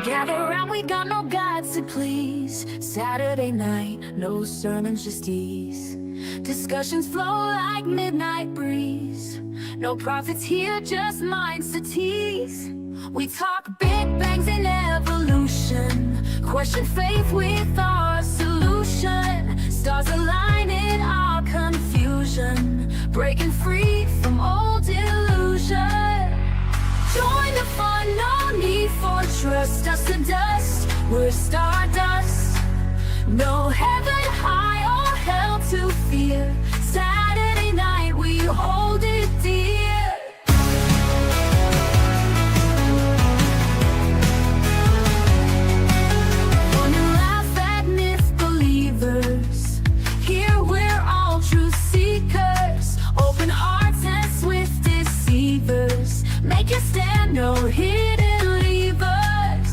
Gather round, we got no gods to please. Saturday night, no sermons, just ease. Discussions flow like midnight breeze. No prophets here, just minds to tease. We talk big bangs and evolution. Question faith with our solution. Stars align in our confusion. Breaking free from old illusion. Join the fun, no need for trust. Dust to dust, we're stardust. No heaven high or hell to fear. Saturday night, we hold it dear. Fun and laugh at myth believers. Here we're all truth seekers. Open hearts and swift deceivers. Make a stand, no hidden levers.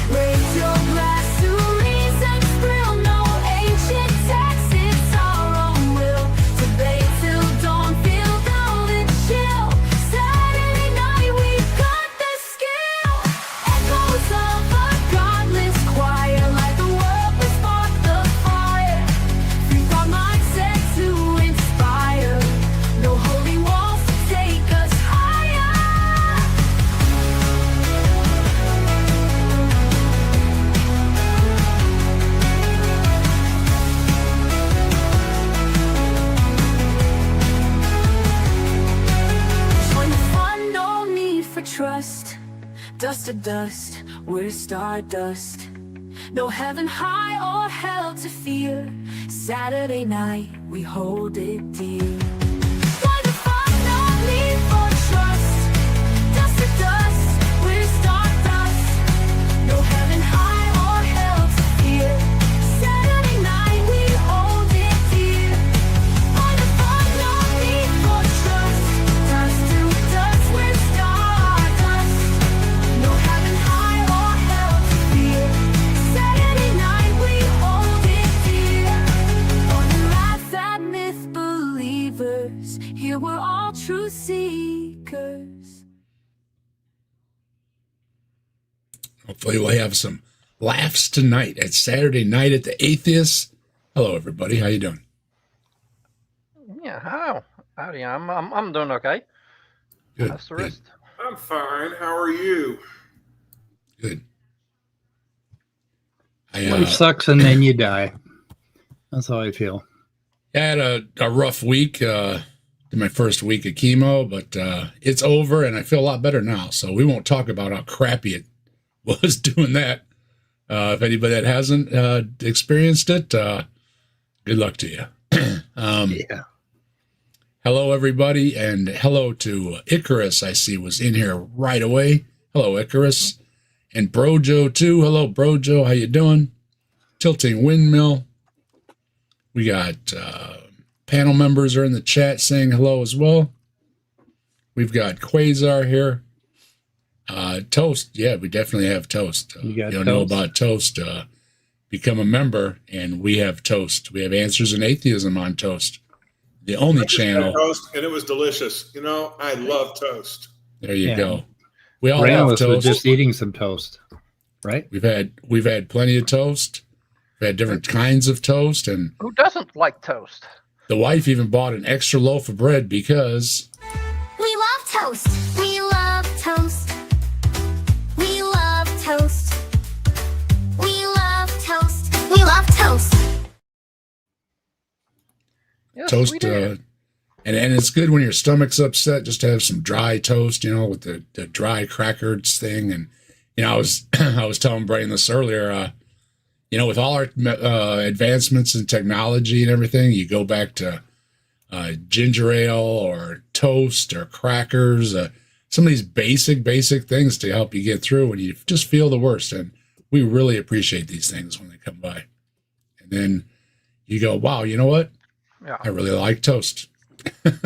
Raise your glass to reason's thrill. No ancient text, it's our own will. Debate till dawn, feel golden chill. Saturday night, we've got the skill. Echoes of a godless choir. Light the world, we spark the fire. Free thought mindset to inspire. No holy walls to take us higher. Join the fun, no need for trust. Dust to dust, we're stardust. No heaven high or hell to fear. Saturday night, we hold it dear. Join the fun, no need for trust. Dust to dust, we're stardust. No heaven high or hell to fear. Saturday night, we hold it dear. Join the fun, no need for trust. Dust to dust, we're stardust. No heaven high or hell to fear. Saturday night, we hold it dear. Fun and laugh at myth believers. Here we're all truth seekers. Hopefully we'll have some laughs tonight at Saturday night at the Atheist. Hello, everybody. How you doing? Yeah, how? Howdy, I'm doing okay. Good. How's the Good. rest? I'm fine. How are you? Good. Life sucks and then you die. That's how I feel. I had a rough week, my first week of chemo, but it's over and I feel a lot better now. So we won't talk about how crappy it was doing that. If anybody that hasn't experienced it, good luck to you. Yeah. Hello, everybody, and hello to Icarus. I see was in here right away. Hello, Icarus, and Brojo too. Hello, Brojo. How you doing? Tilting Windmill. We got panel members are in the chat saying hello as well. We've got Quasar here. Toast. Yeah, we definitely have Toast. You got don't know Toast? about Toast. Become a member, and we have Toast. We have Answers in Atheism on Toast. The only I just had channel. toast, and it was delicious. You know, I love toast. There you Yeah. go. We all have Brainless was toast. just eating some toast, right? We've had plenty of toast. We've had different kinds of toast, and Who doesn't like toast? the wife even bought an extra loaf of bread because We love toast. We love toast. We love toast. We love toast. We love toast. Yes, toast, we do. and it's good when your stomach's upset just to have some dry toast, with the dry crackers thing. And I was I was telling Brainless earlier, with all our advancements in technology and everything, you go back to ginger ale or toast or crackers, some of these basic things to help you get through when you just feel the worst. And we really appreciate these things when they come by. And then you go, wow, you know what? Yeah. I really like toast. Where's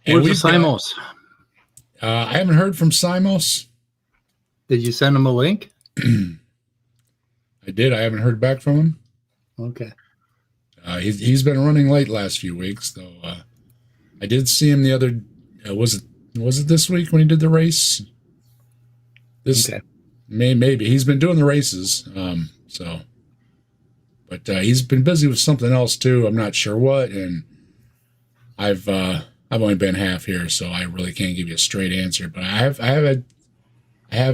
the Simos? I haven't heard from Simos. Did you send him a link? I did. I haven't heard back from him. Okay. He's been running late last few weeks, though. I did see him the other. Was it this week when he did the race? maybe he's been doing the races. But he's been busy with something else too. I'm not sure what, and I've only been half here, so I really can't give you a straight answer. But I have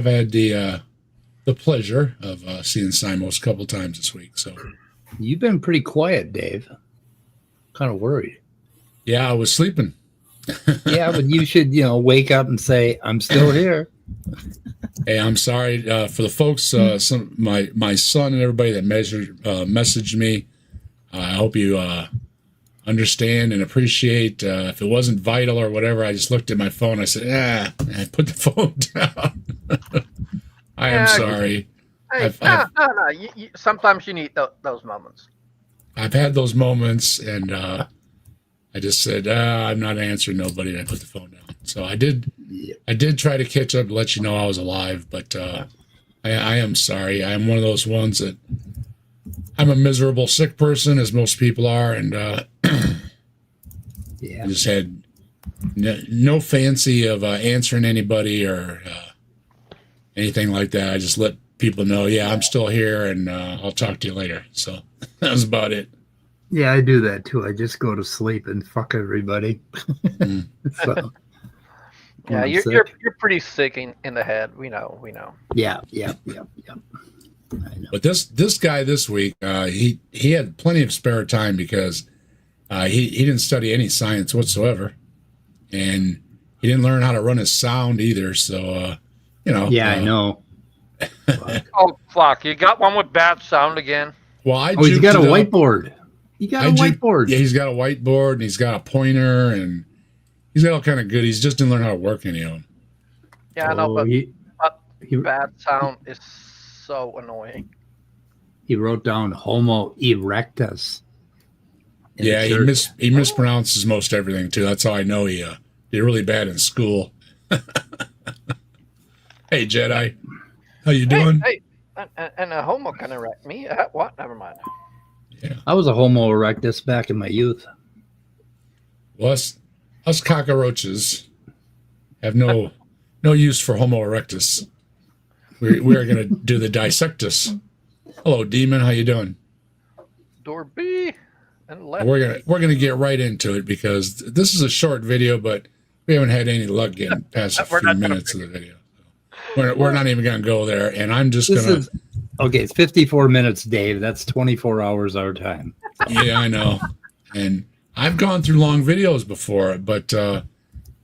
had the pleasure of seeing Simos a couple times this week. So You've been pretty quiet, Dave. Kind of worried. yeah, I was sleeping. Yeah, but you should, wake up and say, "I'm still here." Hey, I'm sorry for the folks, my son and everybody that messaged me. I hope you understand and appreciate. If it wasn't vital or whatever, I just looked at my phone. I said, I put the phone down. I am sorry. Hey, no. Sometimes you need those moments. I've had those moments, and I just said, I'm not answering nobody, and I put the phone down. So I did try to catch up to let you know I was alive, but I am sorry. I am one of those ones that I'm a miserable sick person, as most people are, and I just had no fancy of answering anybody or anything like that. I just let people know, I'm still here, and I'll talk to you later. So that was about it. Yeah, I do that too. I just go to sleep and fuck everybody. So, yeah, you're pretty sick in the head. We know. Yeah. I know. But this guy this week, he had plenty of spare time because he didn't study any science whatsoever, and he didn't learn how to run his sound either. So Yeah, I know. Oh fuck! You got one with bad sound again. Well, he's got a whiteboard. You got a whiteboard. Yeah, he's got a whiteboard, and he's got a pointer, and he's got all kind of good. He's just didn't learn how to work any of them. Yeah, I know, but bad sound is so annoying. He wrote down Homo erectus. Yeah, he mispronounces most everything too. That's how I know he did really bad in school. Hey, Jedi, how you doing? Hey, and a homo can erect me. What? Never mind. Yeah. I was a Homo erectus back in my youth. Well, us cockroaches have no use for Homo erectus. We are going to do the dissectus. Hello, Demon. How you doing? Door B and left. We're gonna get right into it because this is a short video, but we haven't had any luck getting past a few minutes of the video. We're not even going to go there, and I'm just going to... Okay, it's 54 minutes, Dave. That's 24 hours our time. Yeah, I know. And I've gone through long videos before, but, and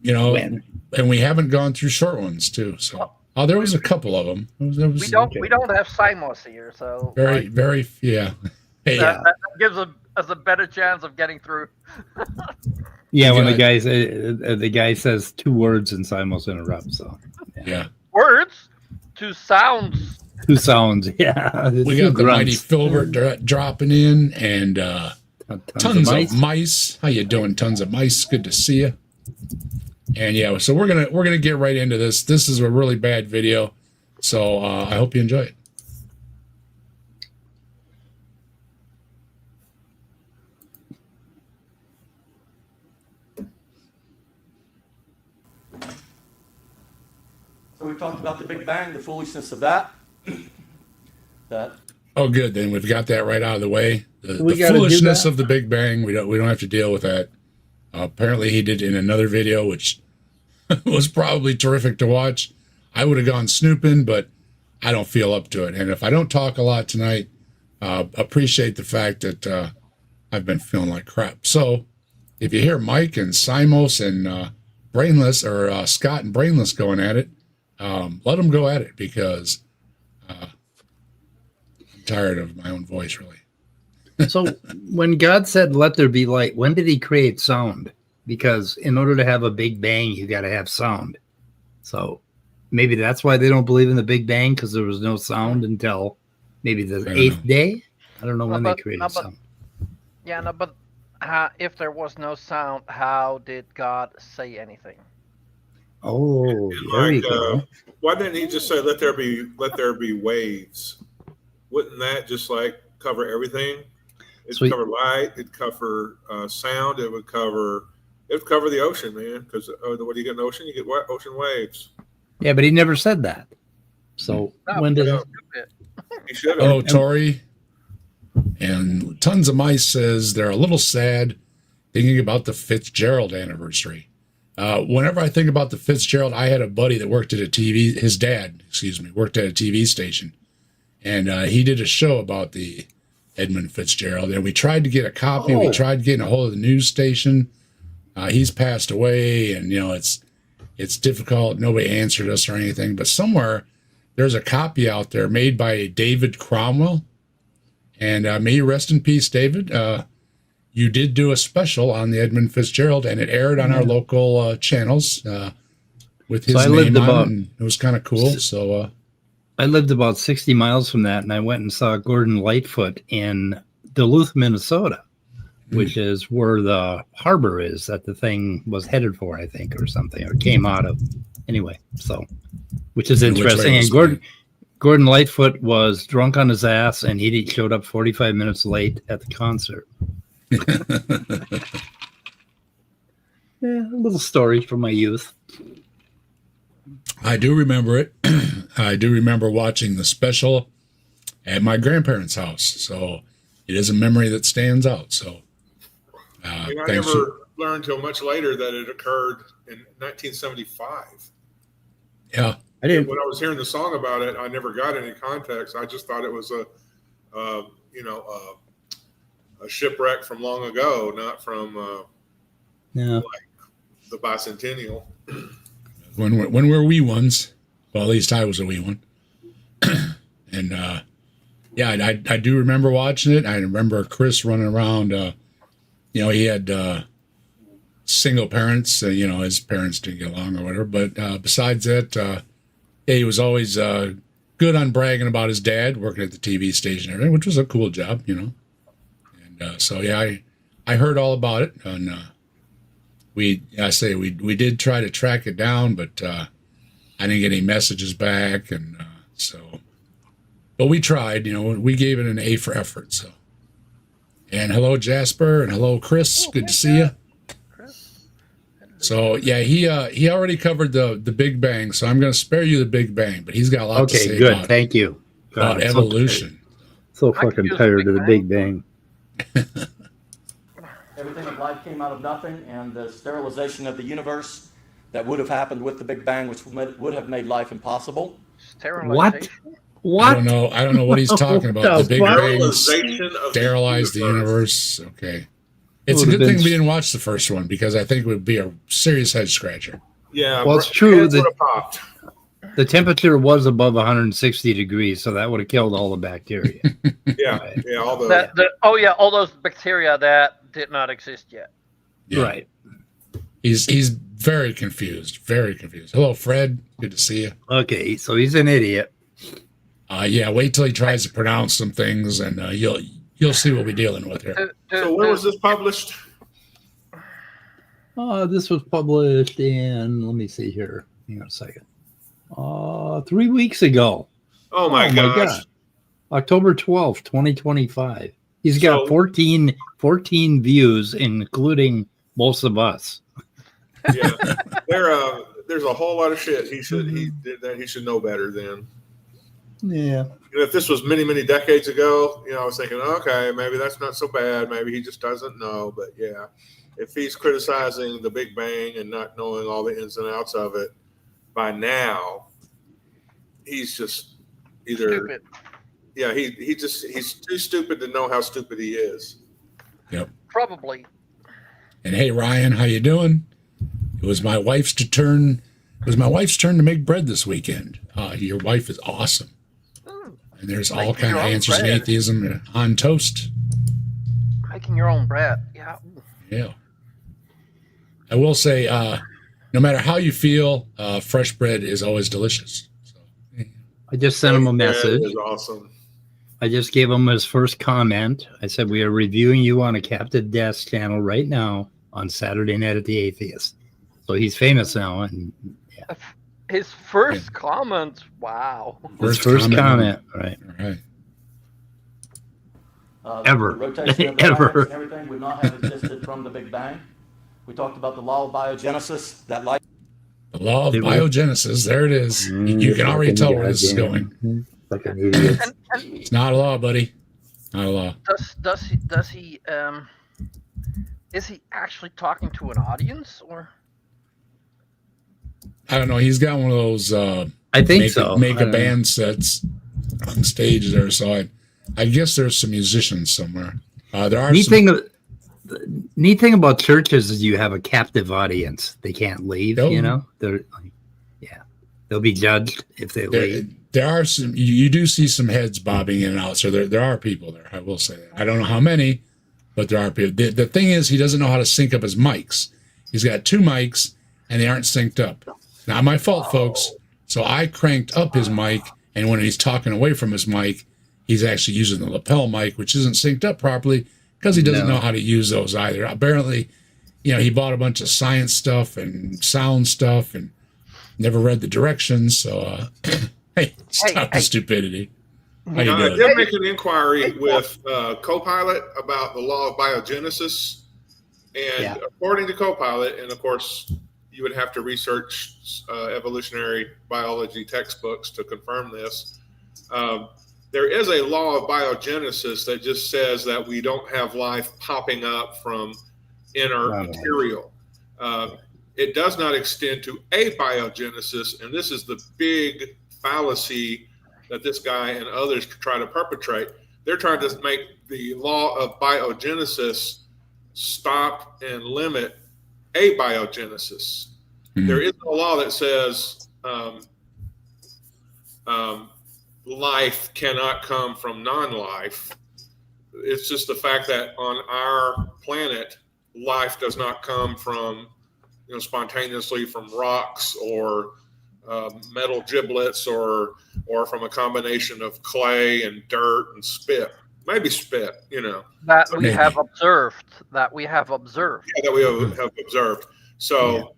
we haven't gone through short ones, too. So, there was a couple of them. We don't have Simos here, so... Very, yeah. Hey, that gives us a better chance of getting through. Yeah, when the guy says 2 words and Simos interrupts, so... Yeah. Words? 2 sounds. 2 sounds, yeah. We got the mighty Filbert dropping in, and tons of mice. How you doing, tons of mice? Good to see you. And yeah, so we're gonna get right into this. This is a really bad video, so I hope you enjoy it. So we talked about the Big Bang, the foolishness of that. Oh, good. Then we've got that right out of the way. The foolishness of the Big Bang. We don't have to deal with that. Apparently, he did in another video, which was probably terrific to watch. I would have gone snooping, but I don't feel up to it. And if I don't talk a lot tonight, appreciate the fact that I've been feeling like crap. So if you hear Mike and Simos and Brainless, or Scott and Brainless going at it, let them go at it, because I'm tired of my own voice, really. So when God said, "Let there be light," when did he create sound? Because in order to have a Big Bang, you got to have sound. So maybe that's why they don't believe in the Big Bang, because there was no sound until maybe the 8th day. I don't know when they created sound. Yeah, no, but if there was no sound, how did God say anything? Oh, there you go. Why didn't he just say, "Let there be waves"? Wouldn't that just like cover everything? It'd cover light. It'd cover sound. It would cover the ocean, man. Because what do you get in the ocean? You get ocean waves. Yeah, but he never said that. So No, when does yeah. stupid. He should have. Oh, Tori and Tons of Mice says they're a little sad thinking about the Fitzgerald anniversary. Whenever I think about the Fitzgerald, I had a buddy that worked at a TV, his dad, worked at a TV station. And he did a show about the Edmund Fitzgerald. And we tried to get a copy. Oh. We tried getting a hold of the news station. He's passed away, and, it's difficult. Nobody answered us or anything. But somewhere there's a copy out there made by David Cromwell. And may you rest in peace, David. You did do a special on the Edmund Fitzgerald, and it aired on our local channels with his name on it. And it was kind of cool. So I lived about 60 miles from that, and I went and saw Gordon Lightfoot in Duluth, Minnesota, which is where the harbor is that the thing was headed for, I think, or something, or came out of. Anyway, so, which is interesting. And Gordon Lightfoot was drunk on his ass, and he showed up 45 minutes late at the concert. Yeah, a little story from my youth. I do remember it. I do remember watching the special at my grandparents' house. So it is a memory that stands out. So I never learned until much later that it occurred in 1975. Yeah. I didn't. When I was hearing the song about it, I never got any context. I just thought it was a shipwreck from long ago, not from Yeah. the bicentennial. When we're wee ones, well, at least I was a wee one. And I do remember watching it. I remember Chris running around. He had single parents. His parents didn't get along or whatever. But besides that, he was always good on bragging about his dad working at the TV station and everything, which was a cool job, And I heard all about it. And we did try to track it down, but I didn't get any messages back. And but we tried, we gave it an A for effort. So, and hello, Jasper, and hello, Chris. Good to see you. So yeah, he already covered the Big Bang, so I'm going to spare you the Big Bang, but he's got a lot to say good. about Thank you. about evolution. So fucking tired of the Big Bang. Everything in life came out of nothing, and the sterilization of the universe that would have happened with the Big Bang, which would have made life impossible. What? I don't know what he's talking about. The Big Bang Sterilization of sterilized the universe. Okay. It's a good thing we didn't watch the first one, because I think it would be a serious head scratcher. Yeah, Well, it's true heads that- would have popped. The temperature was above 160 degrees, so that would have killed all the bacteria. Yeah, yeah, all the All those bacteria that did not exist yet. Yeah. Right. He's very confused. Very confused. Hello, Fred. Good to see you. Okay, so he's an idiot. Wait till he tries to pronounce some things, and you'll see what we're dealing with here. So where was this published? This was published in, let me see here. Hang on a second. 3 weeks ago. Oh my gosh. God. October 12th, 2025. He's got So- 14 views, including most of us. Yeah, there's a whole lot of shit. He did that. He should know better then. Yeah. If this was many decades ago, I was thinking, okay, maybe that's not so bad. Maybe he just doesn't know. But yeah, if he's criticizing the Big Bang and not knowing all the ins and outs of it by now, he's just either Stupid. yeah, he's too stupid to know how stupid he is. Yep. Probably. And hey, Ryan, how you doing? It was my wife's turn to make bread this weekend. Your wife is awesome. And there's all Making kind of your own answers in bread. atheism on toast. Making your own bread. Yeah. Yeah. I will say, no matter how you feel, fresh bread is always delicious. So, I just sent him a That message. is awesome. I just gave him his first comment. I said, we are reviewing you on a Captain Death channel right now on Saturday Night at the Atheist. So he's famous now. And His first comment. Wow. his first comment. Right. all right. Ever. The rotation of the Ever. planets and everything would not have existed from the Big Bang. We talked about the law of biogenesis, that life. The law of biogenesis. There it is. You can already tell where this is going. Like an idiot. It's not a law, buddy. Not a law. Does he is he actually talking to an audience, or? I don't know. He's got one of those. I think so. Make a band sets on stage there. So I guess there's some musicians somewhere. There are neat thing about churches is you have a captive audience. They can't leave. Oh. You know, they'll be judged if they leave. There are some. You do see some heads bobbing in and out. So there are people there. I will say that. I don't know how many, but there are people. The thing is, he doesn't know how to sync up his mics. He's got 2 mics, and they aren't synced up. Not my fault, folks. So I cranked up his mic, and when he's talking away from his mic, he's actually using the lapel mic, which isn't synced up properly because he doesn't know how to use those either. Apparently, he bought a bunch of science stuff and sound stuff and never read the directions. So, hey, stop the stupidity. How you I doing? did make an inquiry with Copilot about the law of biogenesis. And according to Copilot, and of course, you would have to research evolutionary biology textbooks to confirm this. There is a law of biogenesis that just says that we don't have life popping up from inert material. It does not extend to abiogenesis, and this is the big fallacy that this guy and others try to perpetrate. They're trying to make the law of biogenesis stop and limit abiogenesis. There is no law that says life cannot come from non-life. It's just the fact that on our planet, life does not come from, spontaneously from rocks or metal giblets or from a combination of clay and dirt and spit. Maybe spit, That we have observed. Yeah, that we have observed. So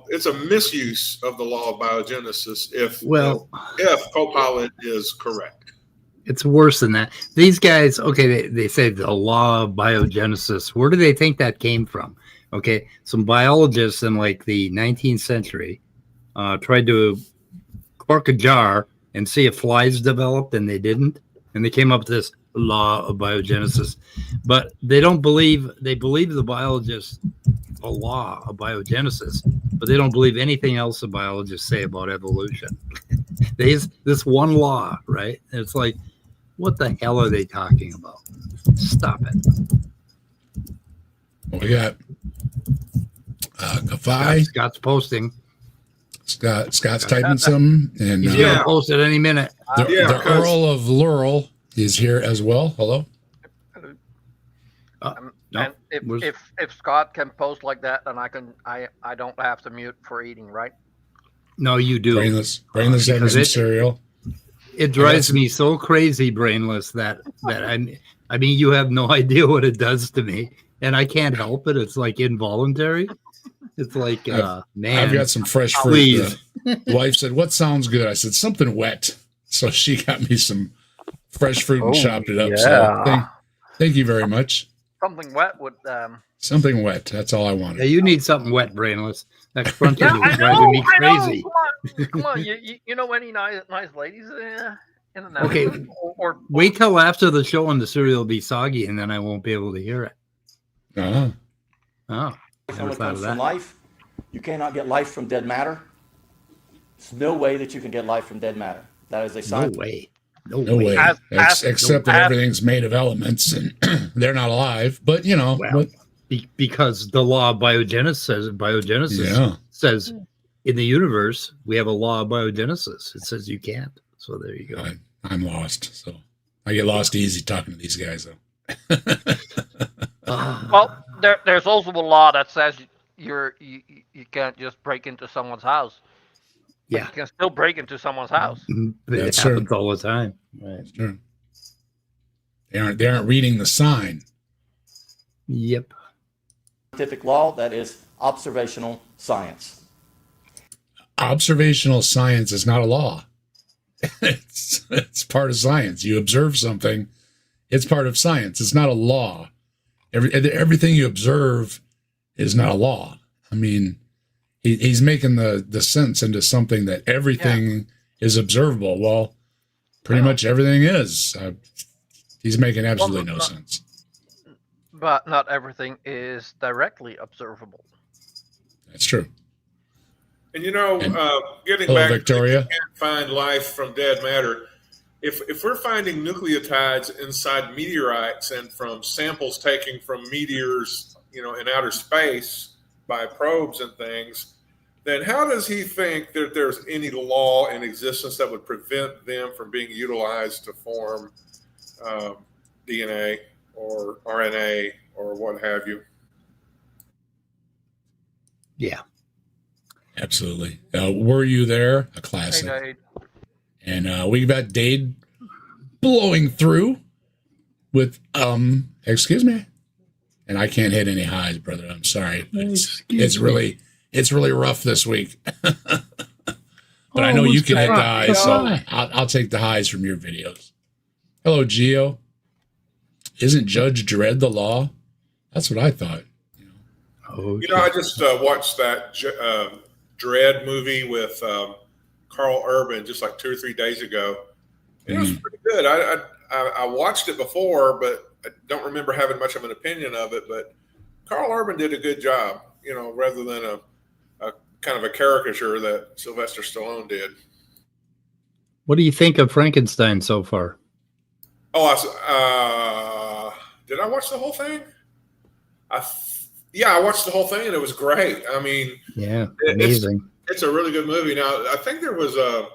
it's a misuse of the law of biogenesis if Copilot is correct. It's worse than that. These guys, okay, they say the law of biogenesis. Where do they think that came from? Okay, some biologists in like the 19th century tried to cork a jar and see if flies developed, and they didn't. And they came up with this law of biogenesis. But they believe the biologists a law of biogenesis, but they don't believe anything else the biologists say about evolution. There's this one law, right? And it's like, what the hell are they talking about? Stop it. We got Kafai. Scott's posting. Scott's typing some, and he's gonna post it any minute. The Earl of Laurel is here as well. Hello. And if Scott can post like that, then I don't have to mute for eating, right? No, you do. Brainless having some cereal. It drives me so crazy, Brainless, that I mean, you have no idea what it does to me, and I can't help it. It's like involuntary. It's like, man. I've got some fresh fruit. Please. The wife said, "What sounds good?" I said, "Something wet." So she got me some fresh fruit and chopped it up. Yeah. So thank you very much. Something wet would. Something wet. That's all I wanted. Yeah, you need something wet, Brainless. That front is driving me crazy. Come on. You know any nice ladies in the network? Okay, or wait till after the show and the cereal will be soggy, and then I won't be able to hear it. Oh. Never thought of that. Life, you cannot get life from dead matter. There's no way that you can get life from dead matter. That is a science. No way. Except that everything's made of elements and they're not alive. But because the law of biogenesis says in the universe we have a law of biogenesis. It says you can't. So there you go. I'm lost. So I get lost easy talking to these guys, though. Well, there's also a law that says you can't just break into someone's house. Yeah, you can still break into someone's house. It happens all the time. Right. That's true. They aren't reading the sign. Yep. Scientific law, that is observational science. Observational science is not a law. It's part of science. You observe something, it's part of science. It's not a law. Everything you observe is not a law. I mean, he's making the sense into something that everything is observable. Well, pretty much everything is. He's making absolutely no sense. But not everything is directly observable. That's true. And getting hello, back Victoria. to can't find life from dead matter. If we're finding nucleotides inside meteorites and from samples taken from meteors, in outer space by probes and things, then how does he think that there's any law in existence that would prevent them from being utilized to form DNA or RNA or what have you? Yeah. Absolutely. Were you there? A classic. Hey, And we got Dade blowing through with excuse me. And I can't hit any highs, brother. I'm sorry. It's really rough this week. But I know you can hit the highs, so I'll take the highs from your videos. Hello, Gio. Isn't Judge Dredd the law? That's what I thought. I just watched that Dredd movie with Carl Urban just like 2 or 3 days ago. It was pretty good. I watched it before, but I don't remember having much of an opinion of it. But Carl Urban did a good job, rather than a kind of a caricature that Sylvester Stallone did. What do you think of Frankenstein so far? Oh, did I watch the whole thing? I watched the whole thing and it was great. I mean, yeah, amazing. It's a really good movie. Now, I think there was a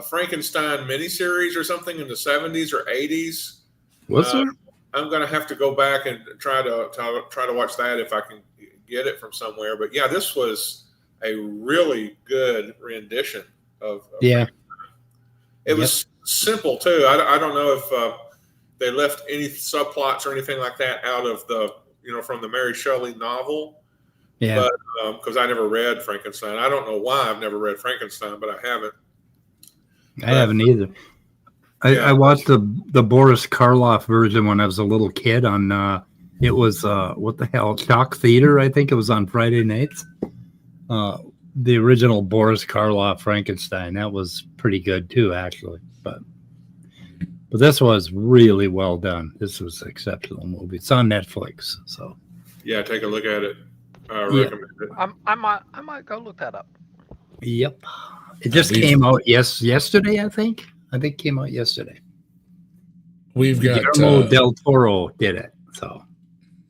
Frankenstein miniseries or something in the 70s or 80s. Was there? I'm going to have to go back and try to watch that if I can get it from somewhere. But yeah, this was a really good rendition of Frankenstein. It was simple too. I don't know if they left any subplots or anything like that out of the from the Mary Shelley novel. Yeah. But because I never read Frankenstein, I don't know why I've never read Frankenstein, but I haven't. I haven't either. I watched the Boris Karloff version when I was a little kid on it was what the hell, Chalk Theater, I think it was on Friday nights. The original Boris Karloff Frankenstein, that was pretty good too, actually. But this was really well done. This was an exceptional movie. It's on Netflix, so yeah, take a look at it. I recommend it. I might go look that up. Yep. It just came out yesterday, I think. It came out yesterday. We've got Guillermo del Toro did it. So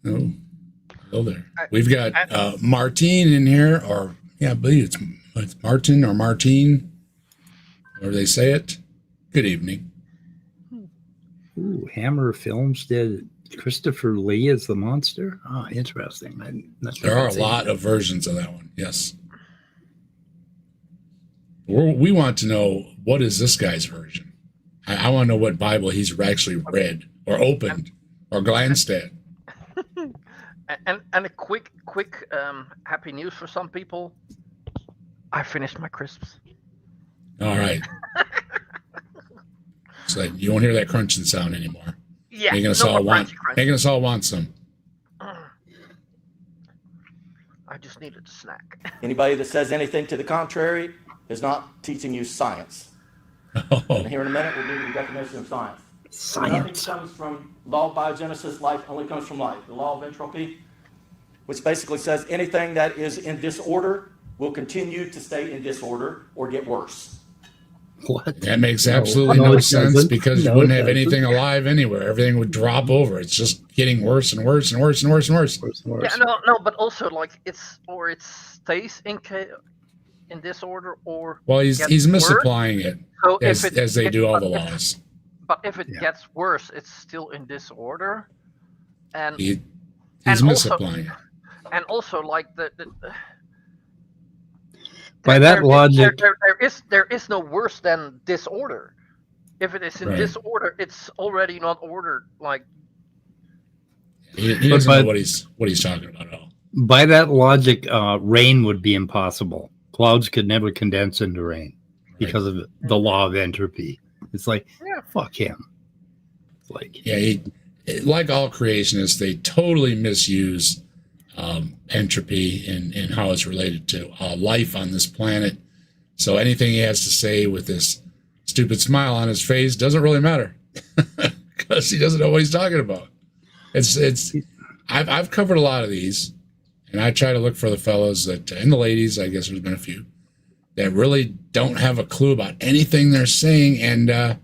there. We've got Martine in here, or I believe it's Martin or Martine, or they say it. Good evening. Ooh, Hammer Films did Christopher Lee as the monster. Oh, interesting. There are a lot of versions of that one. Yes. We want to know, what is this guy's version? I want to know what Bible he's actually read or opened or glanced at. And a quick happy news for some people. I finished my crisps. All right. So you won't hear that crunching sound anymore. Yeah. Making us all want some. I just needed a snack. Anybody that says anything to the contrary is not teaching you science. Oh. And here in a minute, we'll give you the definition of science. Nothing comes from law of biogenesis. Life only comes from life. The law of entropy, which basically says anything that is in disorder will continue to stay in disorder or get worse. What? That makes absolutely no sense, because you wouldn't have anything alive anywhere. Everything would drop over. It's just getting worse and worse and worse and worse and worse. Yeah, no, but also like it stays in disorder or he's misapplying it, so as they do all the laws. But if it gets worse, it's still in disorder, and he's and misapplying it. And also, like by that logic, there is no worse than disorder. If it is in disorder, it's already not ordered. Like he doesn't know what he's talking about at all. By that logic, rain would be impossible. Clouds could never condense into rain because of the law of entropy. It's like, fuck him. It's like, like all creationists, they totally misuse entropy and how it's related to life on this planet. So anything he has to say with this stupid smile on his face doesn't really matter because he doesn't know what he's talking about. I've covered a lot of these, and I try to look for the fellows that, and the ladies, I guess there's been a few, that really don't have a clue about anything they're saying, and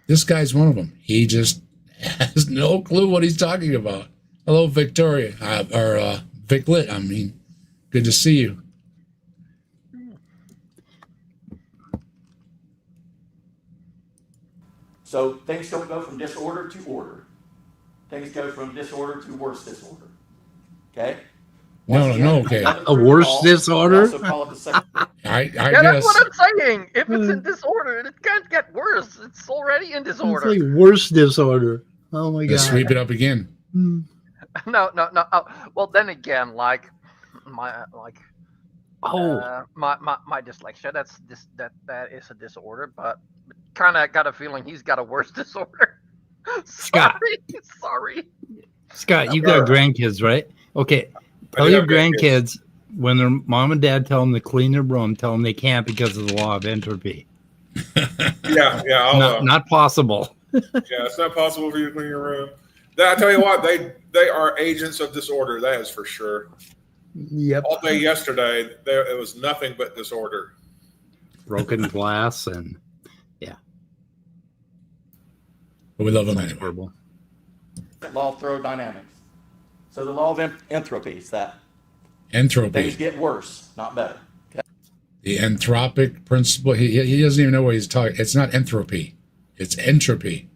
this guy's one of them. He just has no clue what he's talking about. Hello, Victoria, or Vic Lit, I mean. Good to see you. So things don't go from disorder to order. Things go from disorder to worse disorder. Okay? No, okay. A worse disorder? Also call it the second. I Yeah, guess. that's what I'm saying. If it's in disorder, it can't get worse. It's already in It's disorder. like worse disorder. Oh my Let's god. sweep it up again. No. Well, then again, like my dyslexia. That is a disorder, but kind of got a feeling he's got a worse disorder. Scott. Sorry. Scott, you got grandkids, right? Okay. Tell your grandkids when their mom and dad tell them to clean their room, tell them they can't because of the law of entropy. Yeah. Not possible. Yeah, it's not possible for you to clean your room. I tell you what, they are agents of disorder. That is for sure. Yep. All day yesterday, it was nothing but disorder. Broken glass and But we love him sounds anyway. horrible. Law of thermodynamics. So the law of entropy is that Entropy. things get worse, not better. Okay? The anthropic principle. He doesn't even know what he's talking. It's not entropy. It's entropy.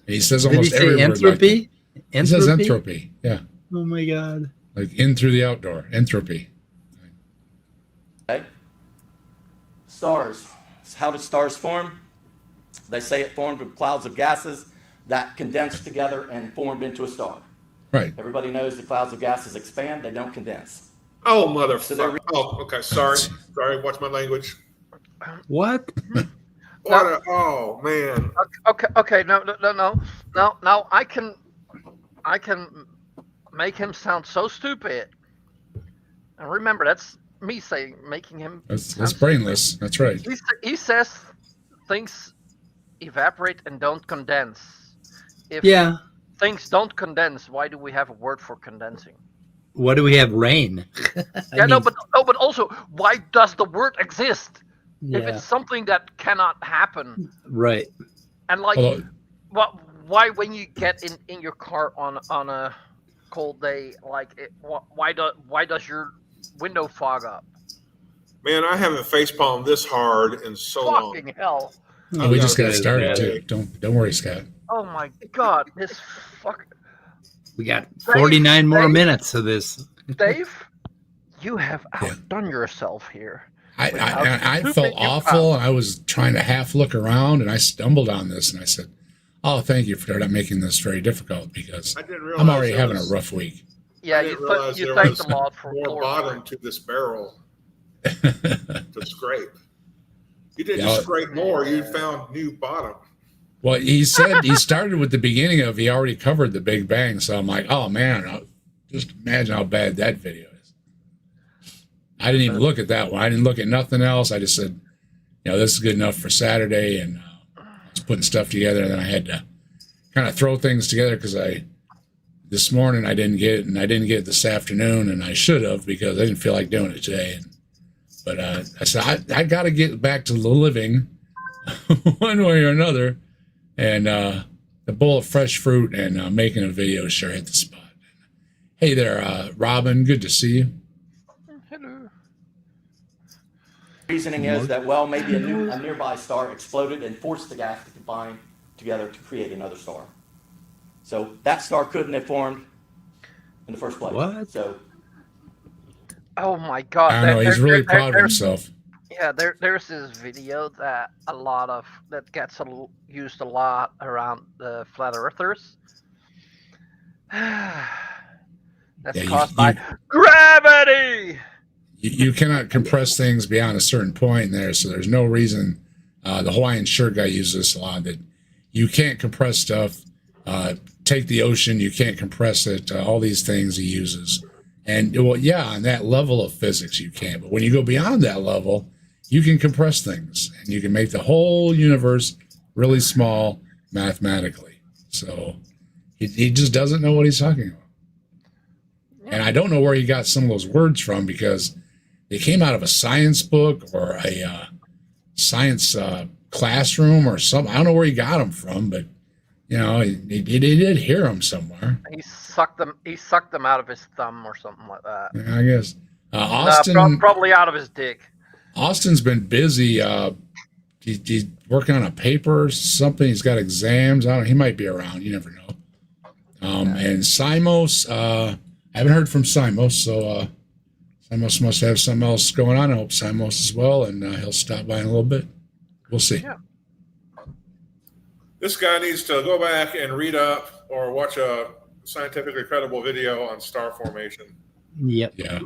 And he says Did he almost say every word like entropy? that. He says entropy. Yeah. Oh my god. Like in through the outdoor. Entropy. Okay. Stars. How do stars form? They say it formed with clouds of gases that condensed together and formed into a star. Right. Everybody knows the clouds of gases expand, they don't condense. Oh, motherfucker. Oh, okay. Sorry. Watch my language. What? Oh, man. Okay. No. Now I can make him sound so stupid. And remember, that's me saying making him. That's brainless. That's right. He says things evaporate and don't condense. If things don't condense, why do we have a word for condensing? What do we have? Rain. But also, why does the word exist? Yeah. If it's something that cannot happen, Right. and like, Well, why when you get in your car on a cold day, like, why does your window fog up? Man, I haven't facepalmed this hard in so long. Fucking hell! Oh, we just got started too. Don't worry, Scott. Oh my god, this fuck. We got 49 more Dave? minutes of this. Dave, you have outdone yourself here. I felt awful. I was trying to half look around, and I stumbled on this, and I said, "Oh, thank you for not making this very difficult because I didn't realize I'm already there having was- a rough week." Yeah, I didn't you realize there thanked was the Lord for more bottom to this barrel to scrape. You didn't Yeah. scrape more. You found new bottom. Well, he said he started with the beginning of he already covered the Big Bang, so I'm like, oh man, just imagine how bad that video is. I didn't even look at that one. I didn't look at nothing else. I just said, this is good enough for Saturday, and I was putting stuff together, and then I had to kind of throw things together because this morning I didn't get it, and I didn't get it this afternoon, and I should have because I didn't feel like doing it today. But I said I got to get back to the living one way or another. And the bowl of fresh fruit and making a video sure hit the spot. Hey there, Robin. Good to see you. Hello. Reasoning is that, well, maybe a nearby star exploded and forced the gas to combine together to create another star. So that star couldn't have formed in the first place. What? So Oh my god. I don't know. He's really proud of himself. Yeah, there's this video that gets used a lot around the flat earthers. That's caused by gravity. You cannot compress things beyond a certain point there, so there's no reason. The Hawaiian shirt guy uses this a lot, that you can't compress stuff. Take the ocean, you can't compress it. All these things he uses. And well, yeah, on that level of physics you can, but when you go beyond that level, you can compress things and you can make the whole universe really small mathematically. So he just doesn't know what he's talking about. And I don't know where he got some of those words from, because they came out of a science book or a science classroom or something. I don't know where he got them from, but you know, he did hear them somewhere. He sucked them out of his thumb or something like that. Yeah, I guess. Austin, probably out of his dick. Austin's been busy. He's working on a paper or something. He's got exams. I don't. He might be around. You never know. And Simos, I haven't heard from Simos, so Simos must have something else going on. I hope Simos as well, and he'll stop by in a little bit. We'll see. Yeah. This guy needs to go back and read up or watch a scientifically credible video on star formation. Yep. Yeah.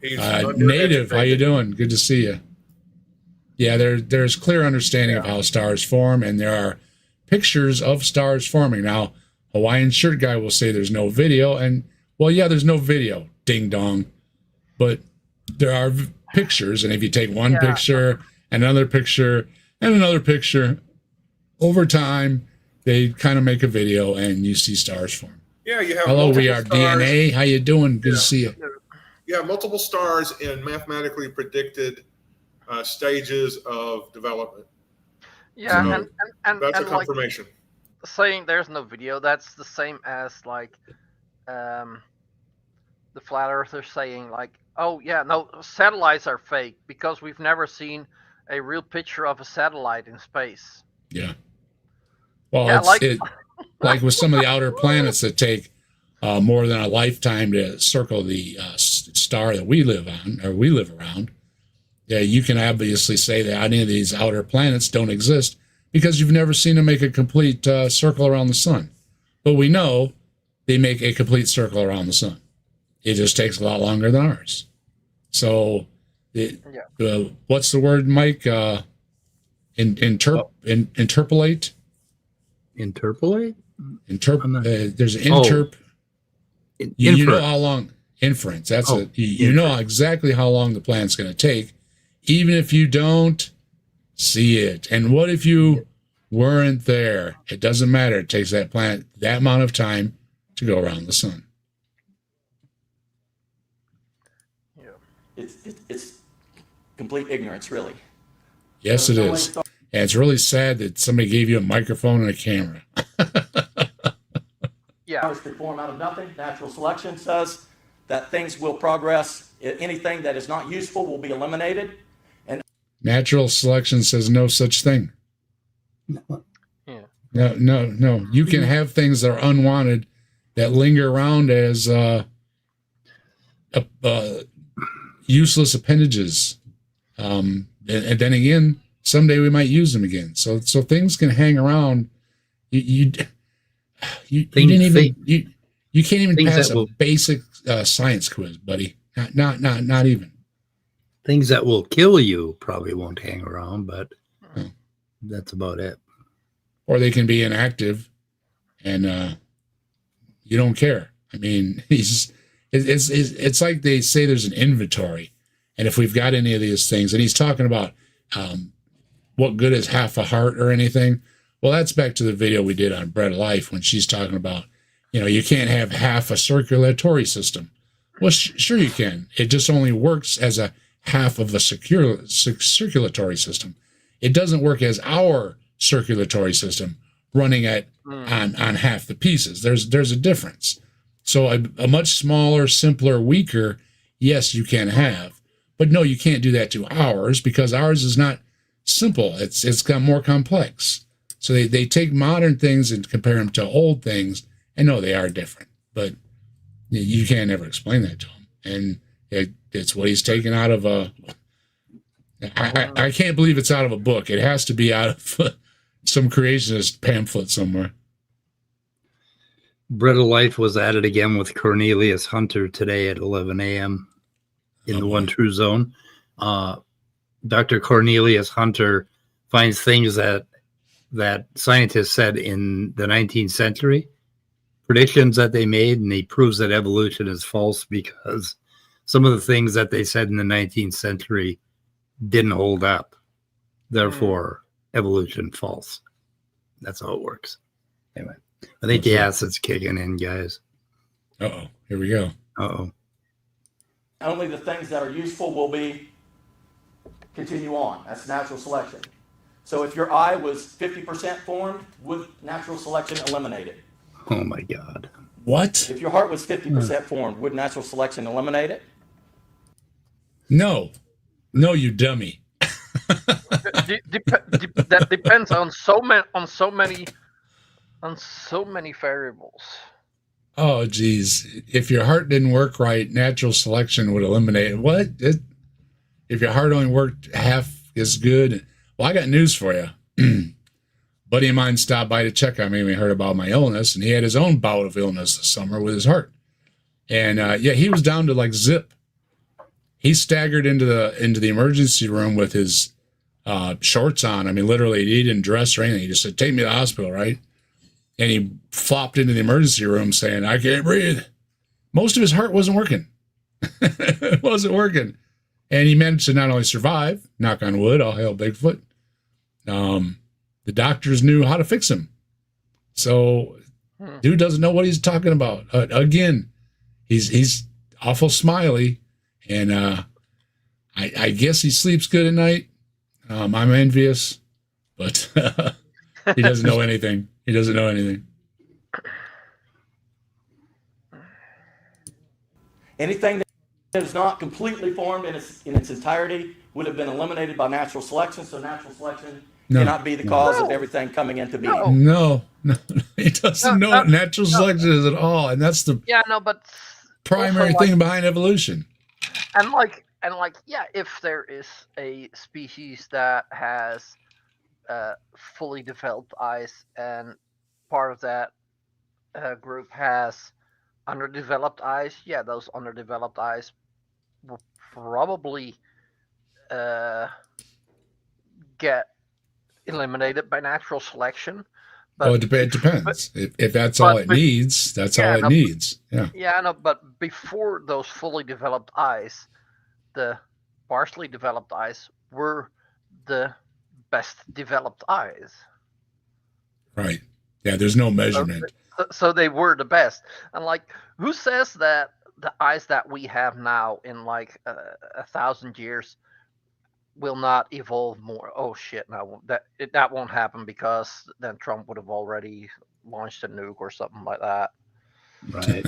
He's Native, how you doing? Good to see you. Yeah, there's clear understanding of how stars form, and there are pictures of stars forming. Now, Hawaiian shirt guy will say there's no video, and well, yeah, there's no video, ding dong, but there are pictures, and if you take one picture, another picture, and another picture, over time, they kind of make a video, and you see stars form. Yeah, you have. Hello, we are stars. DNA. How you doing? Good to see you. You have multiple stars in mathematically predicted stages of development. Yeah, So and that's a like, confirmation. saying there's no video, that's the same as like the flat earthers saying like, oh yeah, no, satellites are fake because we've never seen a real picture of a satellite in space. Yeah. Well, Yeah, like with some of the outer planets that take more than a lifetime to circle the star that we live on, or we live around. Yeah, you can obviously say that any of these outer planets don't exist because you've never seen them make a complete circle around the sun. But we know they make a complete circle around the sun. It just takes a lot longer than ours. So, what's the word, Mike? Interpolate? Interpolate? There's an interp. You know how long inference. That's you know exactly how long the planet's going to take, even if you don't see it. And what if you weren't there? It doesn't matter. It takes that planet that amount of time to go around the sun. Yeah, it's complete ignorance, really. Yes, it is. And it's really sad that somebody gave you a microphone and a camera. Yeah. Stars could form out of nothing. Natural selection says that things will progress. Anything that is not useful will be eliminated. And natural selection says no such thing. Yeah. No. You can have things that are unwanted that linger around as useless appendages. And then again, someday we might use them again. So things can hang around. You can't even pass a basic science quiz, buddy. Not even. Things that will kill you probably won't hang around, but that's about it. Or they can be inactive, and you don't care. I mean, it's like they say there's an inventory, and if we've got any of these things, and he's talking about what good is half a heart or anything. Well, that's back to the video we did on Bread of Life when she's talking about, you can't have half a circulatory system. Well, sure you can. It just only works as a half of a circulatory system. It doesn't work as our circulatory system running at on half the pieces. There's a difference. So a much smaller, simpler, weaker, yes, you can have. But no, you can't do that to ours because ours is not simple. It's got more complex. So they take modern things and compare them to old things, and no, they are different. But you can't ever explain that to them. And it's what he's taken out of a... I can't believe it's out of a book. It has to be out of some creationist pamphlet somewhere. Bread of Life was added again with Cornelius Hunter today at 11 a.m. in the One True Zone. Dr. Cornelius Hunter finds things that scientists said in the 19th century predictions that they made, and he proves that evolution is false because some of the things that they said in the 19th century didn't hold up. Therefore, evolution false. That's how it works. Anyway, I think the acid's kicking in, guys. Uh-oh. Here we go. Uh-oh. Only the things that are useful will continue on. That's natural selection. So if your eye was 50% formed, would natural selection eliminate it? Oh my God. What? If your heart was 50% formed, would natural selection eliminate it? No, you dummy. That depends on so many variables. Oh, geez. If your heart didn't work right, natural selection would eliminate it. What? If your heart only worked half as good? Well, I got news for you. Buddy of mine stopped by to check on me when he heard about my illness, and he had his own bout of illness this summer with his heart. And he was down to like zip. He staggered into the emergency room with his shorts on. I mean, literally, he didn't dress or anything. He just said, "Take me to the hospital," right? And he flopped into the emergency room saying, "I can't breathe." Most of his heart wasn't working. It wasn't working. And he managed to not only survive, knock on wood, all hail Bigfoot, the doctors knew how to fix him. So dude doesn't know what he's talking about. Again, he's awful smiley, and I guess he sleeps good at night. I'm envious, but he doesn't know anything. He doesn't know anything. Anything that is not completely formed in its entirety would have been eliminated by natural selection. So natural selection cannot be the cause of everything coming into being. No. He doesn't know what natural selection is at all, and that's the but primary thing behind evolution. And if there is a species that has fully developed eyes, and part of that group has underdeveloped eyes, those underdeveloped eyes will probably get eliminated by natural selection. But it depends. If that's all it needs, that's all it needs. Yeah. Yeah, no, but before those fully developed eyes, the partially developed eyes were the best developed eyes. Right. Yeah, there's no measurement. So they were the best. And who says that the eyes that we have now in 1,000 years will not evolve more? Oh shit, no, that won't happen, because then Trump would have already launched a nuke or something like that. Right.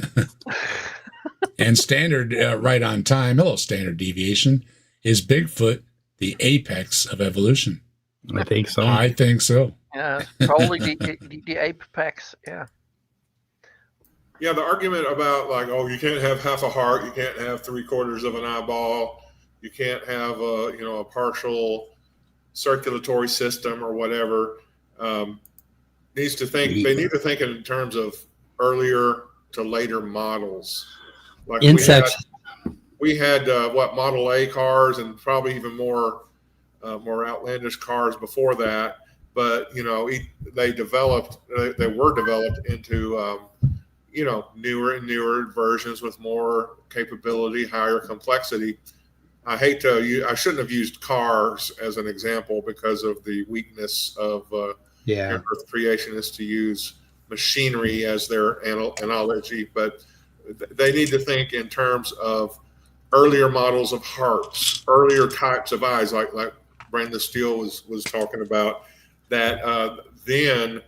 And standard right on time, a little standard deviation, is Bigfoot the apex of evolution? I think so. I think so. Yeah, probably the apex. Yeah. Yeah, the argument about you can't have half a heart, you can't have 3/4 of an eyeball, you can't have a partial circulatory system or whatever. They need to think in terms of earlier to later models. Like insects. We had Model A cars, and probably even more outlandish cars before that. But they were developed into newer and newer versions with more capability, higher complexity. I shouldn't have used cars as an example because of the weakness of Earth creationists to use machinery as their analogy, but they need to think in terms of earlier models of hearts, earlier types of eyes, like Brainless Steele was talking about, that then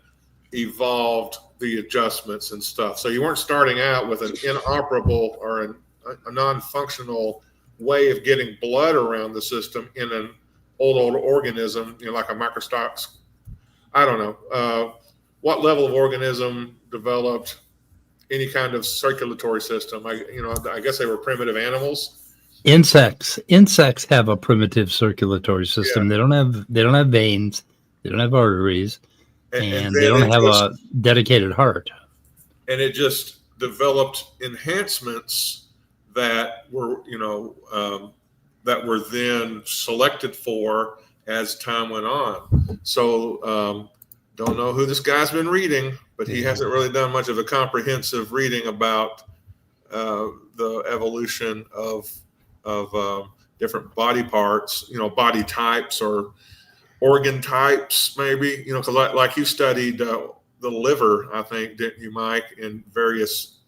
evolved the adjustments and stuff. So you weren't starting out with an inoperable or a non-functional way of getting blood around the system in an old organism, like a microscopic. I don't know what level of organism developed any kind of circulatory system. I guess they were primitive animals. Insects have a primitive circulatory system. Yeah. They don't have veins, they don't have arteries, and they don't have a dedicated heart. And it just developed enhancements that were then selected for as time went on. So don't know who this guy's been reading, but he hasn't really done much of a comprehensive reading about the evolution of different body parts, body types or organ types, maybe, because like you studied the liver, I think, didn't you, Mike, in various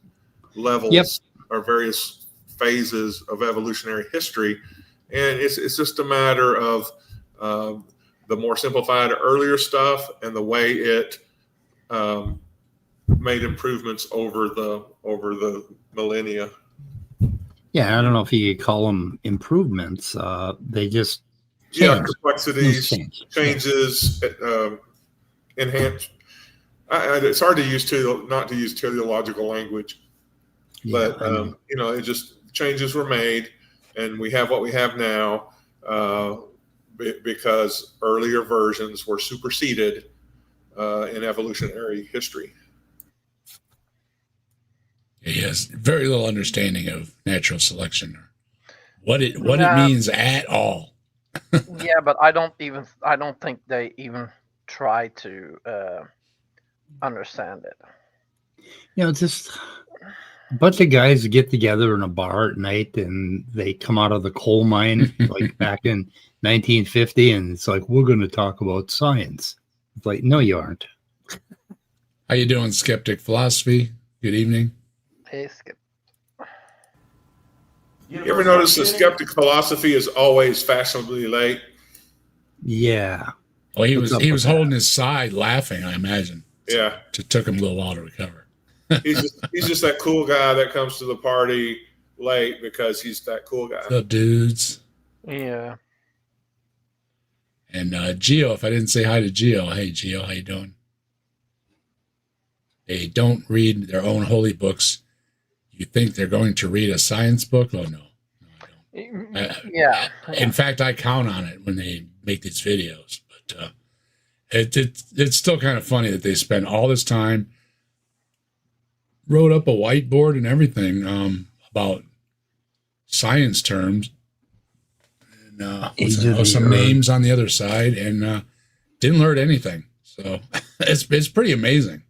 levels Yep. or various phases of evolutionary history. And it's just a matter of the more simplified earlier stuff and the way it made improvements over the millennia. Yeah, I don't know if you could call them improvements. They just complexities, changes, enhance. It's hard to use not to use teleological language, but it just changes were made, and we have what we have now because earlier versions were superseded in evolutionary history. He has very little understanding of natural selection or what it means at all. Yeah, but I don't think they even try to understand it. It's just a bunch of guys get together in a bar at night and they come out of the coal mine like back in 1950, and it's like, we're going to talk about science. It's like, no, you aren't. How you doing, Skeptic Philosophy? Good evening. Hey, Skip. You ever notice the skeptic philosophy is always fashionably late? Yeah. Well, he was holding his side laughing, I imagine. Yeah. It took him a little while to recover. He's just that cool guy that comes to the party late because he's that cool guy. What's up, dudes? Yeah. And Gio, if I didn't say hi to Gio, hey Gio, how you doing? They don't read their own holy books. You think they're going to read a science book? Oh, no, I don't. Yeah. In fact, I count on it when they make these videos. But it's still kind of funny that they spend all this time, wrote up a whiteboard and everything about science terms, and some names on the other side, and didn't learn anything. So it's pretty amazing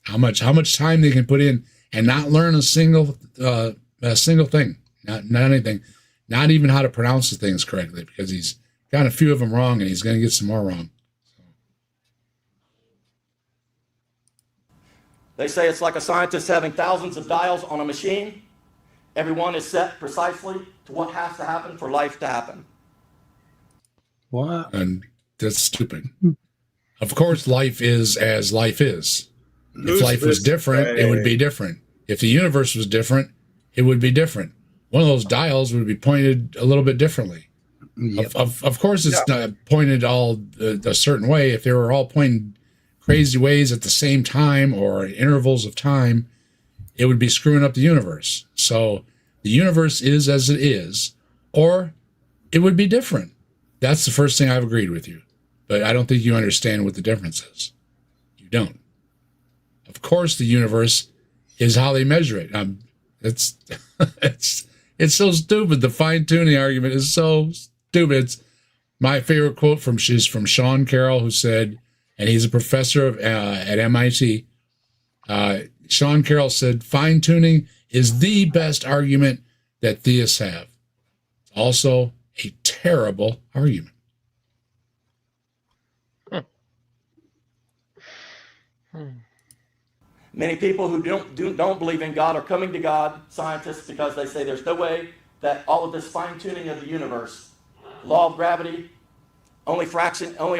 how much time they can put in and not learn a single thing, not anything, not even how to pronounce the things correctly, because he's got a few of them wrong and he's going to get some more wrong. They say it's like a scientist having thousands of dials on a machine. Every one is set precisely to what has to happen for life to happen. What? And that's stupid. Of course, life is as life is. If life was different, it would be different. If the universe was different, it would be different. One of those dials would be pointed a little bit differently. Yep. Of course, it's not pointed all a certain way. If they were all pointed crazy ways at the same time or at intervals of time, it would be screwing up the universe. So the universe is as it is, or it would be different. That's the first thing I've agreed with you. But I don't think you understand what the difference is. You don't. Of course, the universe is how they measure it. It's so stupid. The fine-tuning argument is so stupid. It's my favorite quote is from Sean Carroll, who said, and he's a professor at MIT. Sean Carroll said, fine-tuning is the best argument that theists have. It's also a terrible argument. Many people who don't believe in God are coming to God, scientists, because they say there's no way that all of this fine-tuning of the universe, law of gravity, only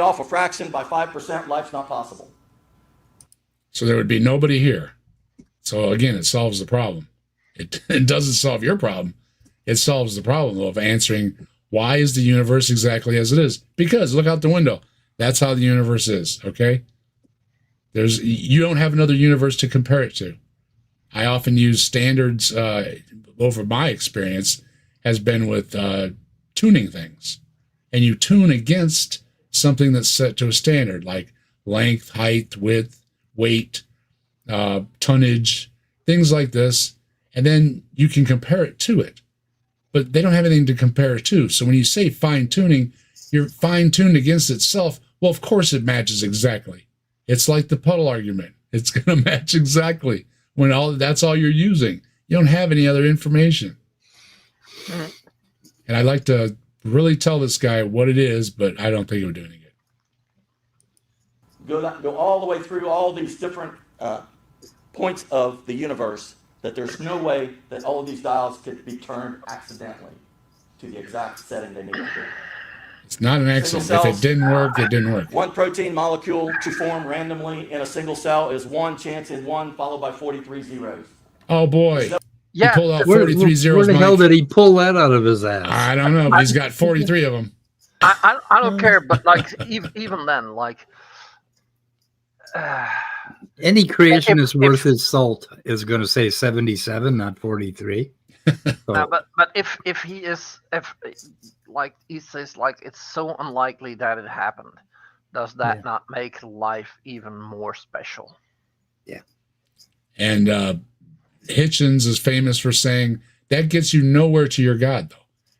off a fraction by 5%, life's not possible. So there would be nobody here. So again, it solves the problem. It doesn't solve your problem. It solves the problem of answering, why is the universe exactly as it is? Because look out the window. That's how the universe is, okay? You don't have another universe to compare it to. I often use standards, over my experience, has been with tuning things. And you tune against something that's set to a standard, like length, height, width, weight, tonnage, things like this. And then you can compare it to it. But they don't have anything to compare it to. So when you say fine-tuning, you're fine-tuned against itself. Well, of course it matches exactly. It's like the puddle argument. It's going to match exactly when that's all you're using. You don't have any other information. And I'd like to really tell this guy what it is, but I don't think it would do any good. Go all the way through all these different points of the universe, that there's no way that all of these dials could be turned accidentally to the exact setting they need to be. It's not an accident. If it didn't work, it didn't work. One protein molecule to form randomly in a single cell is 1 chance in 1 followed by 43 zeros. Oh boy. Yeah. He pulled out Where 43 zeros. the hell did he pull that out of his ass? I don't know, but he's got 43 of them. I don't care, but like even then, like Any creationist worth his salt is going to say 77, not 43. no, but if he like he says, like it's so unlikely that it happened, does that not make life even more special? Yeah. And Hitchens is famous for saying that gets you nowhere to your God, though.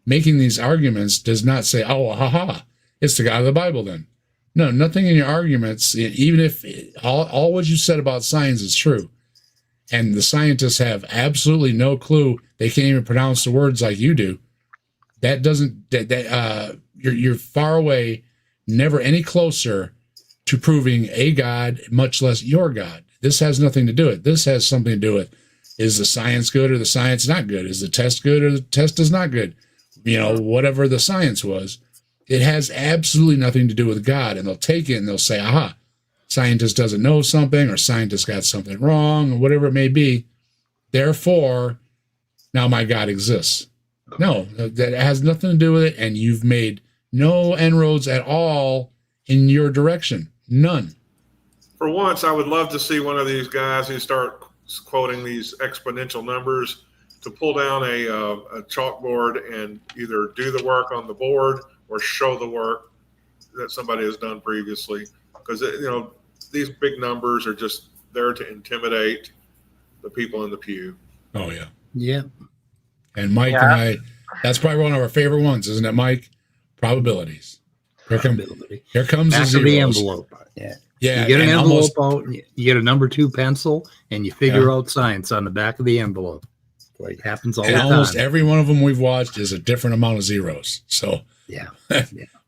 Making these arguments does not say, oh, haha, it's the God of the Bible then. No, nothing in your arguments, even if all what you said about science is true, and the scientists have absolutely no clue, they can't even pronounce the words like you do, that doesn't, you're far away, never any closer to proving a God, much less your God. This has nothing to do with it. This has something to do with, is the science good or the science not good? Is the test good or the test is not good? You know, whatever the science was, it has absolutely nothing to do with God. And they'll take it and they'll say, aha, scientist doesn't know something, or scientist got something wrong, or whatever it may be. Therefore, now my God exists. No, that has nothing to do with it. And you've made no inroads at all in your direction. None. For once, I would love to see one of these guys who start quoting these exponential numbers to pull down a chalkboard and either do the work on the board or show the work that somebody has done previously. Because, these big numbers are just there to intimidate the people in the pew. Oh, yeah. Yeah. And Mike and I, that's probably one of our favorite ones, isn't it, Mike? Probabilities. Here comes Back the zeros. of the envelope. Yeah. Yeah. You get an envelope out, you get a number 2 pencil, and you figure out science on the back of the envelope. Like happens all the time. Almost every one of them we've watched is a different amount of zeros. So yeah.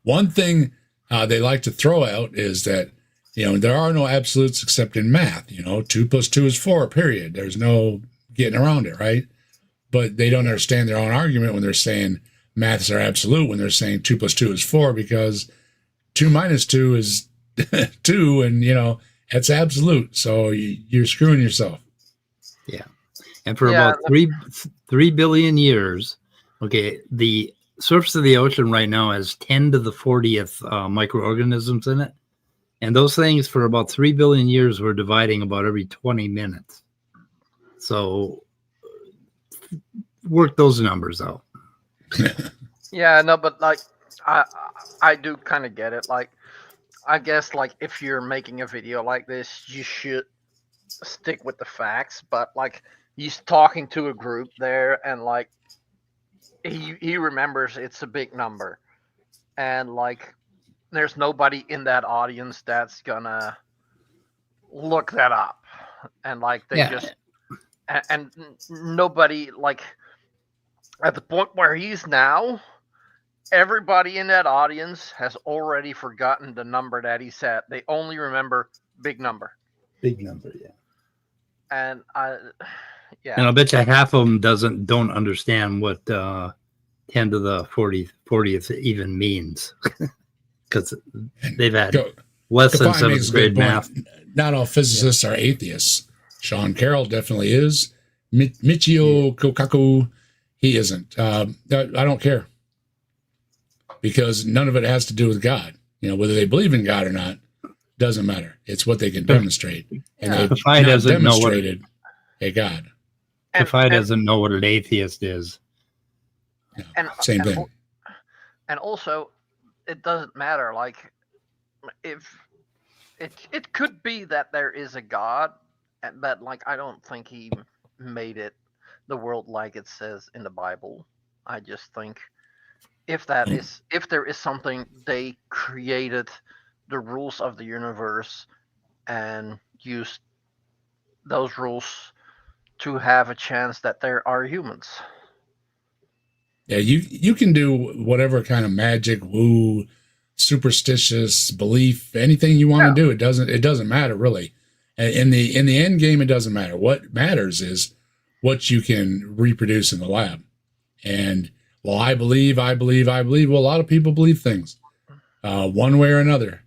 One thing they like to throw out is that, there are no absolutes except in math. 2 plus 2 is 4, period. There's no getting around it, right? But they don't understand their own argument when they're saying maths are absolute, when they're saying 2 plus 2 is 4, because 2 minus 2 is 2, and, it's absolute. So you're screwing yourself. Yeah. And for about 3 billion years, the surface of the ocean right now has 10 to the 40th microorganisms in it. And those things for about 3 billion years were dividing about every 20 minutes. So work those numbers out. Yeah, no, but like I do kind of get it. Like, I guess like if you're making a video like this, you should stick with the facts. But like, he's talking to a group there, and like he remembers it's a big number, and like there's nobody in that audience that's gonna look that up, and like they just and nobody, like at the point where he's now, everybody in that audience has already forgotten the number that he said. They only remember big number. Big number, yeah. And and I bet you half of them don't understand what 10 to the 40th even means, because they've had less than 7th grade math. Not all physicists are atheists. Sean Carroll definitely is. Michio Kaku, he isn't. I don't care, because none of it has to do with God. Whether they believe in God or not doesn't matter. It's what they can demonstrate, and they've not demonstrated a God. Kafai doesn't know what an atheist is. Same thing. And also, it doesn't matter. Like, if it could be that there is a God, but like I don't think he made the world like it says in the Bible. I just think if there is something, they created the rules of the universe, and use those rules to have a chance that there are humans. Yeah, you can do whatever kind of magic, woo, superstitious belief, anything you want to do. It doesn't matter really. In the end game, it doesn't matter. What matters is what you can reproduce in the lab. And well, I believe. Well, a lot of people believe things one way or another.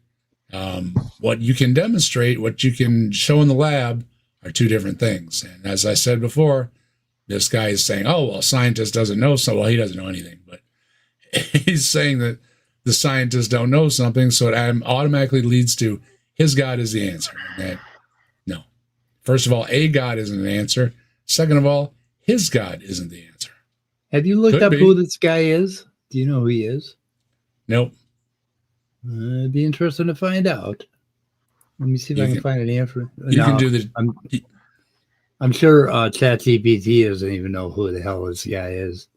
What you can demonstrate, what you can show in the lab are two different things. And as I said before, this guy is saying, oh, well, a scientist doesn't know. So, well, he doesn't know anything. But he's saying that the scientists don't know something. So it automatically leads to his God is the answer. And no. First of all, a God isn't an answer. Second of all, his God isn't the answer. Have you looked up who this guy is? Do you know who he is? Nope. It'd be interesting to find out. Let me see if I can find an answer. You can do the. I'm sure ChatGPT doesn't even know who the hell this guy is.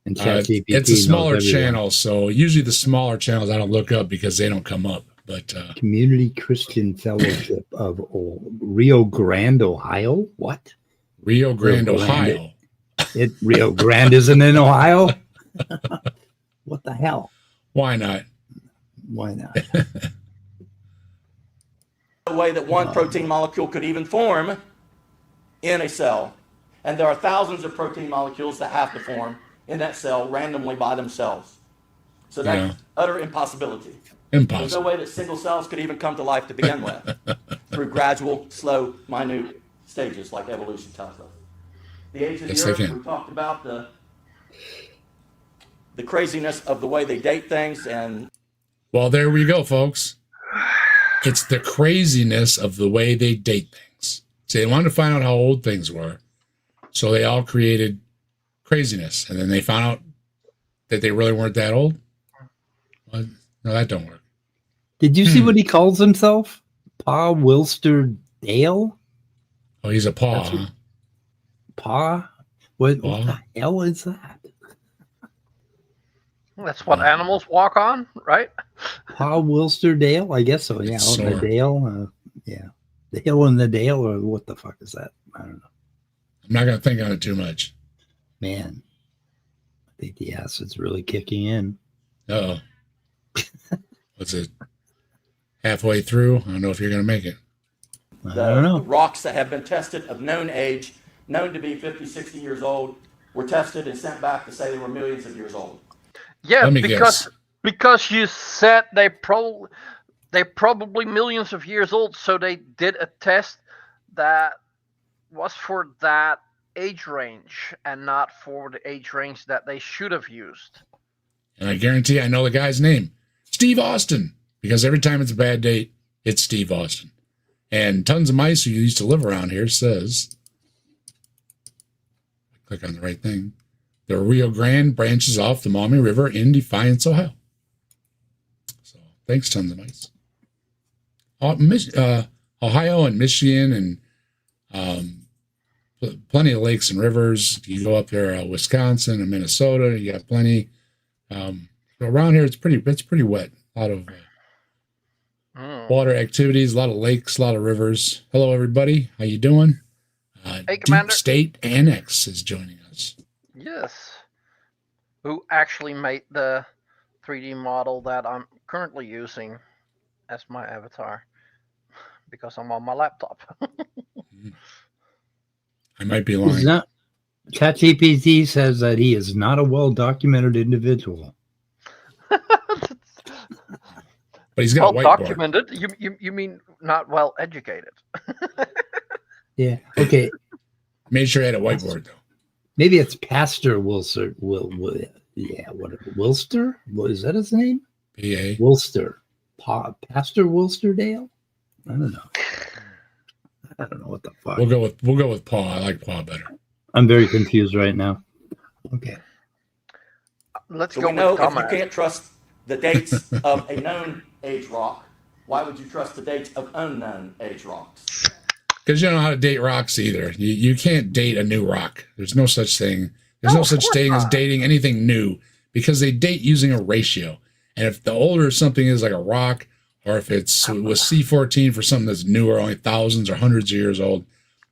And ChatGPT it's a smaller channel, so usually the smaller channels I don't look up because they don't come up. But Community Christian Fellowship of Rio Grande, Ohio. What? Rio Grande, Ohio. Rio Grande isn't in Ohio. What the hell? Why not? Why not? The way that one protein molecule could even form in a cell. And there are thousands of protein molecules that have to form in that cell randomly by themselves. So that's utter impossibility. Impossible. There's no way that single cells could even come to life to begin with through gradual, slow, minute stages like evolution tells us. The age of the earth, we talked about the craziness of the way they date things. And well, there we go, folks. It's the craziness of the way they date things. So they wanted to find out how old things were. So they all created craziness. And then they found out that they really weren't that old. Well, no, that don't work. Did you see what he calls himself? Pa Wilster Dale? Oh, he's a paw, huh? Pa? What the hell is that? That's what animals walk on, right? Pa Wilster Dale? I guess so. Yeah, out in the Dale. The hill in the Dale, or what the fuck is that? I don't know. I'm not going to think on it too much. Man, I think the acid's really kicking in. Uh-oh. What's it? Halfway through? I don't know if you're going to make it. I don't know. Rocks that have been tested of known age, known to be 50, 60 years old, were tested and sent back to say they were millions of years old. Yeah, because you said they probably millions of years old, so they did a test that was for that age range and not for the age range that they should have used. And I guarantee I know the guy's name. Steve Austin. Because every time it's a bad date, it's Steve Austin. And Tons of Mice, who used to live around here, says, click on the right thing, the Rio Grande branches off the Maumee River in Defiance, Ohio. So thanks, Tons of Mice. Ohio and Michigan and plenty of lakes and rivers. You go up there, Wisconsin and Minnesota, you got plenty. Around here, it's pretty wet. A lot of water activities, a lot of lakes, a lot of rivers. Hello, everybody. How you doing? Hey, Commander. Deep State Annex is joining us. Yes. Who actually made the 3D model that I'm currently using as my avatar because I'm on my laptop. I might be lying. ChatGPT says that he is not a well-documented individual. But he's got well a whiteboard. Documented? You mean not well educated? Yeah. Okay. Made sure he had a whiteboard though. Maybe it's Pastor Wilster. Wilster? What is that his name? P.A. Wilster. Pastor Wilsterdale? I don't know. I don't know what the fuck. We'll go with Paul. I like Paul better. I'm very confused right now. Okay. Let's So go we know with if you Thomas. can't trust the dates of a known age rock, why would you trust the dates of unknown age rocks? Because you don't know how to date rocks either. You can't date a new rock. There's no such thing. There's no such thing as dating anything new because they date using a ratio. And if the older something is like a rock or if it's with C14 for something that's newer, only thousands or hundreds of years old.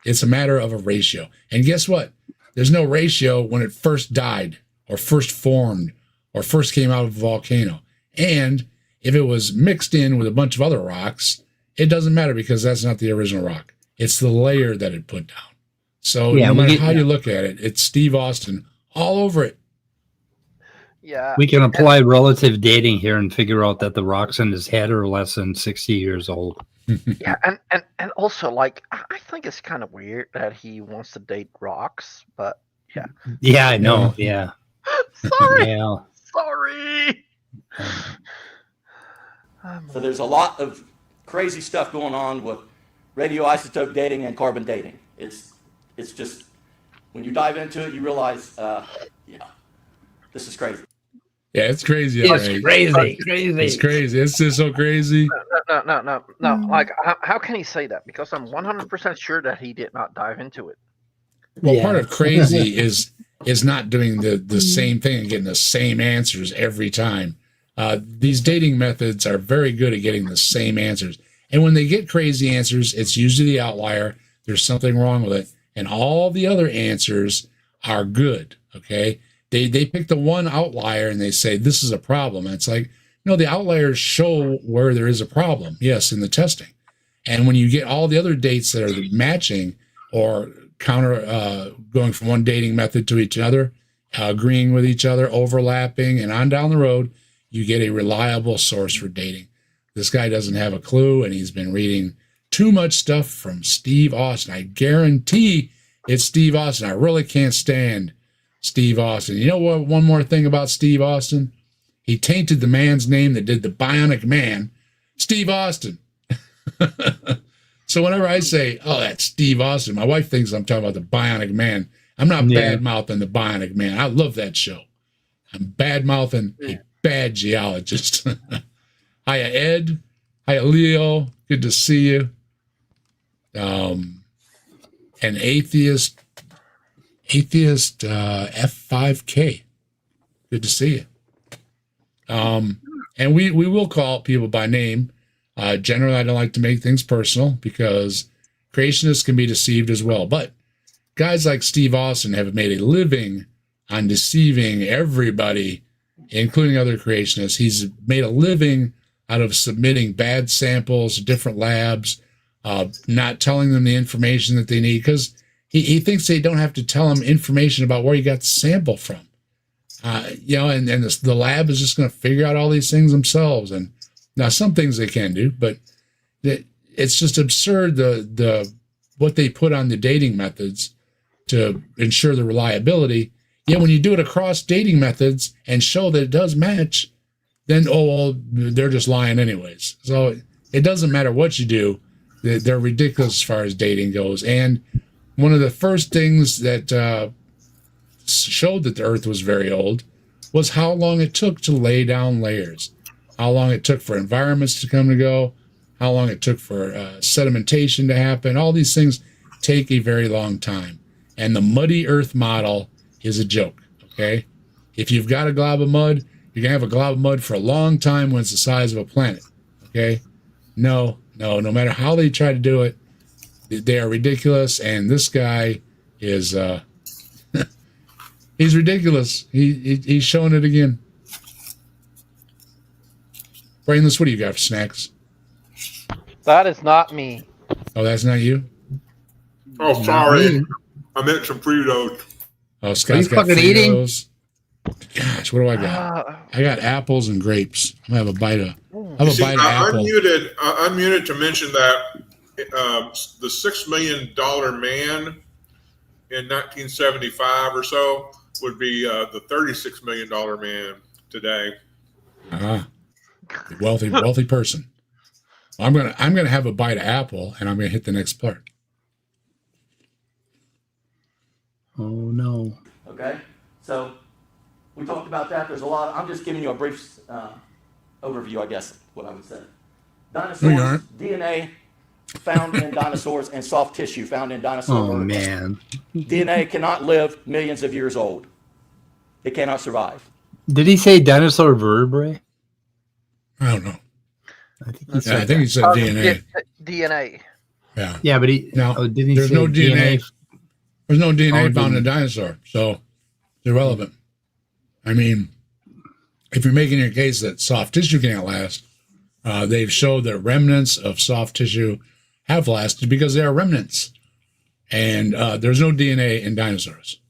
It's a matter of a ratio. And guess what? There's no ratio when it first died or first formed or first came out of a volcano. And if it was mixed in with a bunch of other rocks, it doesn't matter because that's not the original rock. It's the layer that it put down. So no matter how you look at it, it's Steve Austin all over it. Yeah. We can apply relative dating here and figure out that the rocks in his head are less than 60 years old. Yeah, and also, like, I think it's kind of weird that he wants to date rocks, but yeah. Yeah, I know. Yeah. Sorry. Yeah. Sorry. So there's a lot of crazy stuff going on with radioisotope dating and carbon dating. It's just, when you dive into it, you realize, this is crazy. Yeah, it's crazy. It's right? crazy. It's crazy. It's just so crazy. No. Like, how can he say that? Because I'm 100% sure that he did not dive into it. Well, part of crazy is not doing the same thing and getting the same answers every time. These dating methods are very good at getting the same answers. And when they get crazy answers, it's usually the outlier. There's something wrong with it. And all the other answers are good, okay? They pick the one outlier and they say, this is a problem. And it's like, no, the outliers show where there is a problem, yes, in the testing. And when you get all the other dates that are matching or counter, going from one dating method to each other, agreeing with each other, overlapping, and on down the road, you get a reliable source for dating. This guy doesn't have a clue, and he's been reading too much stuff from Steve Austin. I guarantee it's Steve Austin. I really can't stand Steve Austin. You know what? One more thing about Steve Austin. He tainted the man's name that did the Bionic Man, Steve Austin. So whenever I say, oh, that's Steve Austin, my wife thinks I'm talking about the Bionic Man. I'm not bad-mouthing the Bionic Man. I love that show. I'm bad-mouthing a bad geologist. Hiya, Ed. Hiya, Leo. Good to see you. An atheist F5K. Good to see you. And we will call people by name. Generally, I don't like to make things personal because creationists can be deceived as well. But guys like Steve Austin have made a living on deceiving everybody, including other creationists. He's made a living out of submitting bad samples to different labs, not telling them the information that they need because he thinks they don't have to tell him information about where you got the sample from. And the lab is just going to figure out all these things themselves. And now some things they can do, but it's just absurd the what they put on the dating methods to ensure the reliability. Yet when you do it across dating methods and show that it does match, then, they're just lying anyways. So it doesn't matter what you do. They're ridiculous as far as dating goes. And one of the first things that showed that the Earth was very old was how long it took to lay down layers, how long it took for environments to come and go, how long it took for sedimentation to happen. All these things take a very long time. And the muddy Earth model is a joke, okay? If you've got a glob of mud, you're going to have a glob of mud for a long time when it's the size of a planet, okay? No matter how they try to do it, they are ridiculous, and this guy is he's ridiculous. He's showing it again. Brainless, what do you got for snacks? That is not me. Oh, that's not you? Oh, sorry. I meant some Fritos. Oh, Scott's got fucking Fritos. Gosh, what do I got? I got apples and grapes. I'm gonna have a bite of apple. I unmuted to mention that the $6 million man in 1975 or so would be the $36 million man today. Wealthy person. I'm gonna have a bite of apple, and I'm gonna hit the next part. Oh no. Okay, so we talked about that. There's a lot. I'm just giving you a brief overview, I guess, what I would say. Dinosaurs, DNA found in dinosaurs, and soft tissue found in dinosaurs. Oh man. DNA cannot live millions of years old. It cannot survive. Did he say dinosaur vertebrae? I don't know. I think he said Yeah, I think he said DNA. DNA. Yeah. Yeah, but he Now, didn't he there's say no DNA. There's no DNA Oh, found in a didn't- dinosaur, so it's irrelevant. I mean, if you're making your case that soft tissue can't last, they've showed that remnants of soft tissue have lasted because they are remnants. And there's no DNA in dinosaurs.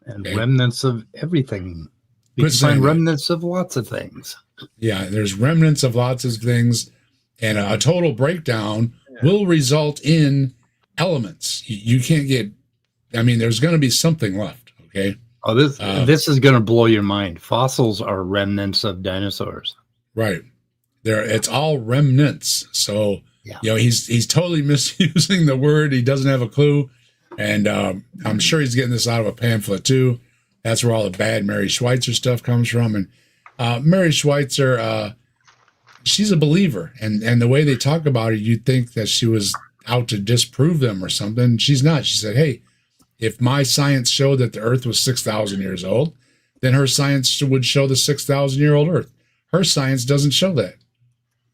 And Okay. remnants of everything. You Quit can saying find that. remnants of lots of things. Yeah, there's remnants of lots of things, and a total breakdown will result in elements. You can't get, I mean, there's going to be something left, okay? Oh, this is going to blow your mind. Fossils are remnants of dinosaurs. Right. It's all remnants. So, Yeah. you know, he's totally misusing the word. He doesn't have a clue. And I'm sure he's getting this out of a pamphlet too. That's where all the bad Mary Schweitzer stuff comes from. And Mary Schweitzer, she's a believer. And the way they talk about it, you'd think that she was out to disprove them or something. She's not. She said, hey, if my science showed that the earth was 6,000 years old, then her science would show the 6,000-year-old earth. Her science doesn't show that.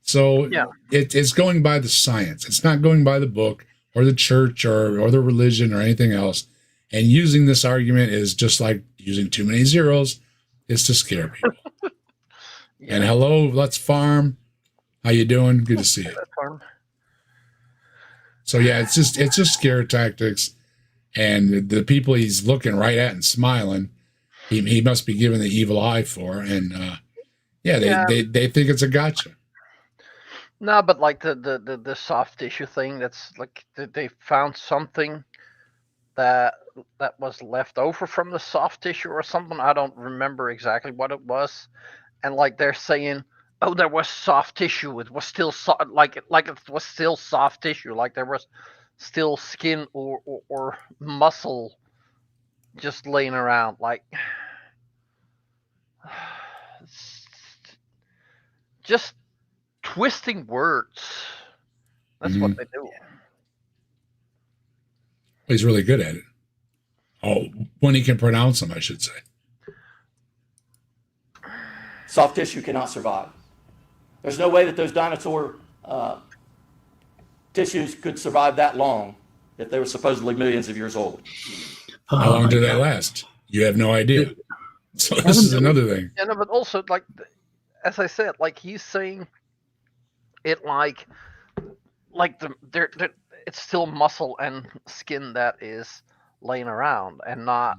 So Yeah. it's going by the science. It's not going by the book or the church or the religion or anything else. And using this argument is just like using too many zeros. It's to scare people. And hello, let's farm. How you doing? Good to see you. So yeah, it's just scare tactics. And the people he's looking right at and smiling, he must be giving the evil eye for. And they think it's a gotcha. No, but like the soft tissue thing, that's like they found something that was left over from the soft tissue or something. I don't remember exactly what it was. And like they're saying, oh, there was soft tissue. It was still like it was still soft tissue. Like there was still skin or muscle just laying around. Like just twisting words. That's what they do. He's really good at it. Oh, when he can pronounce them, I should say. Soft tissue cannot survive. There's no way that those dinosaur tissues could survive that long if they were supposedly millions of years old. How long do they last? You have no idea. So this is another thing. Yeah, no, but also like, as I said, like he's saying it like it's still muscle and skin that is laying around and not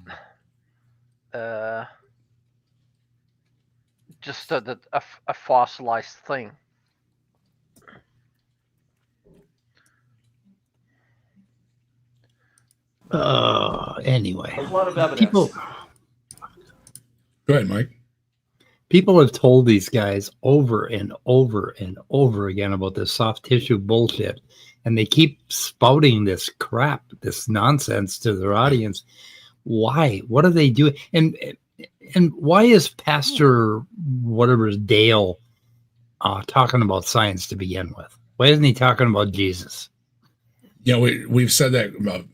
just a fossilized thing. Anyway, There's a lot of evidence. people Go ahead, Mike. people have told these guys over and over and over again about this soft tissue bullshit, and they keep spouting this crap, this nonsense to their audience. Why? What are they doing? And why is Pastor whatever's Dale talking about science to begin with? Why isn't he talking about Jesus? You know, we've said that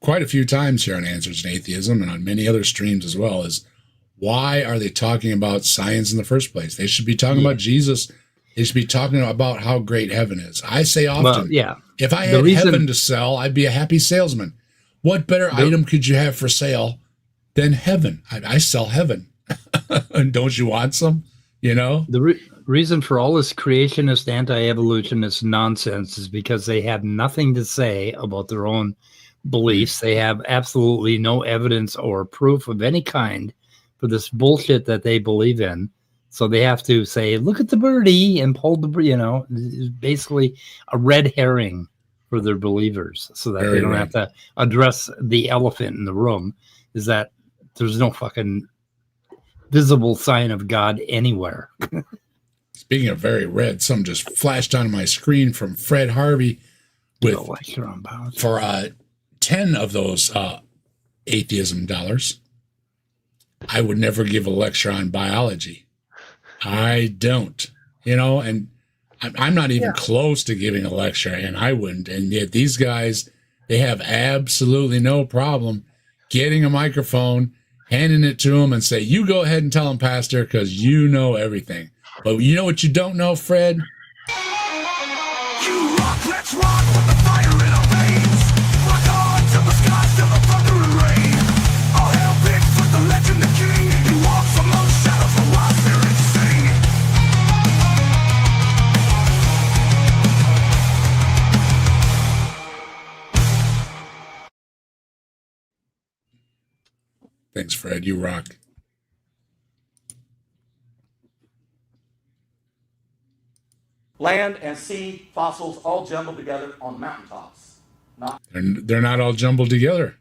quite a few times here on Answers in Atheism and on many other streams as well, is why are they talking about science in the first place? They should be talking about Jesus. They should be talking about how great heaven is. I say often, if I had heaven to sell, I'd be a happy salesman. What better item could you have for sale than heaven? I sell heaven. And don't you want some? You know? The reason for all this creationist, anti-evolutionist nonsense is because they have nothing to say about their own beliefs. They have absolutely no evidence or proof of any kind for this bullshit that they believe in. So they have to say, look at the birdie and pull the, it's basically a red herring for their believers so that they don't have to address the elephant in the room, is that there's no fucking visible sign of God anywhere. Speaking of very red, something just flashed on my screen from Fred Harvey with for 10 of those atheism dollars. I would never give a lecture on biology. I don't, and I'm not even close to giving a lecture, and I wouldn't. And yet these guys, they have absolutely no problem getting a microphone, handing it to them, and say, you go ahead and tell them, Pastor, because you know everything. But you know what you don't know, Fred? Thanks, Fred. You rock. Land and sea fossils all jumbled together on mountaintops. They're not all jumbled together.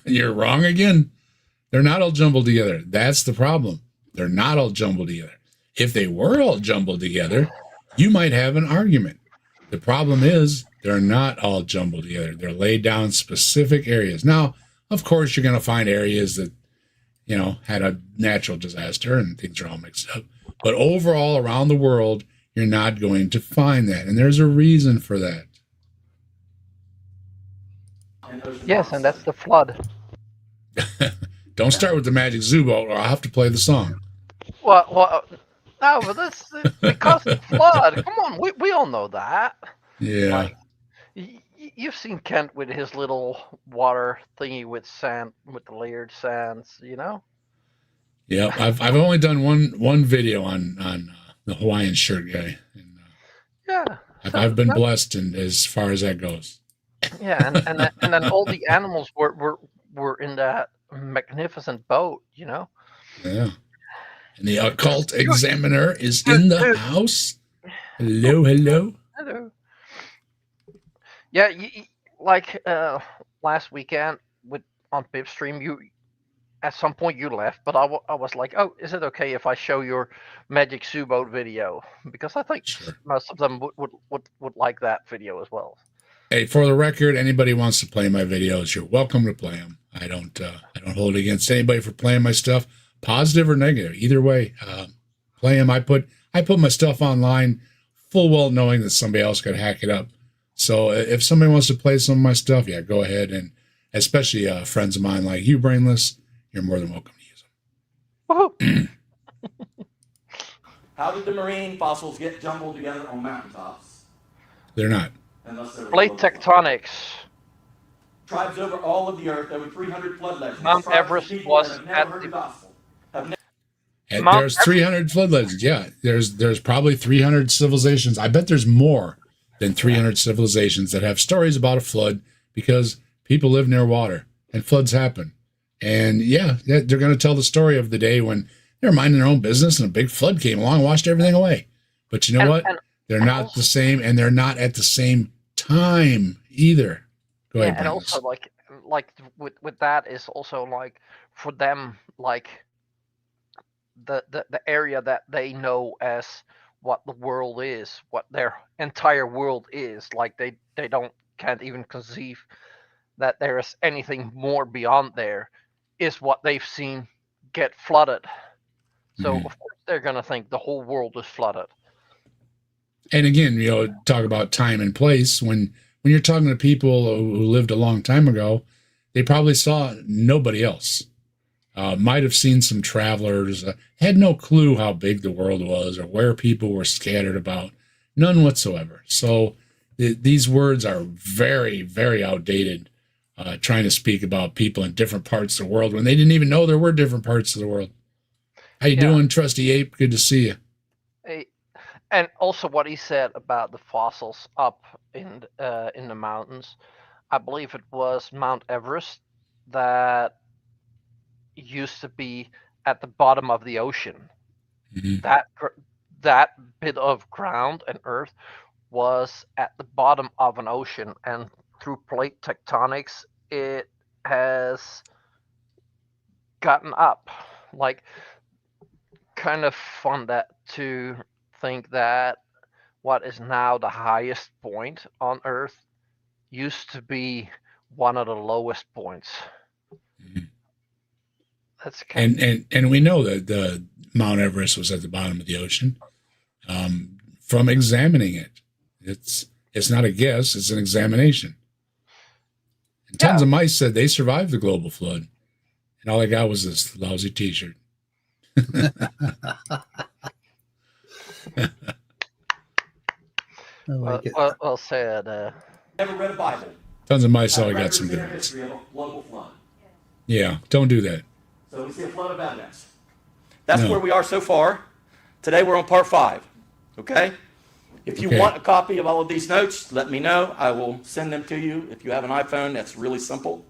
You're wrong again. They're not all jumbled together. That's the problem. They're not all jumbled together. If they were all jumbled together, you might have an argument. The problem is they're not all jumbled together. They're laid down specific areas. Now, of course, you're going to find areas that, you know, had a natural disaster and things are all mixed up. But overall, around the world, you're not going to find that. And there's a reason for that. Yes, and that's the flood. Don't start with the Magic Zoo Boat or I'll have to play the song. Well, no, but that's because the flood. Come on, we all know that. Yeah. Like, you've seen Kent with his little water thingy with sand, with the layered sands, you know? Yeah, I've only done one video on the Hawaiian shirt guy. And, Yeah. I've been blessed in, as far as that goes. Yeah, and then all the animals were in that magnificent boat, you know? Yeah. And the occult examiner is in the house. Hello, hello. Hello. Yeah, like last weekend on Pip Stream, you at some point you left, but I was like, oh, is it okay if I show your Magic Zoo Boat video? Because I think most of them would like that video as well. Hey, for the record, anybody wants to play my videos, you're welcome to play them. I don't hold it against anybody for playing my stuff, positive or negative. Either way, play them. I put my stuff online, full well knowing that somebody else could hack it up. So if somebody wants to play some of my stuff, yeah, go ahead. And especially friends of mine like you, Brainless, you're more than welcome to use them. Woohoo! How did the marine fossils get jumbled together on mountaintops? They're not. Plate tectonics. Tribes over all of the earth, over 300 flood legends. Mount Everest was at And there's 300 flood legends. Yeah, there's probably 300 civilizations. I bet there's more than 300 civilizations that have stories about a flood because people live near water and floods happen. And yeah, they're going to tell the story of the day when they're minding their own business and a big flood came along and washed everything away. But you know what? They're not the same, and they're not at the same time either. Go ahead. And also like with that is also like for them like the area that they know as what the world is, what their entire world is. Like they can't even conceive that there is anything more beyond there, is what they've seen get flooded. So of course they're gonna think the whole world is flooded. And again, you know, talk about time and place. When you're talking to people who lived a long time ago, they probably saw nobody else. Might have seen some travelers, had no clue how big the world was or where people were scattered about. None whatsoever. So these words are very, very outdated, trying to speak about people in different parts of the world when they didn't even know there were different parts of the world. How you doing, Trusty Ape? Good to see you. Hey, and also what he said about the fossils up in the mountains. I believe it was Mount Everest that used to be at the bottom of the ocean. Mm-hmm. That bit of ground and earth was at the bottom of an ocean, and through plate tectonics, it has gotten up. Like, kind of fun that to think that what is now the highest point on Earth used to be one of the lowest points. Mm-hmm. That's kind and we know that the Mount Everest was at the bottom of the ocean from examining it. It's not a guess; it's an examination. And tons of mice said they survived the global flood, and all they got was this lousy T-shirt. well said. Never read a Bible. Tons of mice saw got some good ones. History of a global flood. Yeah, don't do that. So we see a flood of evidence. That's where we are so far. Today we're on part 5. Okay? If you want a copy of all of these notes, let me know. I will send them to you. If you have an iPhone, that's really simple.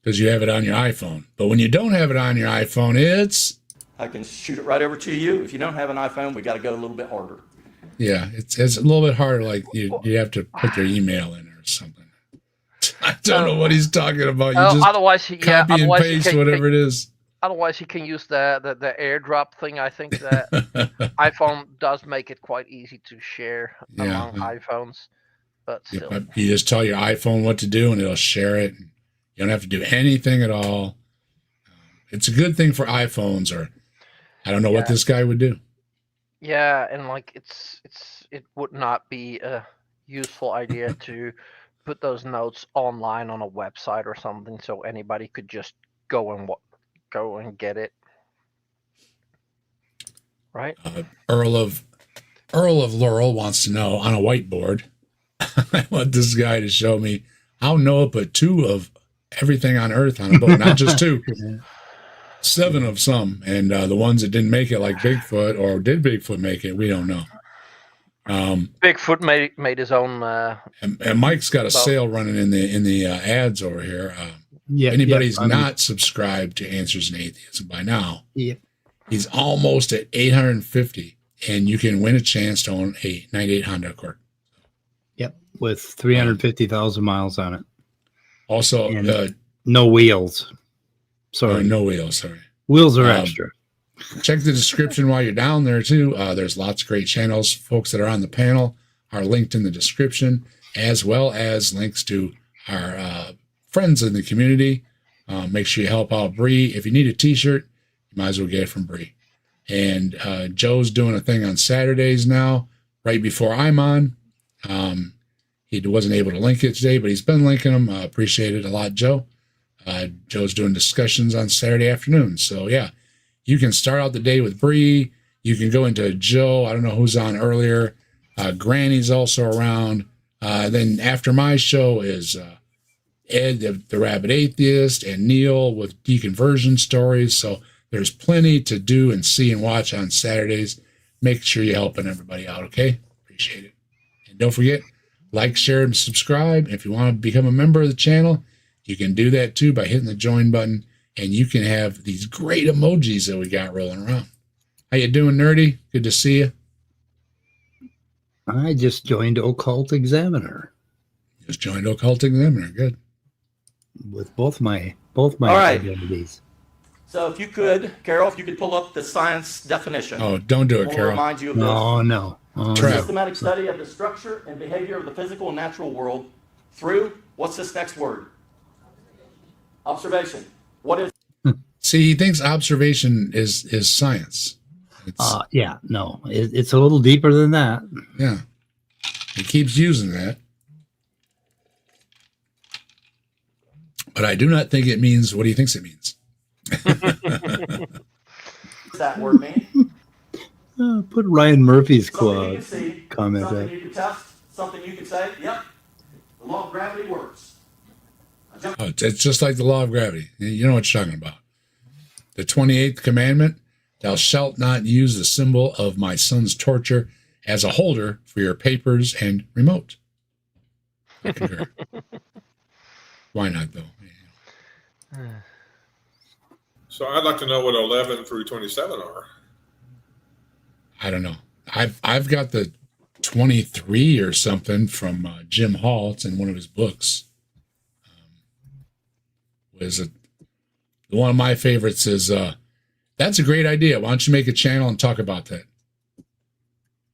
because you have it on your iPhone. But when you don't have it on your iPhone, it's I can shoot it right over to you. If you don't have an iPhone, we got to go a little bit harder. yeah, it's a little bit harder. Like you have to put your email in or something. I don't know what he's talking about. You just otherwise, copy and paste whatever it is. Otherwise, you can use the AirDrop thing. I think that iPhone does make it quite easy to share among iPhones, but still. But you just tell your iPhone what to do, and it'll share it. You don't have to do anything at all. It's a good thing for iPhones, or I don't know what this guy would do. Yeah, and like it would not be a useful idea to put those notes online on a website or something, so anybody could just go and get it. Right? Earl of Laurel wants to know on a whiteboard. I want this guy to show me how Noah put 2 of everything on Earth on a boat, not just 2, 7 of some, and the ones that didn't make it, like Bigfoot, or did Bigfoot make it? We don't know. Bigfoot made his own. And Mike's got a sale running in the ads over here. Anybody's not subscribed to Answers in Atheism by now, he's almost at 850, and you can win a chance to own a 98 Honda Accord. Yep, with 350,000 miles on it. Also, no wheels. Sorry, no wheels. Sorry, wheels are extra. Check the description while you're down there too. There's lots of great channels. Folks that are on the panel are linked in the description, as well as links to our friends in the community. Make sure you help out Bree. If you need a t-shirt, you might as well get it from Bree. And Joe's doing a thing on Saturdays now, right before I'm on. He wasn't able to link it today, but he's been linking them. Appreciate it a lot, Joe. Joe's doing discussions on Saturday afternoons. So yeah, you can start out the day with Bree. You can go into Joe. I don't know who's on earlier. Granny's also around. Then after my show is Ed, the Rabid Atheist, and Neil with deconversion stories. So there's plenty to do and see and watch on Saturdays. Make sure you're helping everybody out, okay? Appreciate it. And don't forget, like, share, and subscribe. If you want to become a member of the channel, you can do that too by hitting the join button, and you can have these great emojis that we got rolling around. How you doing, Nerdy? Good to see you. I just joined Occult Examiner. Just joined Occult Examiner. Good. With both my All right. identities. So if you could, Carol, if you could pull up the science definition. Oh, don't do it, We'll Carol. remind you of this. No. Systematic study of the structure and behavior of the physical and natural world through, what's this next word? Observation. What is? See, he thinks observation is science. It's a little deeper than that. Yeah. He keeps using that. But I do not think it means what he thinks it means. What does that word mean? Put Ryan Murphy's Something you can see, comment something there. you can test, something you can say, yep, the law of gravity works. Oh, it's just like the law of gravity. You know what you're talking about. The 28th commandment, thou shalt not use the symbol of my son's torture as a holder for your papers and remote. I concur. Why not, though? So I'd like to know what 11 through 27 are. I don't know. I've got the 23 or something from Jim Hall. It's in one of his books. One of my favorites is that's a great idea. Why don't you make a channel and talk about that?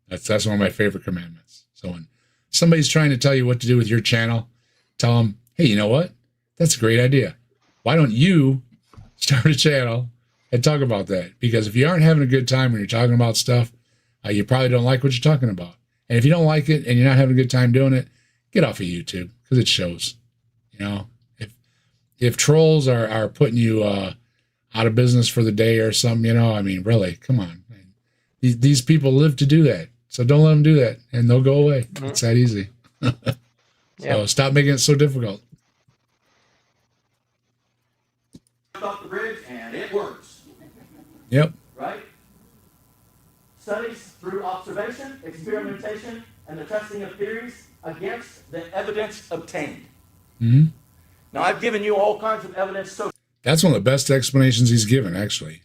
That's one of my favorite commandments. So when somebody's trying to tell you what to do with your channel, tell them, hey, you know what? That's a great idea. Why don't you start a channel and talk about that? Because if you aren't having a good time when you're talking about stuff, you probably don't like what you're talking about. And if you don't like it and you're not having a good time doing it, get off of YouTube because it shows. You know, if trolls are putting you out of business for the day or something, you know, I mean, really, come on. These people live to do that. So don't let them do that and they'll go away. Mm-hmm. It's that easy. So stop making it so difficult. Off the bridge and it works. Yep. Right? Studies through observation, experimentation, and the testing of theories against the evidence obtained. Mm-hmm. Now, I've given you all kinds of evidence. So That's one of the best explanations he's given, actually.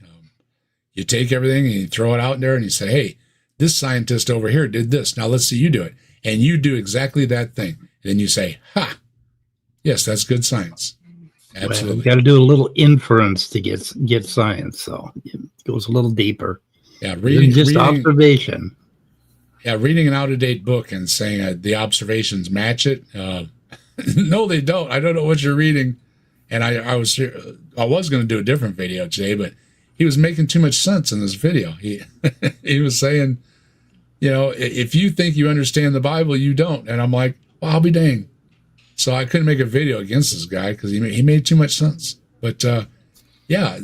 You take everything and you throw it out there and you say, hey, this scientist over here did this. Now let's see you do it. And you do exactly that thing. And then you say, ha, yes, that's good science. Absolutely. Well, you've got to do a little inference to get science. So it goes a little deeper. Yeah, reading observation. Yeah, reading an out-of-date book and saying the observations match it. No, they don't. I don't know what you're reading. And I was going to do a different video today, but he was making too much sense in this video. He was saying, if you think you understand the Bible, you don't. And I'm like, well, I'll be dang. So I couldn't make a video against this guy because he made too much sense. But yeah,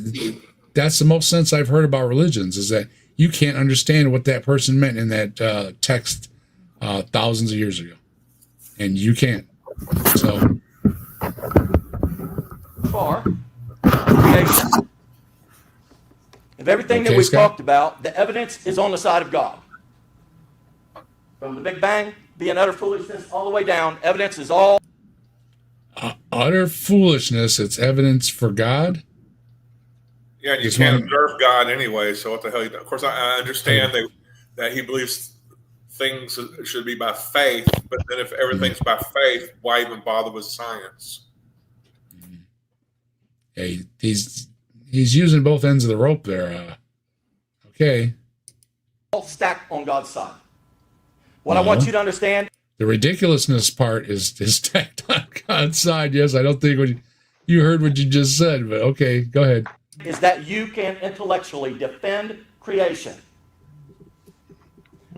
that's the most sense I've heard about religions, is that you can't understand what that person meant in that text thousands of years ago. And you can't. So far, creation. Of everything that we've talked about, the evidence is on the side of God. From the Big Bang being utter foolishness all the way down, evidence is all utter foolishness. It's evidence for God. Yeah, and you can't observe God anyway. So what the hell? Of course, I understand that he believes things should be by faith, but then if everything's by faith, why even bother with science? Hey, he's using both ends of the rope there. Okay. All stacked on God's side. What I want you to understand. The ridiculousness part is stacked on God's side. Yes, I don't think you heard what you just said, but okay, go ahead. Is that you can intellectually defend creation.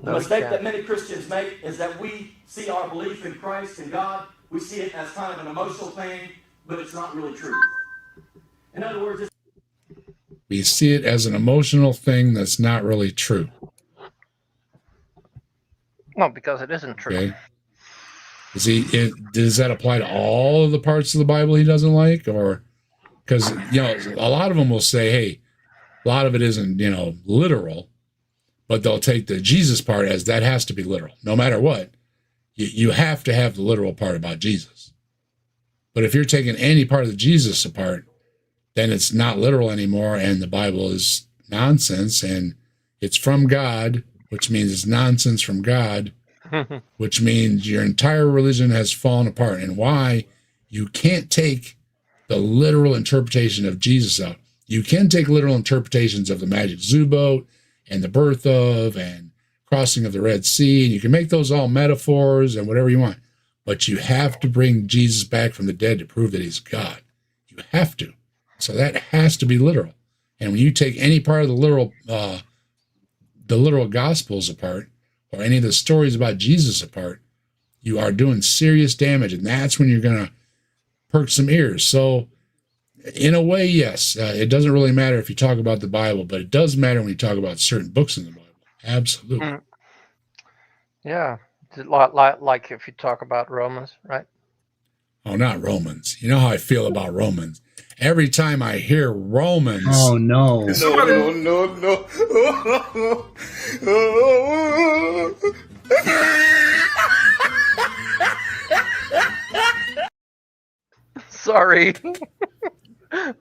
The mistake that many Christians make is that we see our belief in Christ and God, we see it as kind of an emotional thing, but it's not really true. In other words, we see it as an emotional thing that's not really true. No, because it isn't true. Okay. Does that apply to all of the parts of the Bible he doesn't like? Or because, a lot of them will say, hey, a lot of it isn't, literal, but they'll take the Jesus part as that has to be literal. No matter what, you have to have the literal part about Jesus. But if you're taking any part of the Jesus apart, then it's not literal anymore, and the Bible is nonsense, and it's from God, which means it's nonsense from God, which means your entire religion has fallen apart. And why? You can't take the literal interpretation of Jesus out. You can take literal interpretations of the magic zoo boat and the birth of and crossing of the Red Sea, and you can make those all metaphors and whatever you want. But you have to bring Jesus back from the dead to prove that he's God. You have to. So that has to be literal. And when you take any part of the literal Gospels apart, or any of the stories about Jesus apart, you are doing serious damage, and that's when you're going to perk some ears. So in a way, yes, it doesn't really matter if you talk about the Bible, but it does matter when you talk about certain books in the Bible. Absolutely. Yeah, like if you talk about Romans, right? Oh, not Romans. You know how I feel about Romans. Every time I hear Romans. Oh, no. No. Sorry.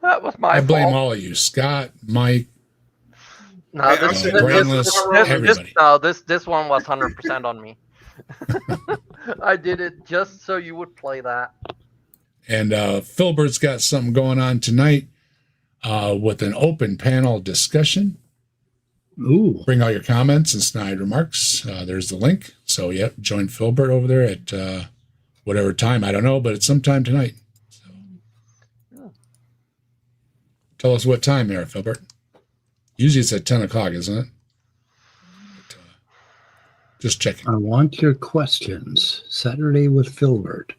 That was my fault. I blame all of you. Scott, Mike. No, Brainless, everybody. This one was 100% on me. I did it just so you would play that. And Filbert's got something going on tonight with an open panel discussion. Ooh. Bring all your comments and snide remarks. There's the link. So, yep, join Filbert over there at whatever time. I don't know, but it's sometime tonight. So. Yeah. Tell us what time there, Filbert. Usually it's at 10 o'clock, isn't it? But, just checking. I want your questions. Saturday with Filbert.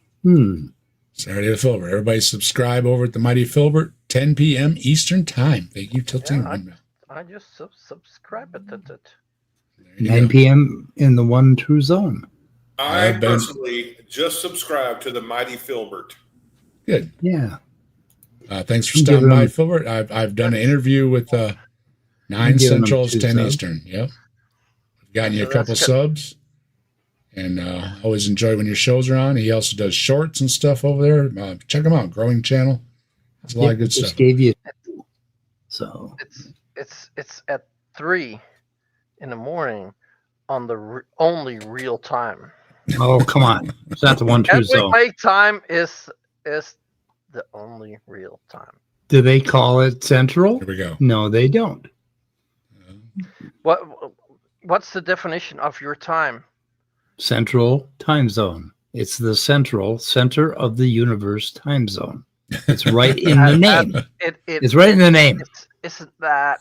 Saturday with Filbert. Everybody subscribe over at the Mighty Filbert, 10 p.m. Eastern Time. Thank you, Tilting. Yeah, I just subscribe it. 9 p.m. in the one true zone. I personally just subscribe to the Mighty Filbert. Good. Yeah. Thanks for stopping by, Filbert. I've done an interview with 9 Central, 10 subs. Eastern. Yep. We've gotten you a couple subs. And always enjoy when your shows are on. He also does shorts and stuff over there. Check him out, Growing Channel. There's a lot of good just stuff. gave you. So It's at 3 in the morning on the only real time. oh come on, it's not the one true Every zone. wake time is the only real time. Do they call it Central? Here we go. No, they don't. What's the definition of your time? Central time zone. It's the center of the universe time zone. It's right in the name. It's right in the name. Isn't that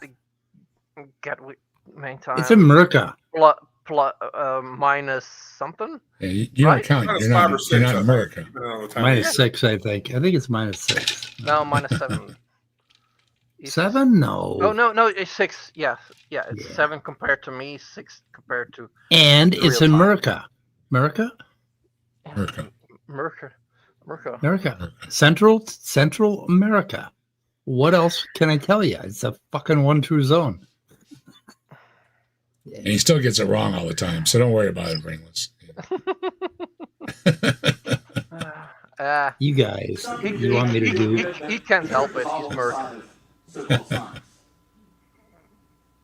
main time? It's America. Minus something? Yeah, you Right? don't count. Minus You're 5 not, or 6. you're not I in think, America. depending on the time of year. -6, I think. I think it's -6. No, minus 7. 7? No. Oh no, it's 6. Yeah, it's Yeah. 7 compared to me, 6 compared to And Real it's in time. America. America? America. America. Central America. What else can I tell you? It's a fucking one true zone. And he still gets it wrong all the time. So don't worry about it, Brainless. You guys, you want me to do? He can't help it. He's American. So-called science.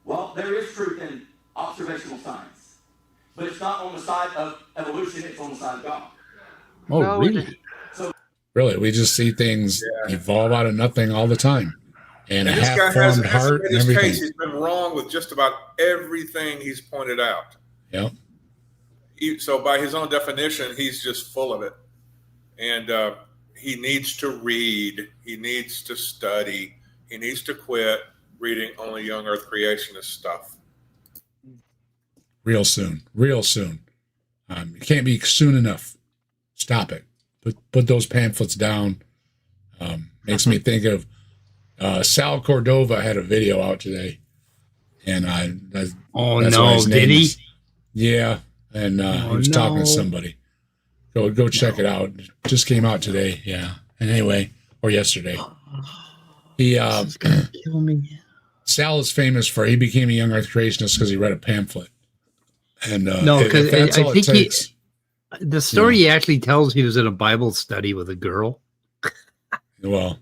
Well, there is truth in observational science, but it's not on the side of evolution, it's on the side of God. Oh, No, really? Really, we just see things evolve out of nothing all the time. And a And this guy has half-formed heart made and his everything. case. He's been wrong with just about everything he's pointed out. Yep. So by his own definition, he's just full of it. And he needs to read. He needs to study. He needs to quit reading only young earth creationist stuff. Real soon. It can't be soon enough. Stop it. Put those pamphlets down. Makes me think of Sal Cordova had a video out today. And Oh, that's why no. his Did name he? is- yeah. And he was talking to somebody. Go check it out. It just came out today. Yeah. And anyway, or yesterday. He This is gonna kill me. Sal is famous for he became a young earth creationist because he read a pamphlet. And No, if 'cause that's I all it think he- takes. The story he actually tells he was in a Bible study with a girl. Well,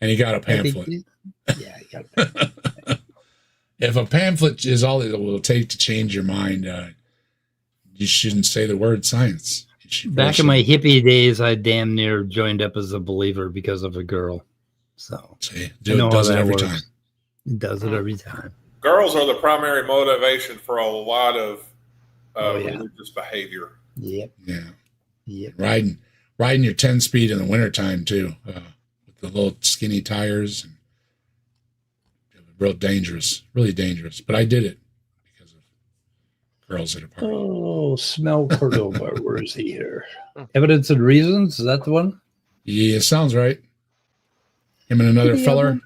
and he got a I think pamphlet. yeah, he got a If a pamphlet is all it will take to change your mind, you shouldn't say the word science. Back in my hippie days, I damn near joined up as a believer because of a girl. So see, I know how does it that every works. time. It does it every time. Girls are the primary motivation for a lot of Oh, yeah. religious behavior. Yep. Yeah, Yep. riding your 10-speed in the wintertime too, with the little skinny tires. And really dangerous. But I did it because of girls at a party. Oh, smell Cordova. Where is he here? Evidence and Reasons. Is that the one? Yeah, sounds right. Him and another Did he feller. have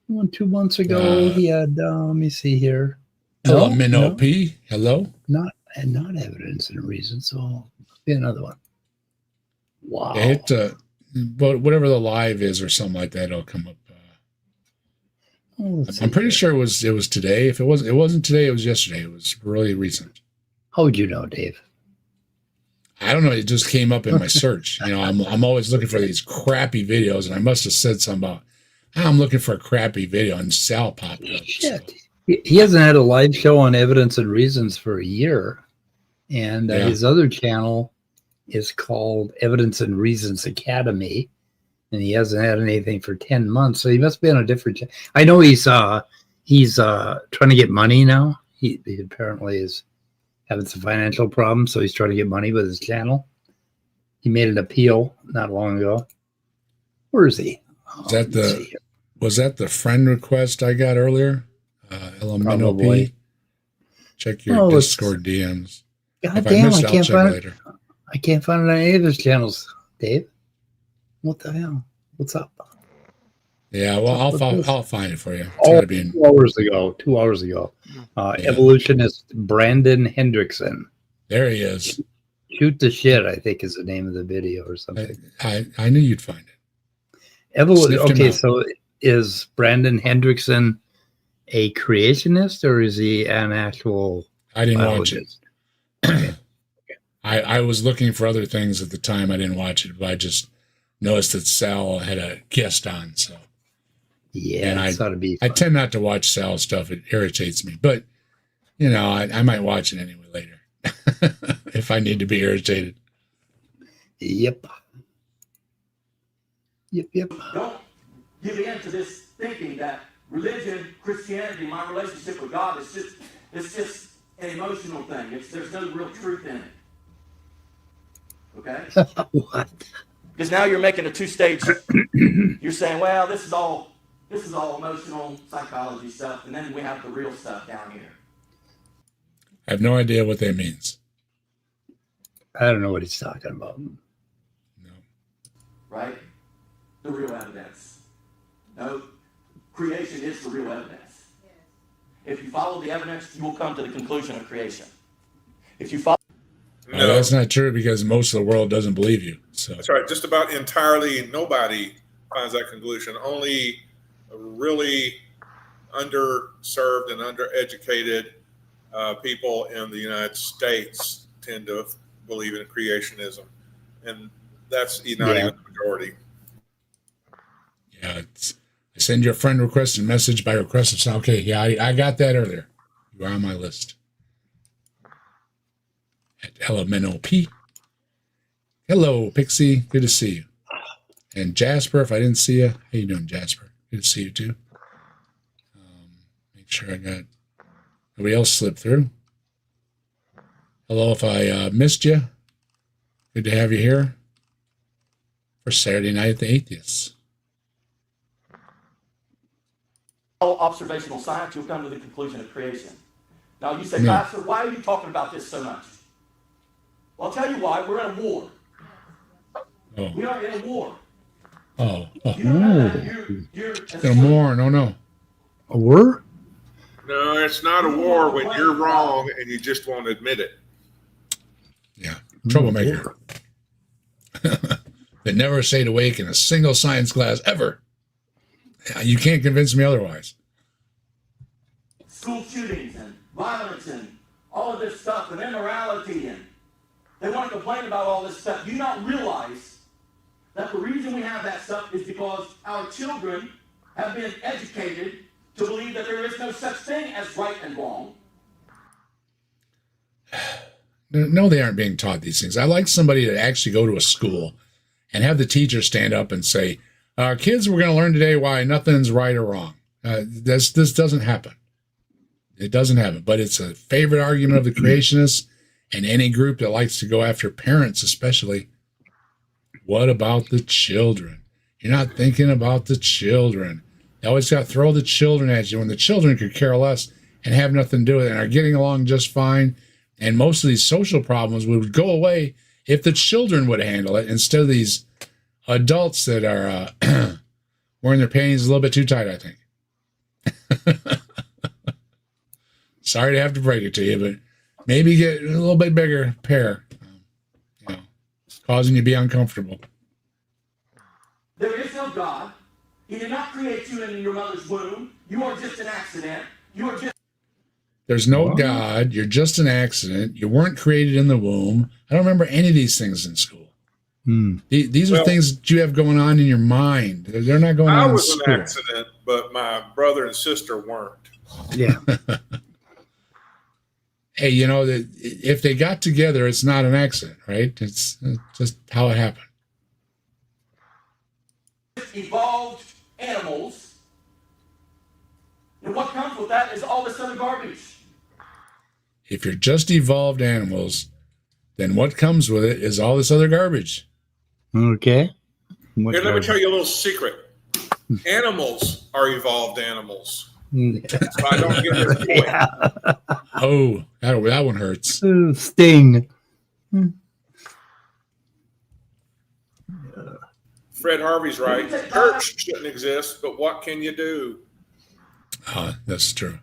one 2 months ago, he had. Let me see here. Hello, No, Minnow no. P. Hello. Not Evidence and Reasons. So must be another one. Wow. Yeah, but whatever the live is or something like that, it'll come up. Oh, let's I'm see pretty here. sure it was today. If it wasn't today, it was yesterday. It was really recent. How would you know, Dave? I don't know. It just came up in my search. I'm always looking for these crappy videos, and I must have said something about I'm looking for a crappy video, and Sal popped up. Shit. He hasn't had a live show on Evidence and Reasons for a year. And Yeah. his other channel is called Evidence and Reasons Academy. And he hasn't had anything for 10 months. So he must be on a different channel. I know he's trying to get money now. He apparently is having some financial problems. So he's trying to get money with his channel. He made an appeal not long ago. Where is he? Is that let's see here. Was that the friend request I got earlier? LMNOP. Probably. Check your Oh, let's- Discord DMs. God If I damn, missed I it, I'll can't check find it. later. I can't find it on any of his channels, Dave. What the hell? What's up? Yeah, well, What's this? I'll find it for you. It's Oh, gotta be in, 2 hours ago. Yeah. Evolutionist Brandon Hendrickson. there he is. Shoot the shit, I think is the name of the video or something. I knew you'd find it. Sniffed him Okay, out. so is Brandon Hendrickson a creationist or is he an actual I didn't watch it. biologist? I was looking for other things at the time. I didn't watch it, but I just noticed that Sal had a guest on. So Yeah, and it's ought to be I fun. tend not to watch Sal stuff. It irritates me, but you know, I might watch it anyway later if I need to be irritated. Yep. Yep. Don't give in to this thinking that religion, Christianity, my relationship with God is just an emotional thing. There's no real truth in it. Okay? What? Because now you're making a two-stage. You're saying, well, this is all emotional psychology stuff, and then we have the real stuff down here. I have no idea what that means. I don't know what he's talking about. No. Right? The real evidence. No, creation is the real evidence. If you follow the evidence, you will come to the conclusion of creation. If you follow... No, that's not true because most of the world doesn't believe you. So That's right. Just about entirely nobody finds that conclusion. Only really underserved and undereducated people in the United States tend to believe in creationism. And that's not even the majority. yeah, I send you a friend request and message by request of okay, yeah, I got that earlier. You are on my list. At LMNOP. Hello, Pixie. Good to see you. And Jasper, if I didn't see you, how you doing, Jasper? Good to see you too. Make sure I got nobody else slipped through. Hello, if I missed you. Good to have you here for Saturday Night at the Atheists. observational science, you'll come to the conclusion of creation. Now you say, No. Pastor, why are you talking about this so much? Well, I'll tell you why. We're in a war. Oh. We are in a war. Oh. You don't know that. You're No more. No. A war? No, it's not a war when you're wrong and you just won't admit it. Yeah. Troublemaker. That never stayed awake in a single science class ever. You can't convince me otherwise. school shootings and violence and all of this stuff and immorality, and they want to complain about all this stuff. Do you not realize that the reason we have that stuff is because our children have been educated to believe that there is no such thing as right and wrong? No, they aren't being taught these things. I like somebody to actually go to a school and have the teacher stand up and say, kids, we're going to learn today why nothing's right or wrong. This doesn't happen. It doesn't happen, but it's a favorite argument of the creationists and any group that likes to go after parents, especially. What about the children? You're not thinking about the children. They always got to throw the children at you when the children could care less and have nothing to do with it and are getting along just fine. And most of these social problems would go away if the children would handle it instead of these adults that are wearing their panties a little bit too tight, I think. Sorry to have to break it to you, but maybe get a little bit bigger pair. Causing you to be uncomfortable. There is no God. He did not create you in your mother's womb. You are just an accident. You are just... There's no God. You're just an accident. You weren't created in the womb. I don't remember any of these things in school. These are things that you have going on in your mind. They're not going on in school. I was an accident, but my brother and sister weren't. Yeah. Hey, you know, that if they got together, it's not an accident, right? It's just how it happened. evolved animals. And what comes with that is all this other garbage. If you're just evolved animals, then what comes with it is all this other garbage. Okay. Here, let me tell you a little secret. Animals are evolved animals. So I don't get this point. Yeah. Oh, that one hurts. Sting. Fred Harvey's right. Church shouldn't exist, but what can you do? That's true.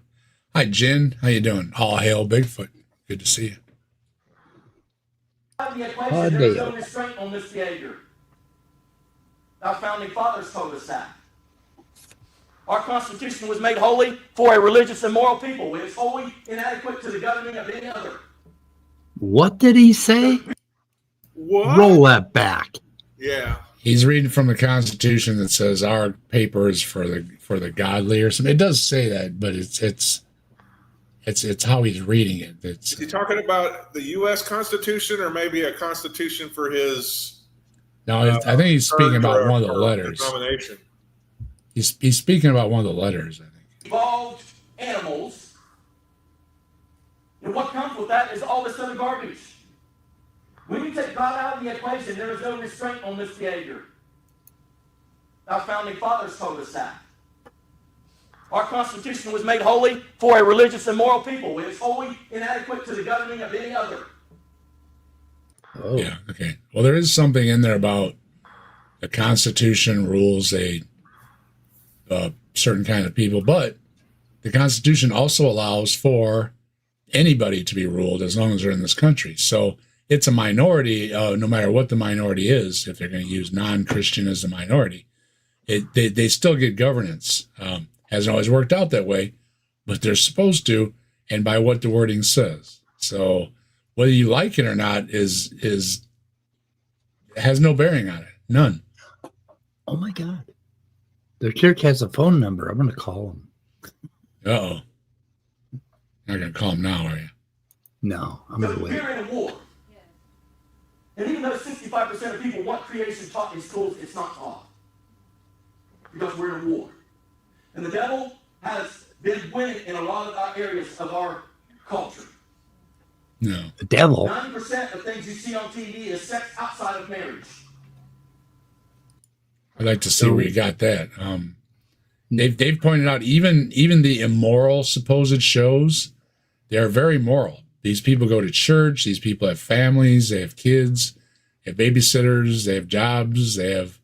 Hi, Jen. How you doing? All hail Bigfoot. Good to see you. The equation, there's no restraint on this behavior. Our founding fathers told us that. Our Constitution was made holy for a religious and moral people. It is wholly inadequate to the governing of any other. What did he say? What? Roll that back. Yeah. He's reading from the Constitution that says our paper is for the godly or something. It does say that, but it's how he's reading it. Is he talking about the U.S. Constitution or maybe a Constitution for his? No, I think he's speaking about one of the letters. Denomination. He's speaking about one of the letters, I think. Evolved animals. And what comes with that is all this other garbage. When you take God out of the equation, there is no restraint on this behavior. Our founding fathers told us that. Our Constitution was made holy for a religious and moral people. It is wholly inadequate to the governing of any other. Oh. Yeah, okay. Well, there is something in there about the Constitution rules a certain kind of people, but the Constitution also allows for anybody to be ruled as long as they're in this country. So it's a minority, no matter what the minority is, if they're going to use non-Christian as a minority. They still get governance. Hasn't always worked out that way, but they're supposed to, and by what the wording says. So whether you like it or not has no bearing on it. None. Oh my God. Their church has a phone number. I'm going to call them. Uh-oh. Not going to call them now, are you? No, I'm going to wait. We're in a war. And even though 65% of people want creation taught in schools, it's not taught. Because we're in a war. And the devil has been winning in a lot of our areas of our culture. No. The devil? 90% of things you see on TV is sex outside of marriage. I'd like to see where you got that. They've pointed out even the immoral supposed shows, they are very moral. These people go to church. These people have families. They have kids. They have babysitters. They have jobs. They have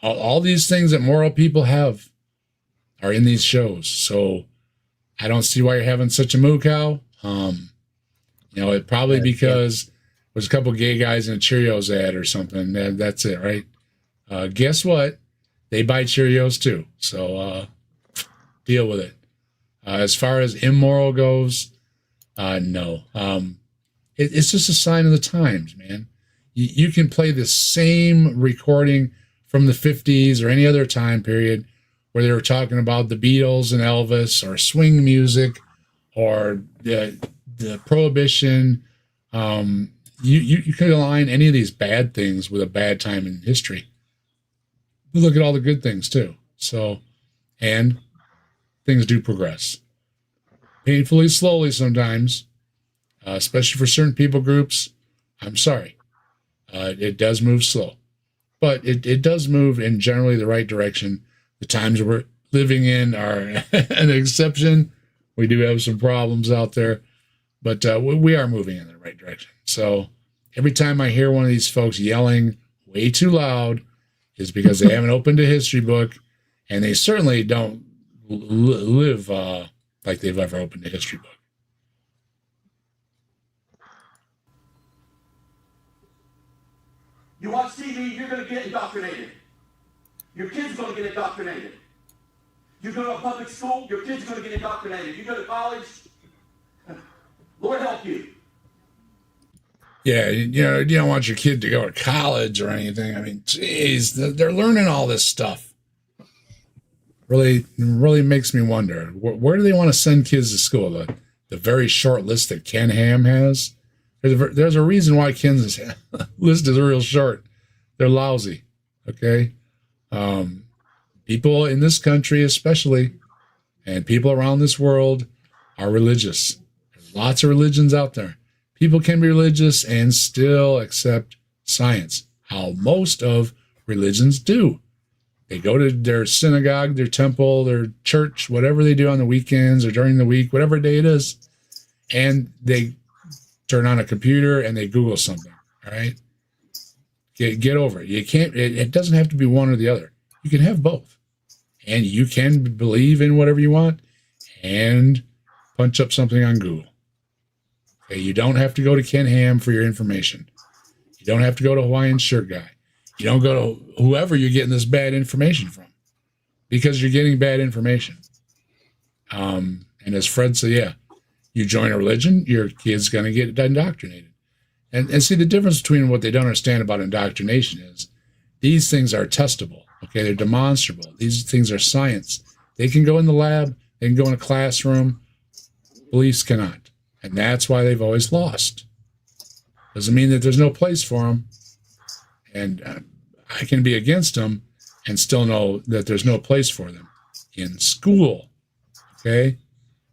all these things that moral people have are in these shows. So I don't see why you're having such a moo cow. It probably because there's a couple gay guys in a Cheerios ad or something. That's it, right? Guess what? They buy Cheerios too. So deal with it. As far as immoral goes, no. It's just a sign of the times, man. You can play the same recording from the 50s or any other time period where they were talking about the Beatles and Elvis or swing music or the Prohibition. You could align any of these bad things with a bad time in history. But look at all the good things too. So, and things do progress. Painfully slowly sometimes, especially for certain people groups. I'm sorry. It does move slow. But it does move in generally the right direction. The times we're living in are an exception. We do have some problems out there. But we are moving in the right direction. So every time I hear one of these folks yelling way too loud is because they haven't opened a history book, and they certainly don't live like they've ever opened a history book. You watch TV, you're going to get indoctrinated. Your kids are going to get indoctrinated. You go to a public school, your kids are going to get indoctrinated. You go to college, Lord help you. Yeah, you don't want your kid to go to college or anything. I mean, geez, they're learning all this stuff. Really makes me wonder, where do they want to send kids to school? The very short list that Ken Ham has? There's a reason why Ken's list is real short. They're lousy, okay? People in this country especially, and people around this world are religious. There's lots of religions out there. People can be religious and still accept science, how most of religions do. They go to their synagogue, their temple, their church, whatever they do on the weekends or during the week, whatever day it is, and they turn on a computer and they Google something, all right? Get over it. You can't, it doesn't have to be one or the other. You can have both. And you can believe in whatever you want and punch up something on Google. Okay, you don't have to go to Ken Ham for your information. You don't have to go to Hawaiian Shirt Guy. You don't go to whoever you're getting this bad information from, because you're getting bad information. And as Fred said, yeah, you join a religion, your kid's going to get indoctrinated. And see, the difference between what they don't understand about indoctrination is these things are testable. Okay, they're demonstrable. These things are science. They can go in the lab. They can go in a classroom. Beliefs cannot. And that's why they've always lost. Doesn't mean that there's no place for them. And I can be against them and still know that there's no place for them in school. Okay?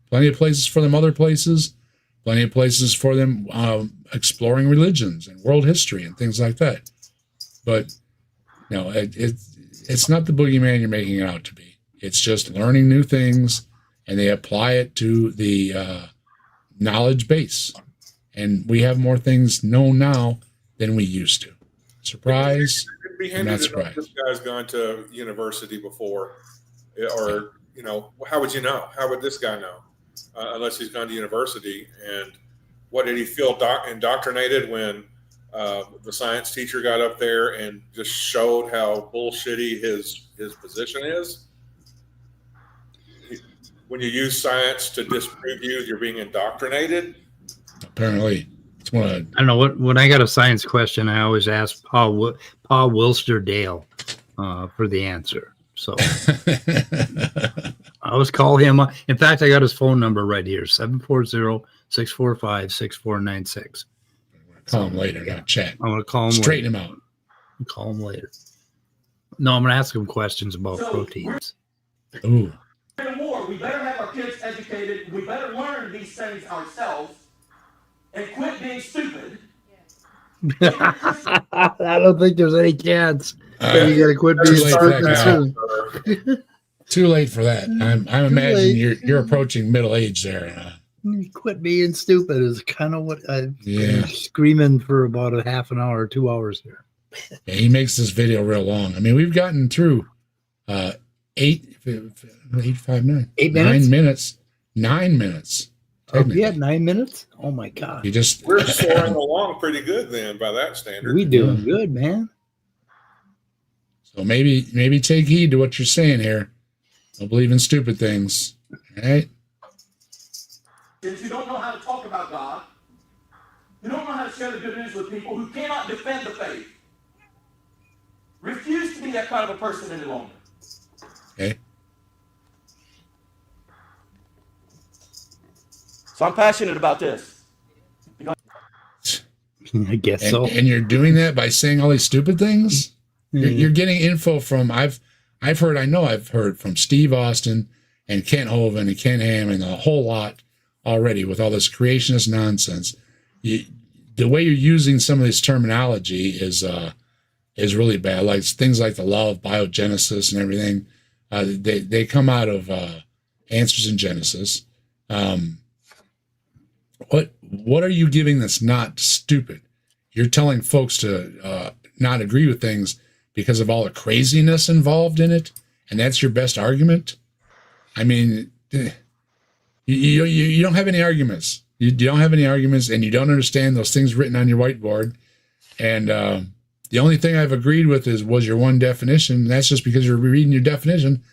Plenty of places for them other places. Plenty of places for them exploring religions and world history and things like that. But no, it's not the boogeyman you're making it out to be. It's just learning new things, and they apply it to the knowledge base. And we have more things known now than we used to. Surprise? It'd be I'm handy not to know if surprised. this guy's gone to university before, or how would you know? How would this guy know unless he's gone to university? And what did he feel indoctrinated when the science teacher got up there and just showed how bullshitty his position is? When you use science to disprove you, you're being indoctrinated. Apparently, it's one of I don't know what. When I got a science question, I always ask Paul Wilster Dale for the answer. So I always call him. In fact, I got his phone number right here: 740-645-6496. call him later, not chat. I'm gonna call him. Straighten later. him out. I'll call him later. No, I'm gonna ask him questions about proteins. Ooh. More, we better have our kids educated. We better learn these things ourselves and quit being stupid. I don't think there's any chance. You gotta quit being Too late for that stupid guy. soon. Too late for that. I'm imagining you're approaching middle age there. Quit being stupid is kind of what I've Yeah. been screaming for about a half an hour or 2 hours here. Yeah, he makes this video real long. I mean, we've gotten through 8:59. 8 minutes? 9 minutes. 9 minutes. Oh, we had 9 minutes? Oh my God. You just We're soaring along pretty good then, by that standard. We doing good, man. so maybe take heed to what you're saying here. Don't believe in stupid things. All right? Since you don't know how to talk about God, you don't know how to share the good news with people who cannot defend the faith. Refuse to be that kind of a person any longer. Okay. So I'm passionate about this. I guess so. And you're doing that by saying all these stupid things? You're getting info from I've heard from Steve Austin and Kent Hovind and Ken Ham and a whole lot already with all this creationist nonsense. The way you're using some of this terminology is really bad. Like things like the law of biogenesis and everything. They come out of Answers in Genesis. What are you giving that's not stupid? You're telling folks to not agree with things because of all the craziness involved in it, and that's your best argument? I mean, you don't have any arguments. You don't have any arguments, and you don't understand those things written on your whiteboard. And the only thing I've agreed with was your one definition. And that's just because you're reading your definition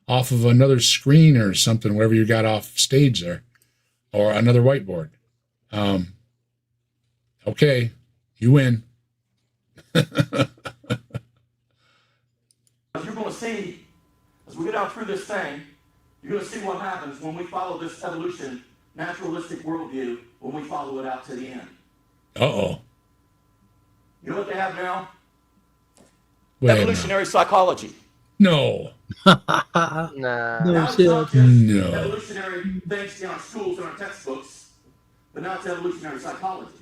off of another screen or something, wherever you got off stage there, or another whiteboard. Okay, you win. As you're going to see, as we get out through this thing, you're going to see what happens when we follow this evolution, naturalistic worldview, when we follow it out to the end. Uh-oh. You know what they have now? Wait a minute. Evolutionary psychology. No. Nah. Now it's not just No. evolutionary things in our schools and our textbooks, but now it's evolutionary psychology.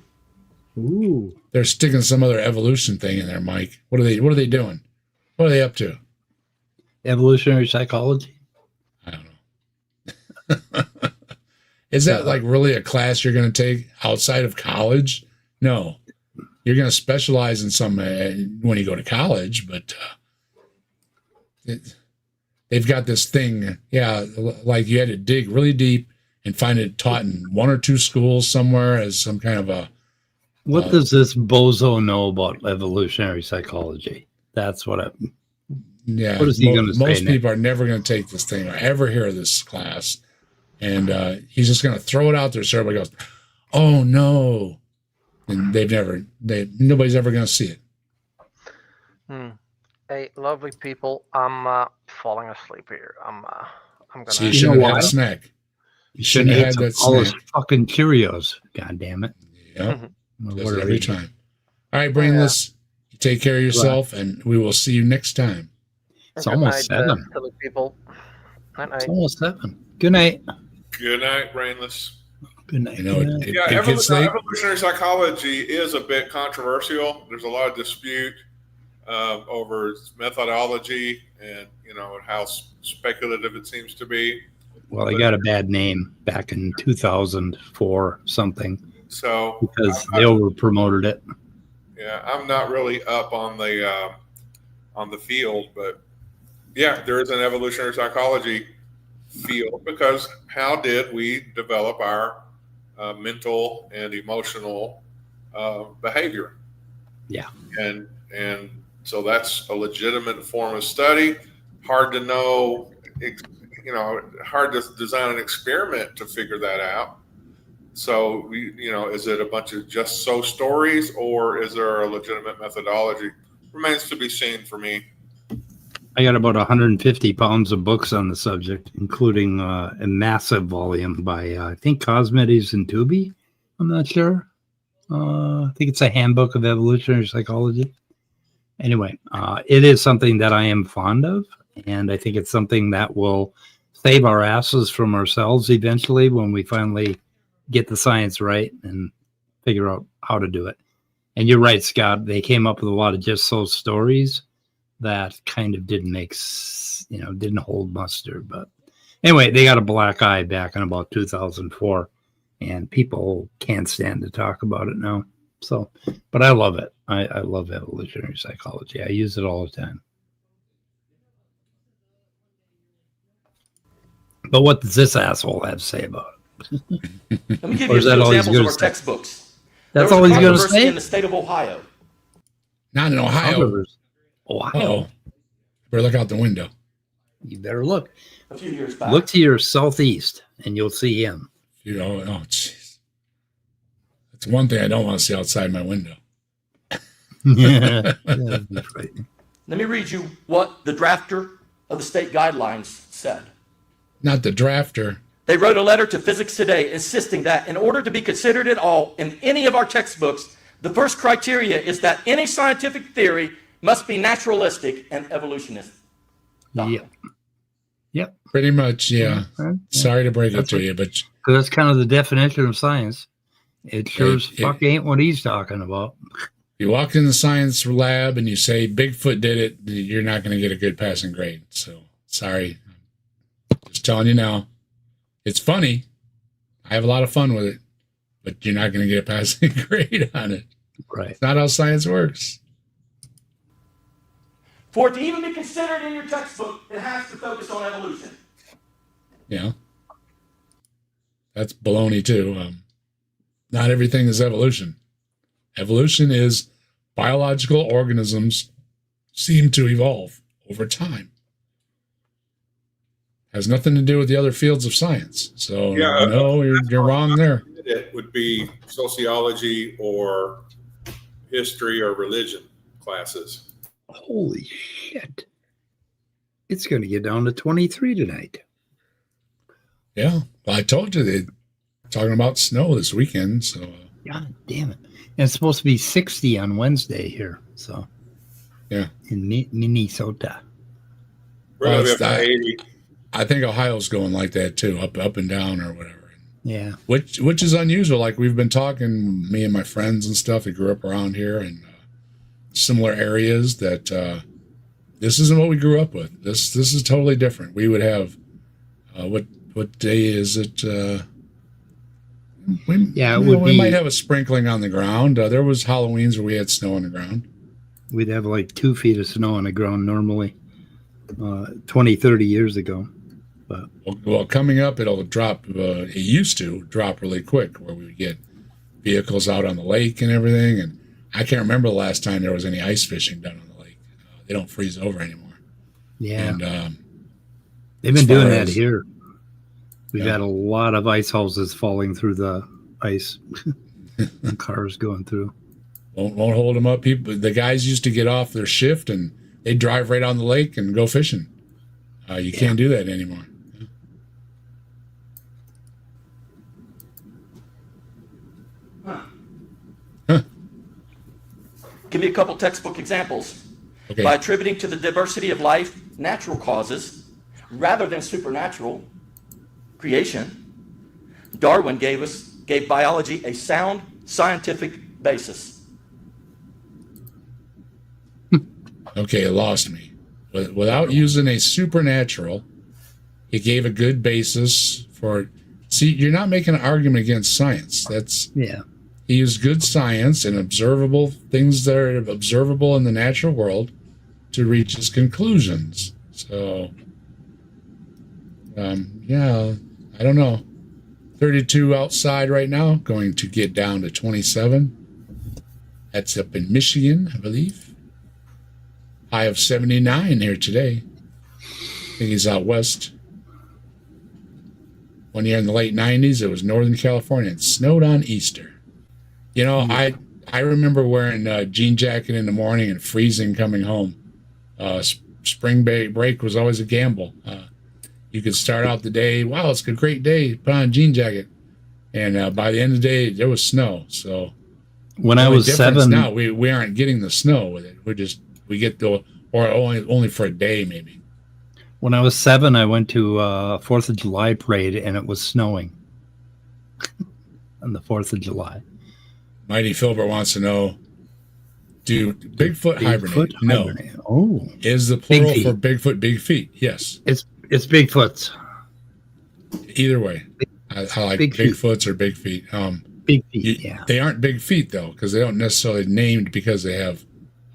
Ooh. They're sticking some other evolution thing in there, Mike. What are they doing? What are they up to? Evolutionary psychology? I don't know. Is that like really a class you're going to take outside of college? No. You're going to specialize in some when you go to college, but they've got this thing. Yeah, like you had to dig really deep and find it taught in one or two schools somewhere as some kind of a. What does this bozo know about evolutionary psychology? That's what Yeah. What is he going to say Most next? people are never going to take this thing or ever hear of this class. And he's just going to throw it out there so everybody goes, oh, no. and nobody's ever going to see it. Hey, lovely people, I'm falling asleep here. I'm gonna. So you shouldn't have had a snack. You shouldn't have had all those fucking Cheerios. God damn it. Yep. Just every time. All right, Brainless. You take care of yourself, and we will see you next time. It's almost 7. People. It's almost 7. Good night. Good night, Brainless. Good night. Evolutionary psychology is a bit controversial. There's a lot of dispute over its methodology and how speculative it seems to be. Well, they got a bad name back in 2004 something. So because they over promoted it. Yeah, I'm not really up on the field, but yeah, there is an evolutionary psychology field because how did we develop our mental and emotional behavior? Yeah, and so that's a legitimate form of study. Hard to know, hard to design an experiment to figure that out. So, is it a bunch of just so stories, or is there a legitimate methodology? Remains to be seen for me. I got about 150 pounds of books on the subject, including a massive volume by, I think, Cosmedes and Tooby. I'm not sure. I think it's a handbook of evolutionary psychology. Anyway, it is something that I am fond of, and I think it's something that will save our asses from ourselves eventually when we finally get the science right and figure out how to do it. And you're right, Scott. They came up with a lot of just so stories that kind of didn't hold muster. But anyway, they got a black eye back in about 2004, and people can't stand to talk about it now. So, but I love it. I love evolutionary psychology. I use it all the time. But what does this asshole have to say about it? Let me give you a few examples of our textbooks. That's all he's going to say? In the state of Ohio. Not in Ohio. Ohio. Better look out the window. You better look. A few years back. Look to your southeast, and you'll see him. Jeez. That's one thing I don't want to see outside my window. Yeah. Let me read you what the drafter of the state guidelines said. Not the drafter. They wrote a letter to Physics Today insisting that in order to be considered at all in any of our textbooks, the first criteria is that any scientific theory must be naturalistic and evolutionist. Yep. Pretty much, yeah. Sorry to break it to you, but that's kind of the definition of science. It sure as fuck ain't what he's talking about. You walk in the science lab and you say Bigfoot did it, you're not going to get a good passing grade. So, sorry. Just telling you now. It's funny. I have a lot of fun with it, but you're not going to get a passing grade on it. Right. It's not how science works. For it to even be considered in your textbook, it has to focus on evolution. Yeah. That's baloney, too. Not everything is evolution. Evolution is biological organisms seem to evolve over time. Has nothing to do with the other fields of science. So, no, you're wrong there. It would be sociology or history or religion classes. Holy shit. It's going to get down to 23 tonight. Yeah. Well, I told you they're talking about snow this weekend. So, God damn it. And it's supposed to be 60 on Wednesday here. So, yeah. In Minnesota. Well, I think Ohio's going like that too, up and down or whatever. Yeah. Which is unusual. Like we've been talking, me and my friends and stuff that grew up around here in similar areas, that this isn't what we grew up with. This is totally different. We would have what day is it? We might have a sprinkling on the ground. There was Halloweens where we had snow on the ground. We'd have like 2 feet of snow on the ground normally 20, 30 years ago. But well, coming up, it'll drop. It used to drop really quick, where we would get vehicles out on the lake and everything. And I can't remember the last time there was any ice fishing done on the lake. They don't freeze over anymore. Yeah, and they've been doing that here. We've had a lot of ice houses falling through the ice. And cars going through. Won't hold them up. The guys used to get off their shift and they'd drive right on the lake and go fishing. You can't do that anymore. Give me a couple textbook examples. Okay. By attributing to the diversity of life natural causes rather than supernatural creation, Darwin gave biology a sound scientific basis. Okay, it lost me. Without using a supernatural, he gave a good basis for. See, you're not making an argument against science. He used good science and observable things that are observable in the natural world to reach his conclusions. So, yeah, I don't know. 32 outside right now, going to get down to 27. That's up in Michigan, I believe. High of 79 here today. I think he's out west. One year in the late 90s, it was Northern California. It snowed on Easter. You know, I remember wearing a jean jacket in the morning and freezing coming home. Spring break was always a gamble. You could start out the day, wow, it's a great day, put on a jean jacket. And by the end of the day, there was snow. So when I was 7, now we aren't getting the snow with it. We get or only for a day maybe. When I was 7, I went to 4th of July parade and it was snowing on the 4th of July. Mighty Filbert wants to know, do Bigfoot hibernate? No. Oh. Is the plural for Bigfoot big feet? Yes. It's Bigfoots. Either way. I like Bigfoots or big feet. Big feet, They aren't big feet, though, because they don't necessarily named because they have,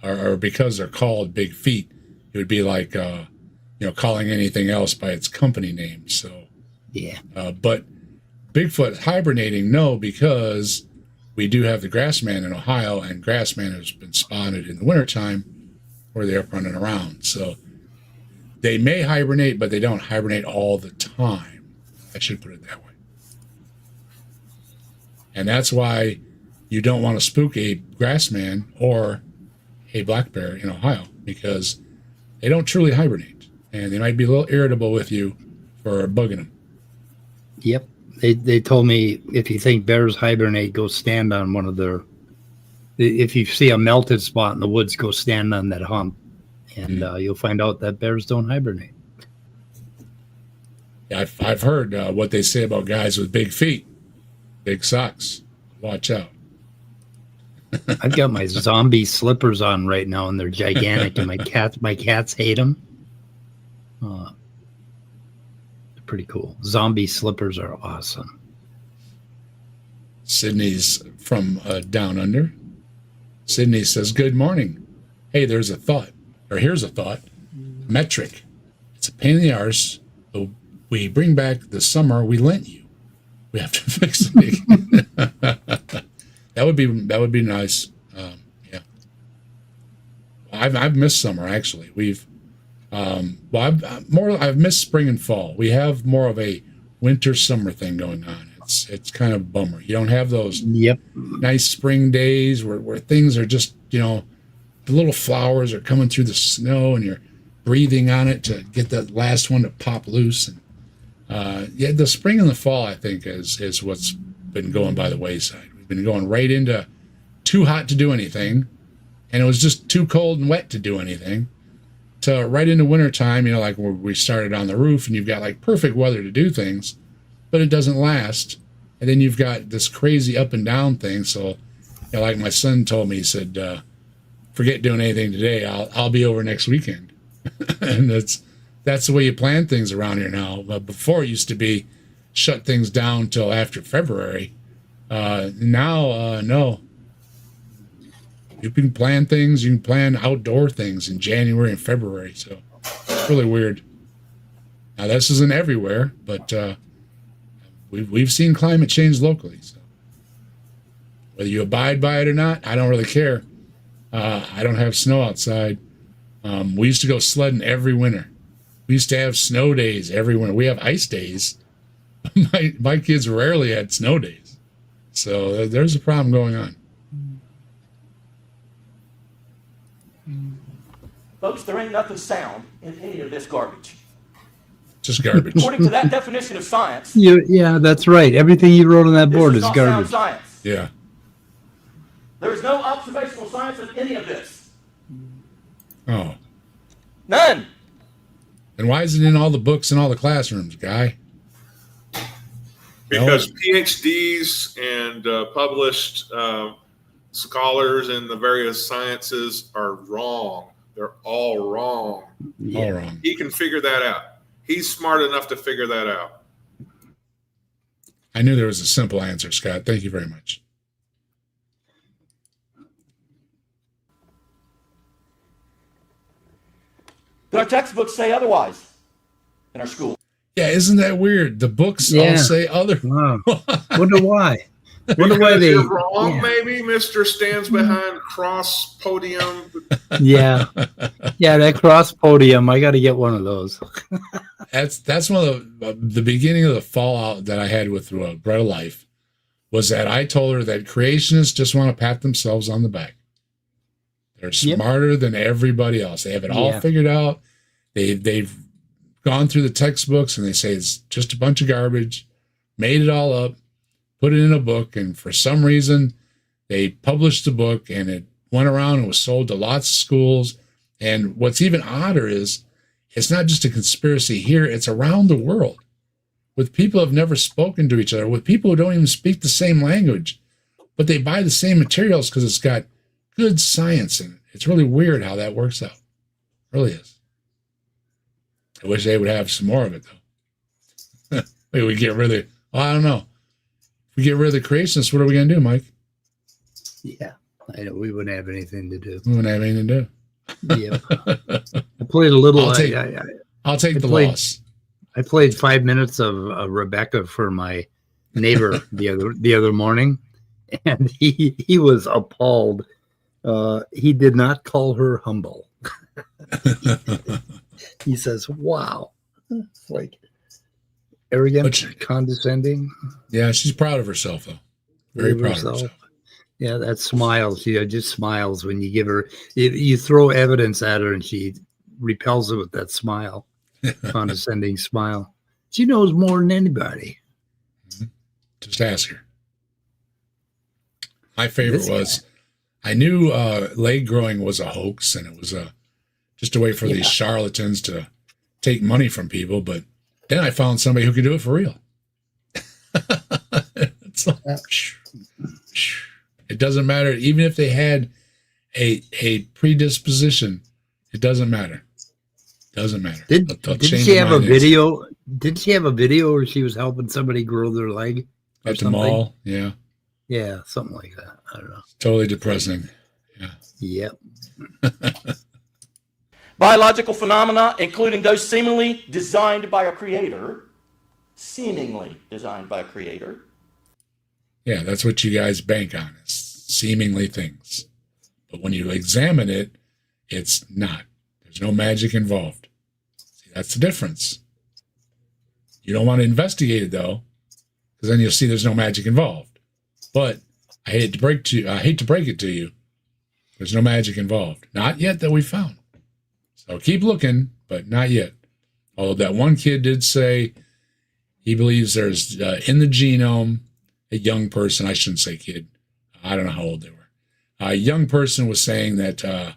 or because they're called big feet. It would be like, calling anything else by its company name. So, yeah. But Bigfoot hibernating, no, because we do have the Grassman in Ohio, and Grassman has been spotted in the wintertime where they're up running around. So they may hibernate, but they don't hibernate all the time. I should put it that way. And that's why you don't want to spook a Grassman or a black bear in Ohio, because they don't truly hibernate, and they might be a little irritable with you for bugging them. Yep. They told me if you think bears hibernate, go stand on one of their. If you see a melted spot in the woods, go stand on that hump, and you'll find out that bears don't hibernate. Yeah, I've heard what they say about guys with big feet, big socks. Watch out. I've got my zombie slippers on right now, and they're gigantic, and my cats hate them. Pretty cool. Zombie slippers are awesome. Sydney's from down under. Sydney says, good morning. Hey, there's a thought, or here's a thought. Metric. It's a pain in the arse, but we bring back the summer we lent you. We have to fix it. That would be nice. Yeah. I've missed summer, actually. I've missed spring and fall. We have more of a winter summer thing going on. It's kind of a bummer. You don't have those nice spring days where things are just, the little flowers are coming through the snow and you're breathing on it to get that last one to pop loose. And the spring and the fall, I think, is what's been going by the wayside. We've been going right into too hot to do anything, and it was just too cold and wet to do anything. To right into wintertime, like where we started on the roof, and you've got like perfect weather to do things, but it doesn't last. And then you've got this crazy up and down thing. So, like my son told me, he said, forget doing anything today. I'll be over next weekend. And that's the way you plan things around here now. But before it used to be shut things down till after February. Now, no. You can plan things. You can plan outdoor things in January and February. So it's really weird. Now, this isn't everywhere, but we've seen climate change locally. So whether you abide by it or not, I don't really care. I don't have snow outside. We used to go sledding every winter. We used to have snow days every winter. We have ice days. My kids rarely had snow days. So there's a problem going on. Folks, there ain't nothing sound in any of this garbage. Just garbage. According to that definition of science, Yeah, that's right. Everything you wrote on that board this is not sound garbage. science. Yeah. There is no observational science in any of this. Oh. None. And why is it in all the books in all the classrooms, Guy? Because PhDs and published scholars in the various sciences are wrong. They're all wrong. All wrong. He can figure that out. He's smart enough to figure that out. I knew there was a simple answer, Scott. Thank you very much. But our textbooks say otherwise in our school. Yeah, isn't that weird? The books all say other. Wow. Wonder why. Wonder why Because they. you're wrong, Yeah. maybe. Mr. stands behind cross podium. Yeah, that cross podium. I got to get one of those. That's one of the beginning of the fallout that I had with Bread of Life was that I told her that creationists just want to pat themselves on the back. They're smarter than everybody else. They have it all figured out. They've gone through the textbooks and they say it's just a bunch of garbage, made it all up, put it in a book, and for some reason they published the book and it went around and was sold to lots of schools. And what's even odder is it's not just a conspiracy here, it's around the world with people who have never spoken to each other, with people who don't even speak the same language, but they buy the same materials because it's got good science in it. It's really weird how that works out. It really is. I wish they would have some more of it, though. Maybe we get rid of I don't know. If we get rid of the creationists, what are we going to do, Mike? Yeah, I know we wouldn't have anything to do. We wouldn't have anything to do. Yeah, I played a little. I'll take the loss. I played 5 minutes of Rebecca for my neighbor the other morning, and he was appalled. He did not call her humble. He says, "Wow, it's like arrogant, condescending." Yeah, she's proud of herself, though. Very proud of herself. Yeah, that smile. She just smiles when you give her. You throw evidence at her, and she repels it with that smile, condescending smile. She knows more than anybody. Just ask her. My favorite was, I knew leg growing was a hoax, and it was just a way for these charlatans to take money from people. But then I found somebody who could do it for real. It's like, it doesn't matter. Even if they had a predisposition, it doesn't matter. Doesn't matter. Did she have a video? Did she have a video where she was helping somebody grow their leg at the mall? Yeah. Yeah, something like that. I don't know. Totally depressing. Yeah. Yep. Biological phenomena, including those seemingly designed by a creator. Seemingly designed by a creator. Yeah, that's what you guys bank on, is seemingly things. But when you examine it, it's not. There's no magic involved. See, that's the difference. You don't want to investigate it, though, because then you'll see there's no magic involved. But I hate to break it to you. There's no magic involved. Not yet that we found. So keep looking, but not yet. Although that one kid did say he believes there's in the genome, a young person, I shouldn't say kid, I don't know how old they were. A young person was saying that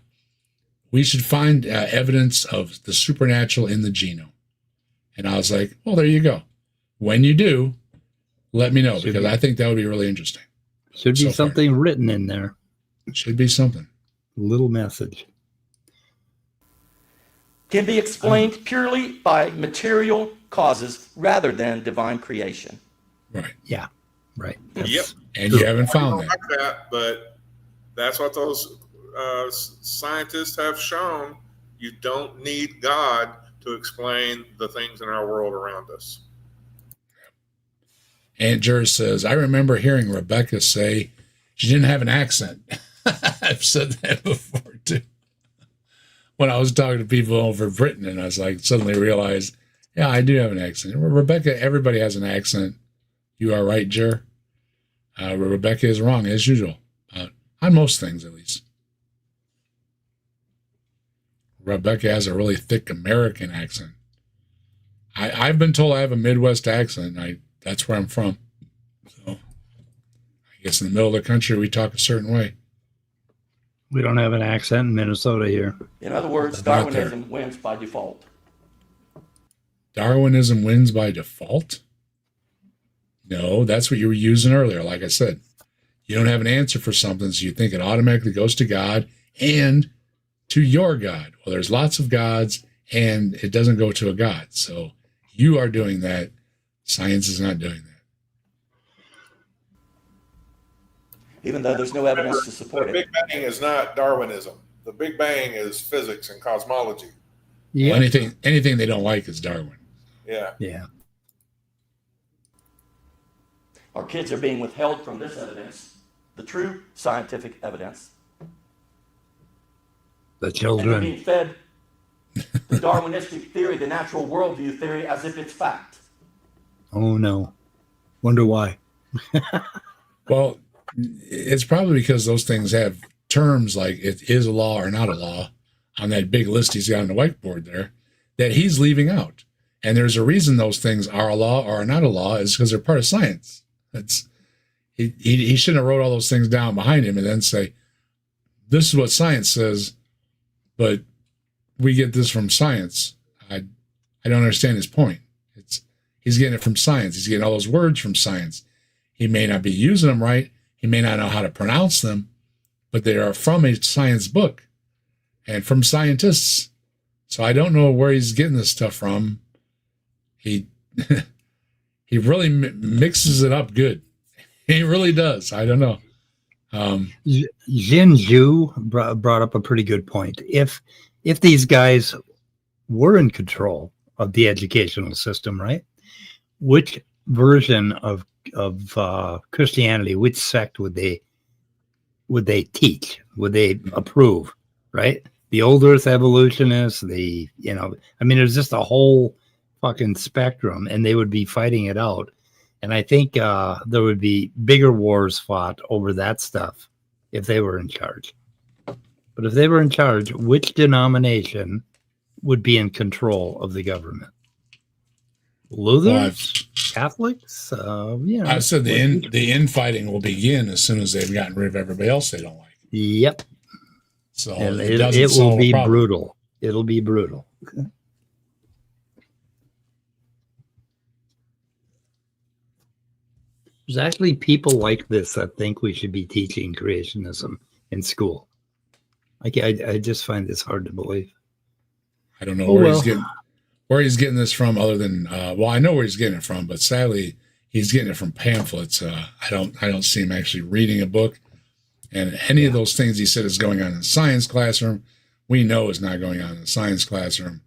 we should find evidence of the supernatural in the genome. And I was like, well, there you go. When you do, let me know, because I think that would be really interesting. Should be something written in there. Should be something. A little message. Can be explained purely by material causes rather than divine creation. Right. Yeah. Right. Yep. And you haven't found like that, but that's what those scientists have shown. You don't need God to explain the things in our world around us. Aunt Jer says, I remember hearing Rebecca say she didn't have an accent. I've said that before, too. When I was talking to people over in Britain, and I was like, suddenly realized, yeah, I do have an accent. Rebecca, everybody has an accent. You are right, Jer. Rebecca is wrong, as usual. On most things, at least. Rebecca has a really thick American accent. I've been told I have a Midwest accent. That's where I'm from. So I guess in the middle of the country, we talk a certain way. We don't have an accent in Minnesota here. In other words, Not there. Darwinism wins by default. Darwinism wins by default? No, that's what you were using earlier. Like I said, you don't have an answer for something, so you think it automatically goes to God and to your God. Well, there's lots of gods, and it doesn't go to a God. So you are doing that. Science is not doing that. Even though there's no evidence to support The it. Big Bang is not Darwinism. The Big Bang is physics and cosmology. Yeah. Anything they don't like is Darwin. Yeah. Yeah. Our kids are being withheld from this evidence, the true scientific evidence. The And they're children. being fed the Darwinistic theory, the natural worldview theory, as if it's fact. Oh, no. Wonder why. Well, it's probably because those things have terms like it is a law or not a law on that big list he's got on the whiteboard there that he's leaving out. And there's a reason those things are a law or are not a law is because they're part of science. He shouldn't have wrote all those things down behind him and then say, this is what science says, but we get this from science. I don't understand his point. He's getting it from science. He's getting all those words from science. He may not be using them right. He may not know how to pronounce them, but they are from a science book and from scientists. So I don't know where he's getting this stuff from. He he really mixes it up good. He really does. I don't know. Jin Zhu brought up a pretty good point. If these guys were in control of the educational system, right? Which version of Christianity, which sect would they teach? Would they approve? Right? The old Earth evolutionists, there's just a whole fucking spectrum, and they would be fighting it out. And I think there would be bigger wars fought over that stuff if they were in charge. But if they were in charge, which denomination would be in control of the government? Lutherans? Catholics? I said the infighting will begin as soon as they've gotten rid of everybody else they don't like. Yep. So And it it will be brutal. It'll be brutal. There's actually people like this that think we should be teaching creationism in school. I just find this hard to believe. I don't know where he's getting this from, other than I know where he's getting it from, but sadly he's getting it from pamphlets. I don't see him actually reading a book, and any of those things he said is going on in the science classroom, we know is not going on in the science classroom.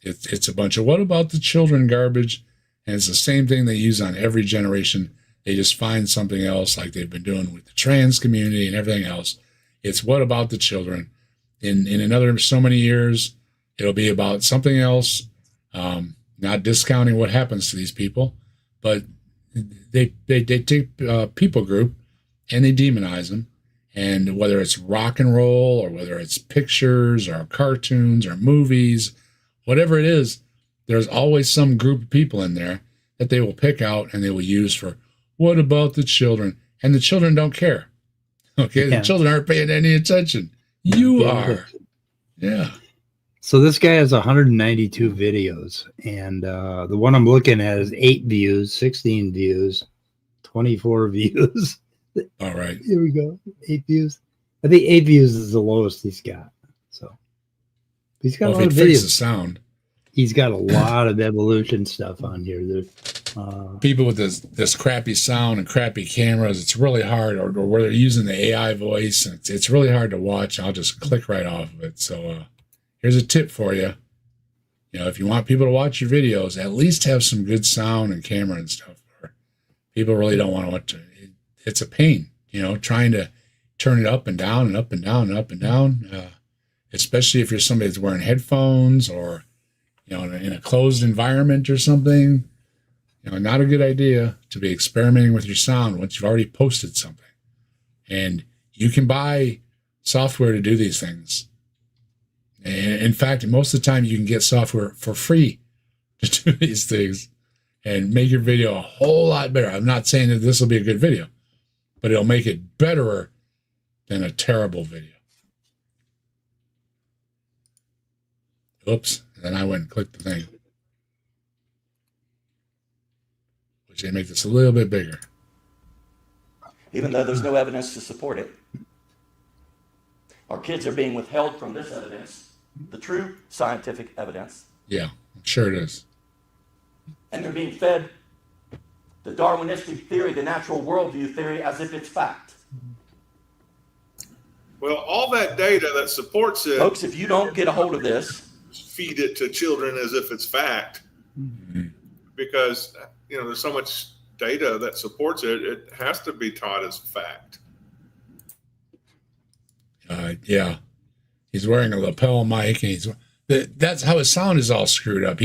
It's a bunch of what about the children garbage, and it's the same thing they use on every generation. They just find something else, like they've been doing with the trans community and everything else. It's what about the children? In another so many years, it'll be about something else. Not discounting what happens to these people, but they take a people group and they demonize them. And whether it's rock and roll or whether it's pictures or cartoons or movies, whatever it is, there's always some group of people in there that they will pick out and they will use for what about the children? And the children don't care. Okay, Yeah. The children aren't paying any attention. You are. Yeah. So this guy has 192 videos, and the one I'm looking at is 8 views, 16 views, 24 views. All right. Here we go. 8 views. I think 8 views is the lowest he's got. So he's got Well, a lot if of it fixes the videos. sound, He's got a lot of evolution stuff on here. people with this crappy sound and crappy cameras, it's really hard, or where they're using the AI voice, and it's really hard to watch. I'll just click right off of it. So here's a tip for you. If you want people to watch your videos, at least have some good sound and camera and stuff. People really don't want to watch it. It's a pain, trying to turn it up and down and up and down and up and down, especially if you're somebody that's wearing headphones or, in a closed environment or something. Not a good idea to be experimenting with your sound once you've already posted something. And you can buy software to do these things. And in fact, most of the time you can get software for free to do these things and make your video a whole lot better. I'm not saying that this will be a good video, but it'll make it betterer than a terrible video. Oops. And then I went and clicked the thing. Which they make this a little bit bigger. Even though there's no evidence to support it. Our kids are being withheld from this evidence, the true scientific evidence. Yeah, I'm sure it is. And they're being fed the Darwinistic theory, the natural worldview theory, as if it's fact. Well, all that data that supports it, Folks, if you don't get a hold of this, feed it to children as if it's fact, because there's so much data that supports it. It has to be taught as fact. Yeah, he's wearing a lapel mic, and that's how his sound is all screwed up.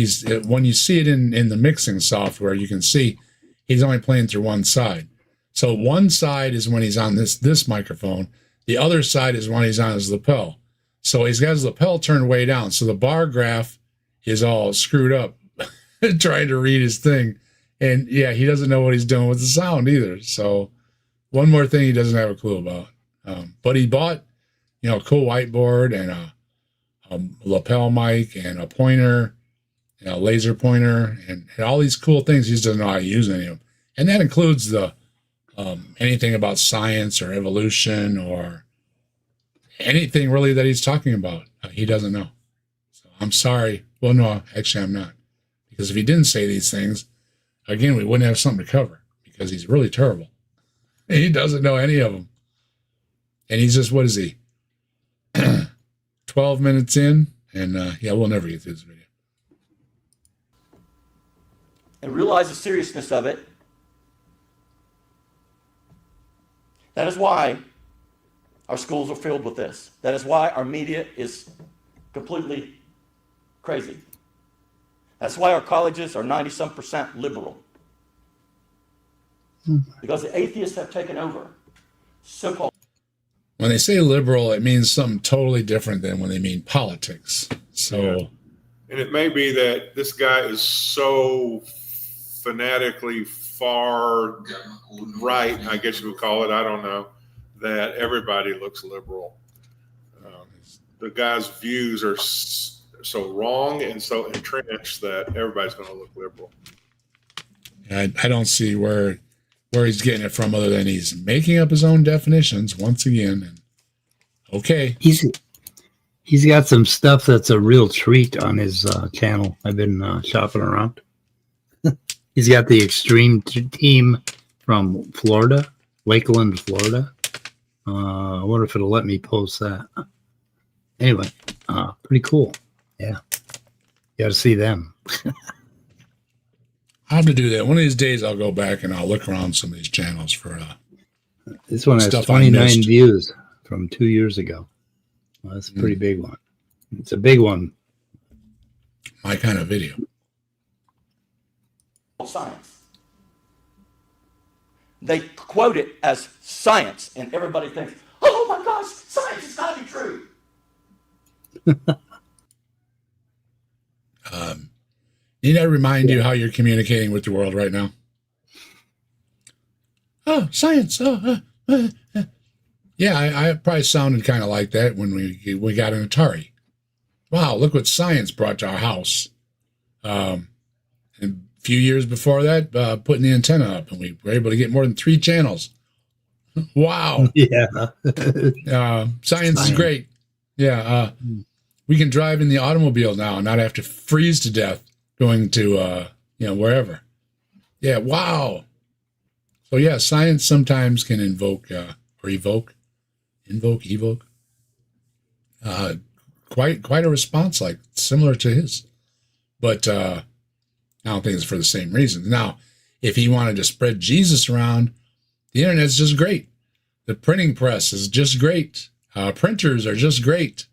When you see it in the mixing software, you can see he's only playing through one side. So one side is when he's on this microphone. The other side is when he's on his lapel. So he's got his lapel turned way down. So the bar graph is all screwed up trying to read his thing. And yeah, he doesn't know what he's doing with the sound either. So one more thing he doesn't have a clue about. But he bought, a cool whiteboard and a lapel mic and a pointer, a laser pointer, and all these cool things. He just doesn't know how to use any of them. And that includes the anything about science or evolution or anything really that he's talking about. He doesn't know. So I'm sorry. Well, no, actually I'm not. Because if he didn't say these things, again, we wouldn't have something to cover because he's really terrible. He doesn't know any of them. And he's just, what is he? 12 minutes in, and we'll never get through this video. and realize the seriousness of it. That is why our schools are filled with this. That is why our media is completely crazy. That's why our colleges are 90-some% liberal. Because the atheists have taken over. So-called. When they say liberal, it means something totally different than when they mean politics. So, yeah. And it may be that this guy is so fanatically far right, I guess you would call it, I don't know, that everybody looks liberal. The guy's views are so wrong and so entrenched that everybody's going to look liberal. I don't see where he's getting it from other than he's making up his own definitions once again. And okay. He's got some stuff that's a real treat on his channel. I've been shopping around. He's got the extreme team from Florida, Lakeland, Florida. I wonder if it'll let me post that. Anyway, pretty cool. Yeah. You got to see them. I'll have to do that. One of these days I'll go back and I'll look around some of these channels for this one has 29 views from 2 years ago. Well, that's a pretty big one. It's a big one. My kind of video. Science. They quote it as science, and everybody thinks, oh my gosh, science has got to be true. Need I remind you how you're communicating with the world right now? Oh, science. Yeah, I probably sounded kind of like that when we got an Atari. Wow, look what science brought to our house. And a few years before that, putting the antenna up, and we were able to get more than 3 channels. Wow. Yeah. Science is great. Yeah. We can drive in the automobile now and not have to freeze to death going to, wherever. Yeah. Wow. So yeah, science sometimes can evoke quite a response, like similar to his, but I don't think it's for the same reasons. Now, if he wanted to spread Jesus around, the internet's just great. The printing press is just great. Printers are just great.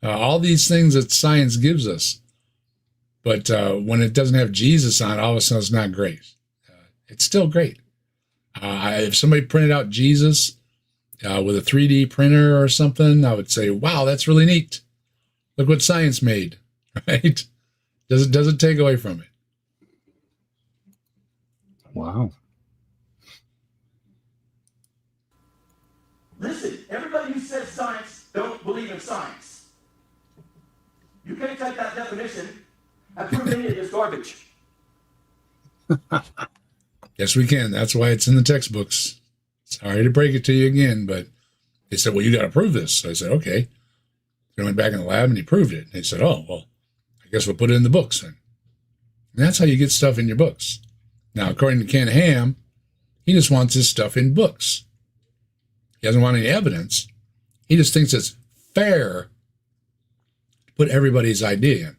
All these things that science gives us. But when it doesn't have Jesus on it, all of a sudden it's not great. It's still great. If somebody printed out Jesus with a 3D printer or something, I would say, wow, that's really neat. Look what science made, right? Doesn't take away from it. Wow. Listen, everybody who says science don't believe in science. You can't take that definition and prove any of this garbage. Yes, we can. That's why it's in the textbooks. Sorry to break it to you again, but they said, well, you got to prove this. So I said, okay. So I went back in the lab and he proved it. And they said, oh, well, I guess we'll put it in the books then. And that's how you get stuff in your books. Now, according to Ken Ham, he just wants his stuff in books. He doesn't want any evidence. He just thinks it's fair to put everybody's idea in.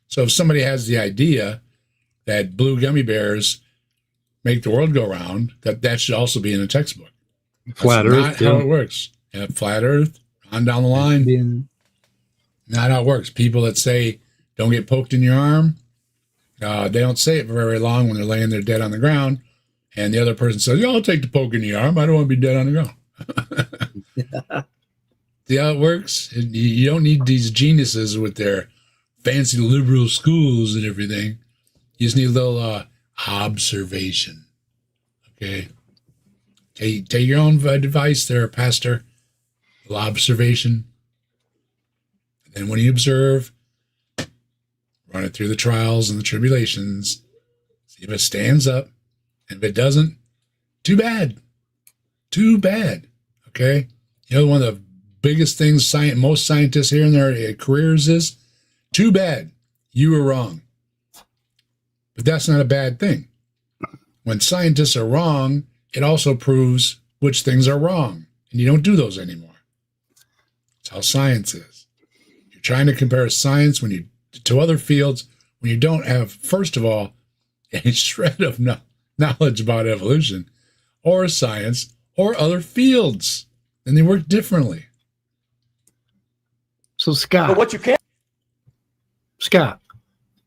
So if somebody has the idea that blue gummy bears make the world go round, that should also be in a textbook. Flat That's Earth, not how it works. Yeah, flat Earth, on down the line. Not how it works. People that say don't get poked in your arm, they don't say it for very long when they're laying there dead on the ground. And the other person says, yeah, I'll take the poke in the arm. I don't want to be dead on the ground. See how it works? You don't need these geniuses with their fancy liberal schools and everything. You just need a little observation. Okay? Take your own advice there, Pastor. A little observation. And then when you observe, run it through the trials and the tribulations. See if it stands up. And if it doesn't, too bad. Too bad. Okay? You know, one of the biggest things most scientists here in their careers is, too bad. You were wrong. But that's not a bad thing. When scientists are wrong, it also proves which things are wrong. And you don't do those anymore. That's how science is. You're trying to compare science to other fields when you don't have, first of all, a shred of knowledge about evolution or science or other fields. And they work differently. So Scott, But what you can't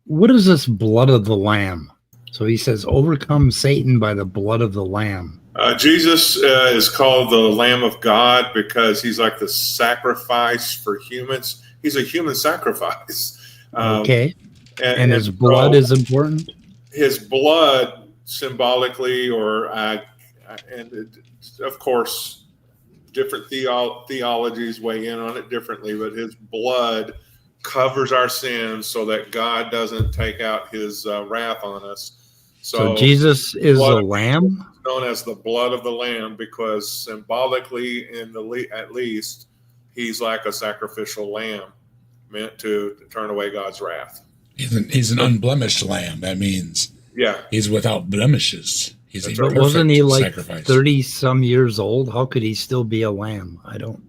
what is this blood of the Lamb? So he says, overcome Satan by the blood of the Lamb. Jesus is called the Lamb of God because he's like the sacrifice for humans. He's a human sacrifice. Okay. And his blood is important? His blood symbolically, and of course, different theologies weigh in on it differently, but his blood covers our sins so that God doesn't take out his wrath on us. So Jesus is a lamb? Known as the blood of the Lamb because symbolically, at least, he's like a sacrificial lamb meant to turn away God's wrath. He's an unblemished lamb. That means he's without blemishes. But wasn't he like 30-some years old? How could he still be a lamb? I don't.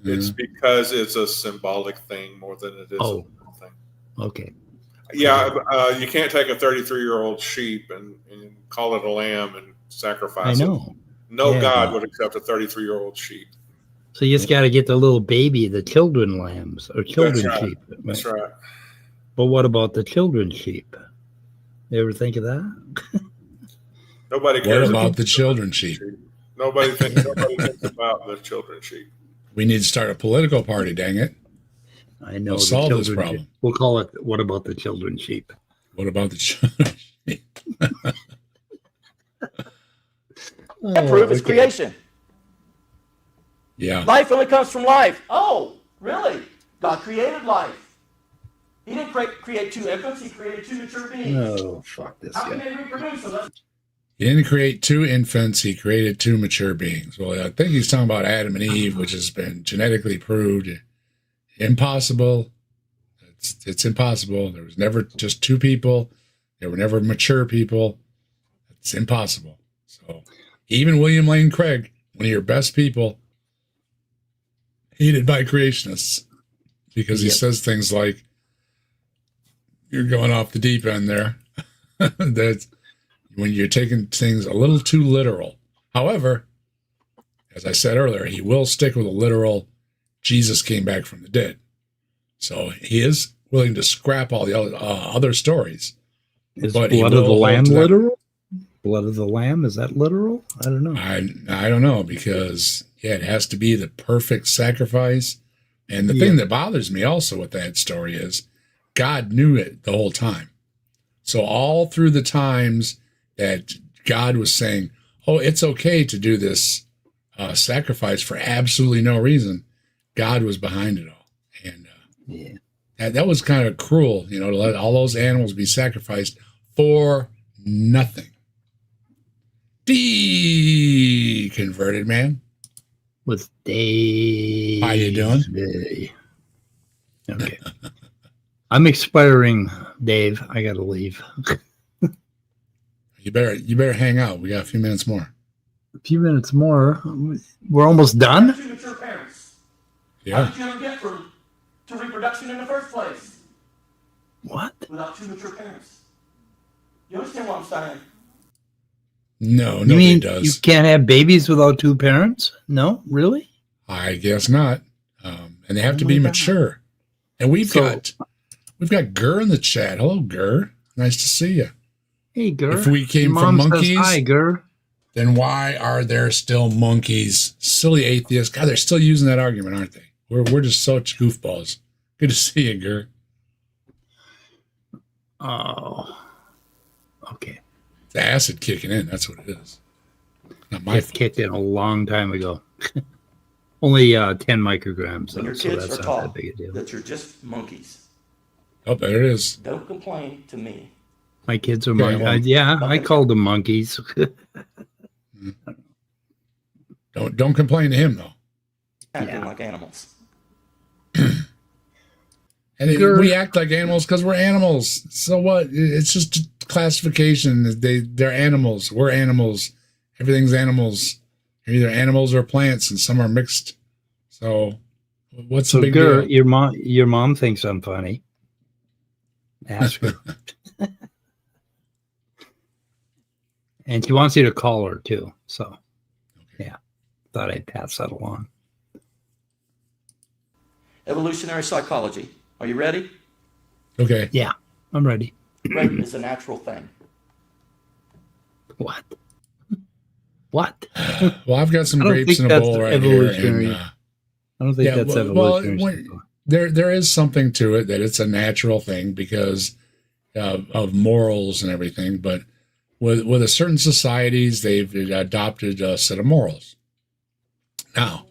It's because it's a symbolic thing more than it is a real thing. Okay. Yeah, you can't take a 33-year-old sheep and call it a lamb and sacrifice I know. it. No God would accept a 33-year-old sheep. So you just got to get the little baby, the children lambs or children sheep. That's right. But what about the children sheep? You ever think of that? Nobody cares about the children sheep. Nobody thinks about the children sheep. We need to start a political party, dang it. I know. We'll solve this problem. We'll call it, what about the children sheep? What about the children sheep? prove his creation. Yeah. Life only comes from life. Oh, really? God created life. He didn't create two infants. He created two mature beings. Oh, fuck this How can guy. they reproduce? So He didn't create two infants. He created two mature beings. Well, I think he's talking about Adam and Eve, which has been genetically proved impossible. It's impossible. There was never just two people. There were never mature people. It's impossible. So even William Lane Craig, one of your best people, hated by creationists because he says things like, you're going off the deep end there. That's when you're taking things a little too literal. However, as I said earlier, he will stick with a literal Jesus came back from the dead. So he is willing to scrap all the other stories. Is But he blood of the will hold lamb to that. literal? Blood of the lamb, is that literal? I don't know. I don't know, because it has to be the perfect sacrifice. And the Yeah. thing that bothers me also with that story is God knew it the whole time. So all through the times that God was saying, oh, it's okay to do this sacrifice for absolutely no reason, God was behind it all. And Yeah. that was kind of cruel, to let all those animals be sacrificed for nothing. Converted man. With Dave. How you doing? Okay. I'm expiring, Dave. I gotta leave. You better hang out. We got a few minutes more. A few minutes more. We're almost done. Two mature parents. How Yeah. did you ever get to reproduction in the first place? What? Without two mature parents. You understand what I'm saying? No, You nobody mean does. you can't have babies without two parents? No, really? I guess not. And they have to Oh be my God. mature. And we've So- got Gurr in the chat. Hello, Gurr. Nice to see you. Hey, Gur. If we came Your from mom says monkeys, hi, Gur. then why are there still monkeys? Silly atheists. God, they're still using that argument, aren't they? We're just such goofballs. Good to see you, Gurr. Oh. Okay. The acid kicking in. That's what it is. Not my It fault. kicked in a long time ago. Only 10 micrograms, When your so kids that's are not that taught big a deal. that you're just monkeys, Oh, there it is. don't complain to me. My kids are Okay, monkeys. well- I called them monkeys. Don't complain to him though. Acting Yeah. like animals. And Gurr. we act like animals because we're animals. So what? It's just a classification. They're animals. We're animals. Everything's animals. They're either animals or plants, and some are mixed. So what's the So, big Gur, deal? your mom thinks I'm funny. Ask her. And she wants you to call her too. So, yeah, thought I'd pass that along. Evolutionary psychology. Are you ready? Okay. Yeah, I'm ready. Rape is a natural thing. What? What? Well, I've got some I don't grapes think in a that's bowl right evolutionary. here. I don't think Yeah, that's well, evolutionary. there is something to it that it's a natural thing because of morals and everything. But with a certain societies, they've adopted a set of morals. Now,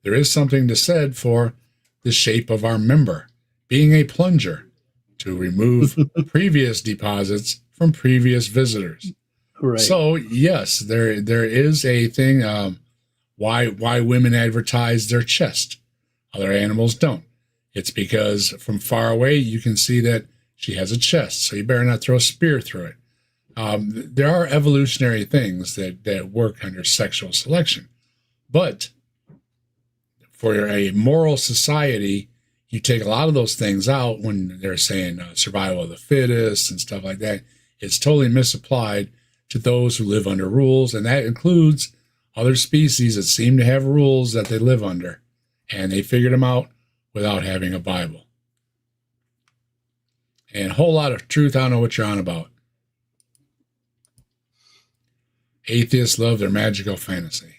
there is something to said for the shape of our member being a plunger to remove previous deposits from previous visitors. Right. So yes, there is a thing. Why women advertise their chest, other animals don't. It's because from far away you can see that she has a chest, so you better not throw a spear through it. There are evolutionary things that work under sexual selection, but for a moral society, you take a lot of those things out when they're saying survival of the fittest and stuff like that. It's totally misapplied to those who live under rules, and that includes other species that seem to have rules that they live under, and they figured them out without having a Bible. And a whole lot of truth, I don't know what you're on about. Atheists love their magical fantasy.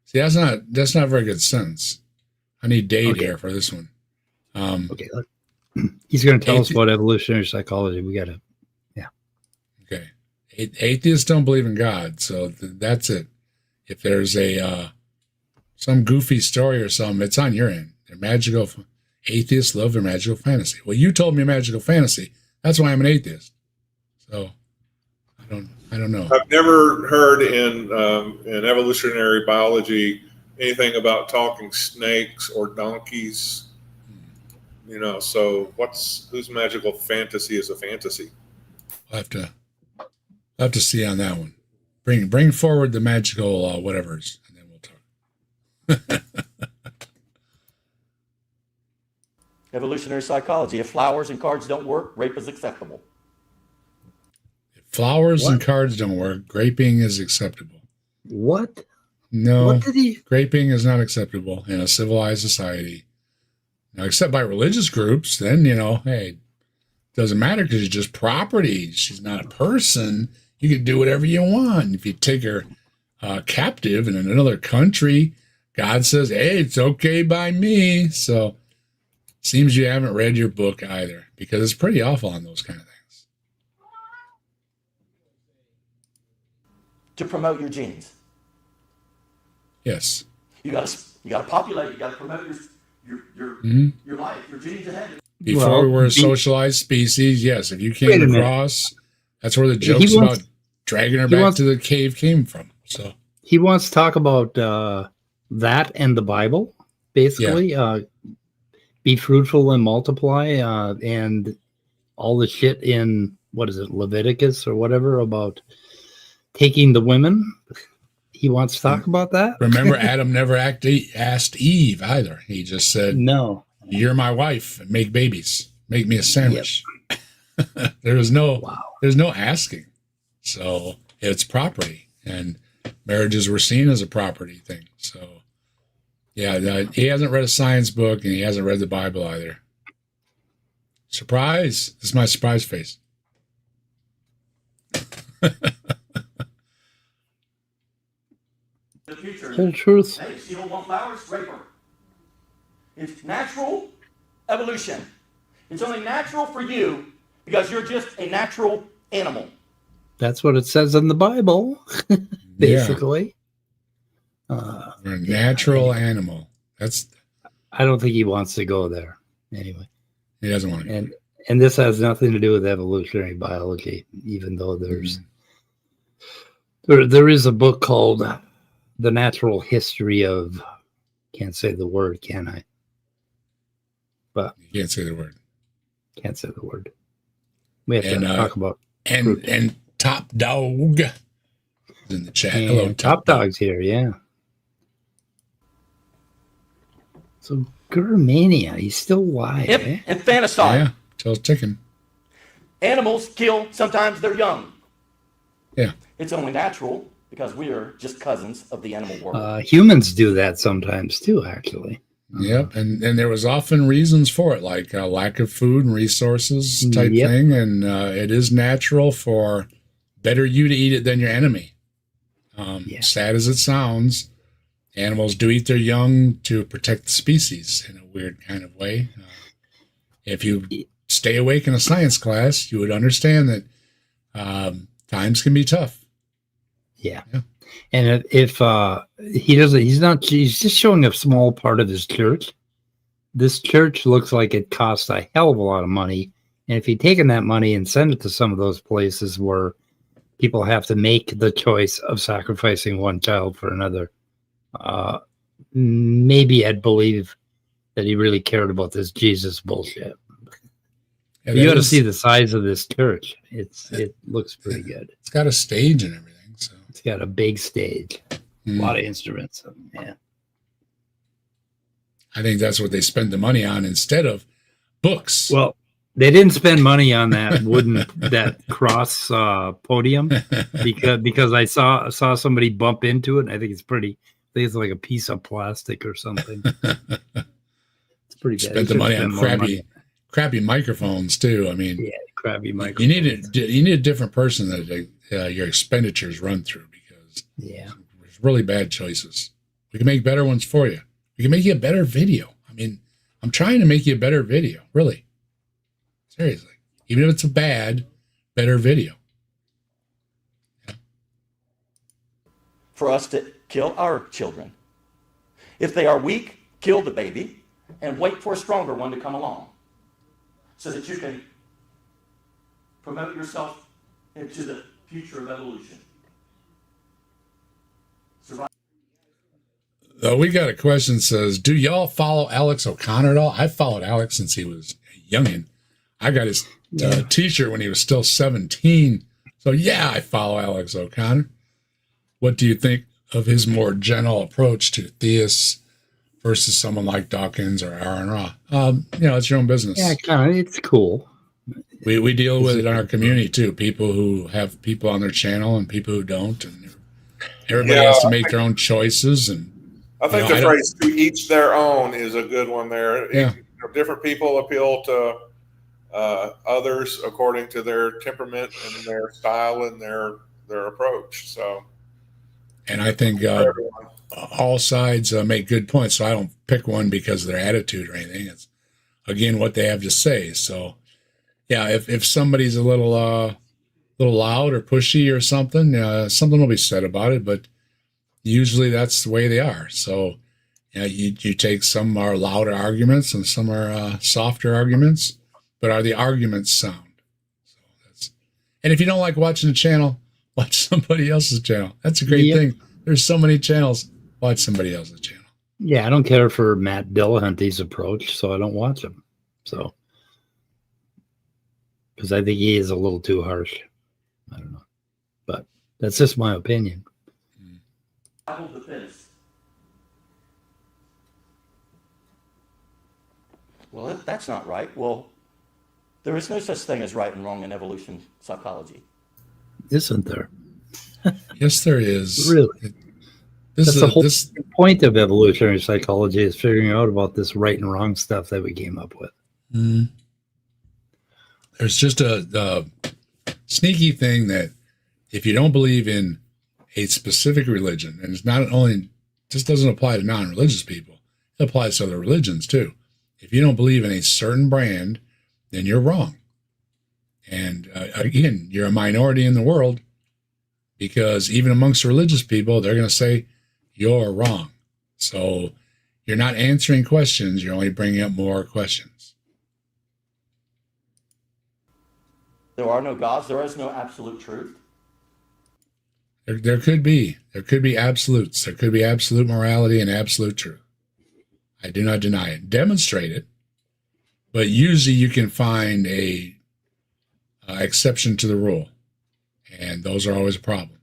See, that's not a very good sentence. I need Dade here for this one. Okay, look. He's going to tell us about evolutionary psychology. We got to. Okay. Atheists don't believe in God, so that's it. If there's some goofy story or something, it's on your end. They're magical. Atheists love their magical fantasy. Well, you told me magical fantasy. That's why I'm an atheist. So I don't know. I've never heard in evolutionary biology anything about talking snakes or donkeys. So whose magical fantasy is a fantasy? I'll have to see on that one. Bring forward the magical whatevers, and then we'll talk. Evolutionary psychology. If flowers and cards don't work, rape is acceptable. If flowers and cards don't work, graping is acceptable. What? No, What did he? graping is not acceptable in a civilized society. Now, except by religious groups, then, hey, doesn't matter because she's just property. She's not a person. You can do whatever you want. If you take her captive in another country, God says, hey, it's okay by me. So seems you haven't read your book either, because it's pretty awful on those kind of things. To promote your genes. Yes. You got to populate. You got to promote your life, your genes ahead. Before we were a socialized species, yes. If you came across, that's where the jokes about dragging her back to the cave came from. So he wants to talk about that and the Bible, basically. Be fruitful and multiply, and all the shit in, what is it, Leviticus or whatever, about taking the women. He wants to talk about that. Remember, Adam never asked Eve either. He just said, no, you're my wife, make babies, make me a sandwich. Yep. There's no asking. So it's property, and marriages were seen as a property thing. So yeah, he hasn't read a science book, and he hasn't read the Bible either. Surprise. This is my surprise face. The future. Whole truth. Hey, see who won't flowers? Rape her. It's natural evolution. It's only natural for you because you're just a natural animal. That's what it says in the Bible, basically. We're a natural animal. I don't think he wants to go there. Anyway. He doesn't want to. And this has nothing to do with evolutionary biology, even though there's there is a book called The Natural History of, can't say the word, can I? But you can't say the word. Can't say the word. We have to talk about and Top Dog in the chat. And hello, Top Dog's here, yeah. So Gurmania, he's still alive. Infanticide. Yeah, till it's ticking. Animals kill, sometimes they're young. Yeah. It's only natural because we are just cousins of the animal world. Humans do that sometimes too, actually. Yep, and there was often reasons for it, like lack of food and resources type thing, and it is natural for better you to eat it than your enemy. Sad as it sounds, animals do eat their young to protect the species in a weird kind of way. If you stay awake in a science class, you would understand that times can be tough. Yeah. And if he doesn't, he's just showing a small part of his church. This church looks like it costs a hell of a lot of money. And if he'd taken that money and sent it to some of those places where people have to make the choice of sacrificing one child for another, maybe I'd believe that he really cared about this Jesus bullshit. Yeah, you got to see the size of this church. It looks pretty good. It's got a stage and everything. So it's got a big stage, a lot of instruments. Yeah, I think that's what they spend the money on instead of books. Well, they didn't spend money on that that cross podium because I saw somebody bump into it. And I think it's like a piece of plastic or something. It's pretty bad. Spent the money on crappy microphones too. I mean, crappy microphones. You need a different person that your expenditures run through, because there's really bad choices. We can make better ones for you. We can make you a better video. I mean, I'm trying to make you a better video, really. Seriously. Even if it's a better video. Yeah. For us to kill our children. If they are weak, kill the baby and wait for a stronger one to come along so that you can promote yourself into the future of evolution. We got a question that says, do y'all follow Alex O'Connor at all? I followed Alex since he was a youngin'. I got his t-shirt when he was still 17. So yeah, I follow Alex O'Connor. What do you think of his more gentle approach to theists versus someone like Dawkins or Aaron Ra? It's your own business. Yeah, kind of. It's cool. We deal with it in our community too. People who have people on their channel and people who don't, and everybody has to make their own choices. And I think the phrase "to each their own" is a good one there. Yeah. Different people appeal to others according to their temperament and their style and their approach. So, And I think all sides make good points. So I don't pick one because of their attitude or anything. It's, again, what they have to say. So, yeah, if somebody's a little loud or pushy or something, something will be said about it. But usually that's the way they are. So, you take some are louder arguments and some are softer arguments. But are the arguments sound? So and if you don't like watching the channel, watch somebody else's channel. That's a great thing. There's so many channels. Watch somebody else's channel. Yeah, I don't care for Matt Dillahunty's approach, so I don't watch him. So, because I think he is a little too harsh. I don't know, but that's just my opinion. I hold the fence. Well, that's not right. Well, there is no such thing as right and wrong in evolution psychology. Isn't there? Yes, there is. Really? That's the whole point of evolutionary psychology, is figuring out about this right and wrong stuff that we came up with. Mm. There's just a sneaky thing that if you don't believe in a specific religion, and it's not only, just doesn't apply to non-religious people, it applies to other religions too. If you don't believe in a certain brand, then you're wrong. And again, you're a minority in the world, because even amongst religious people, they're going to say you're wrong. So you're not answering questions. You're only bringing up more questions. There are no gods. There is no absolute truth. There could be. There could be absolutes. There could be absolute morality and absolute truth. I do not deny it. Demonstrate it. But usually you can find a exception to the rule. And those are always a problem.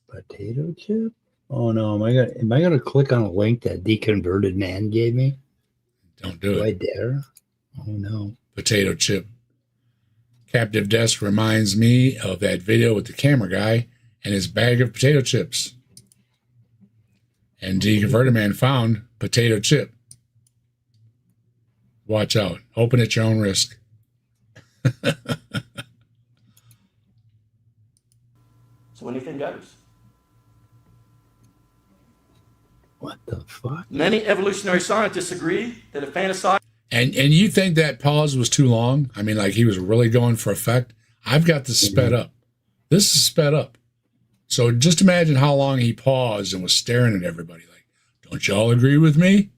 Potato chip? Oh no, am I gonna click on a link that Deconverted Man gave me? Don't do Do it. I dare? Oh no. Potato chip. Captive Desk reminds me of that video with the camera guy and his bag of potato chips. And Deconverted Man found potato chip. Watch out. Open at your own risk. So anything goes. What the fuck? Many evolutionary scientists agree that a fantasized And you think that pause was too long? I mean, like he was really going for effect. I've got this sped up. This is sped up. So just imagine how long he paused and was staring at everybody like, don't y'all agree with me?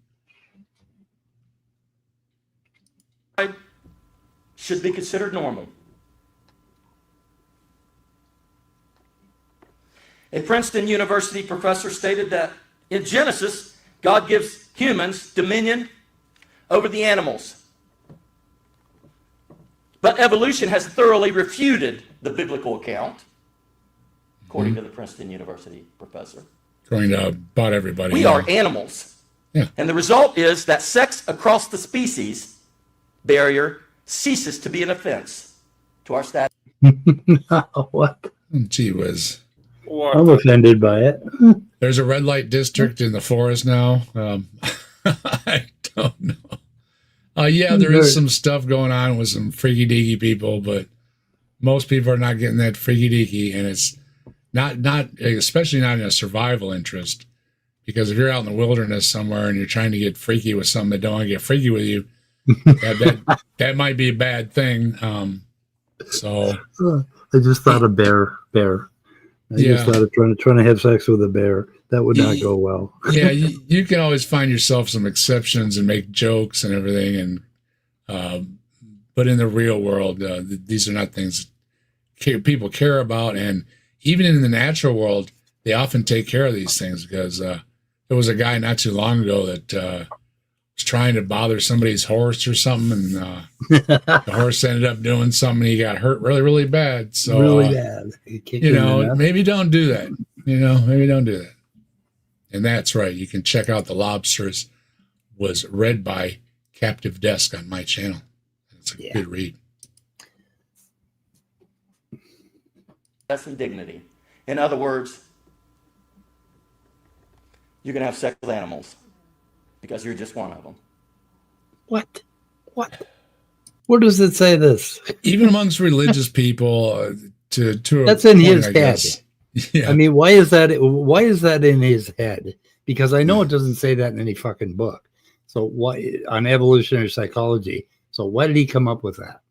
should be considered normal. A Princeton University professor stated that in Genesis, God gives humans dominion over the animals. But evolution has thoroughly refuted the biblical account, according to the Princeton University professor. According to about everybody. We are animals. Yeah. And the result is that sex across the species barrier ceases to be an offense to our status. What? Gee whiz. I'm offended by it. There's a red light district in the forest now. I don't know. Yeah, there is some stuff going on with some freaky deaky people, but most people are not getting that freaky deaky, and it's not especially not in a survival interest. Because if you're out in the wilderness somewhere and you're trying to get freaky with something that don't want to get freaky with you, that might be a bad thing. So I just thought of bear. I just thought of trying to have sex with a bear. That would not go well. Yeah, you can always find yourself some exceptions and make jokes and everything, and but in the real world, these are not things people care about. And even in the natural world, they often take care of these things, because there was a guy not too long ago that was trying to bother somebody's horse or something, and the horse ended up doing something. He got hurt really, really bad. So really bad. Maybe don't do that. Maybe don't do that. And that's right. You can check out The Lobsters. Was read by Captive Desk on my channel. It's a good read. That's indignity. In other words, you're going to have sex with animals because you're just one of them. What? Where does it say this? Even amongst religious people, to That's a in point, his I head. guess. Yeah. I mean, why is that? Why is that in his head? Because I know it doesn't say that in any fucking book. So why on evolutionary psychology? So why did he come up with that?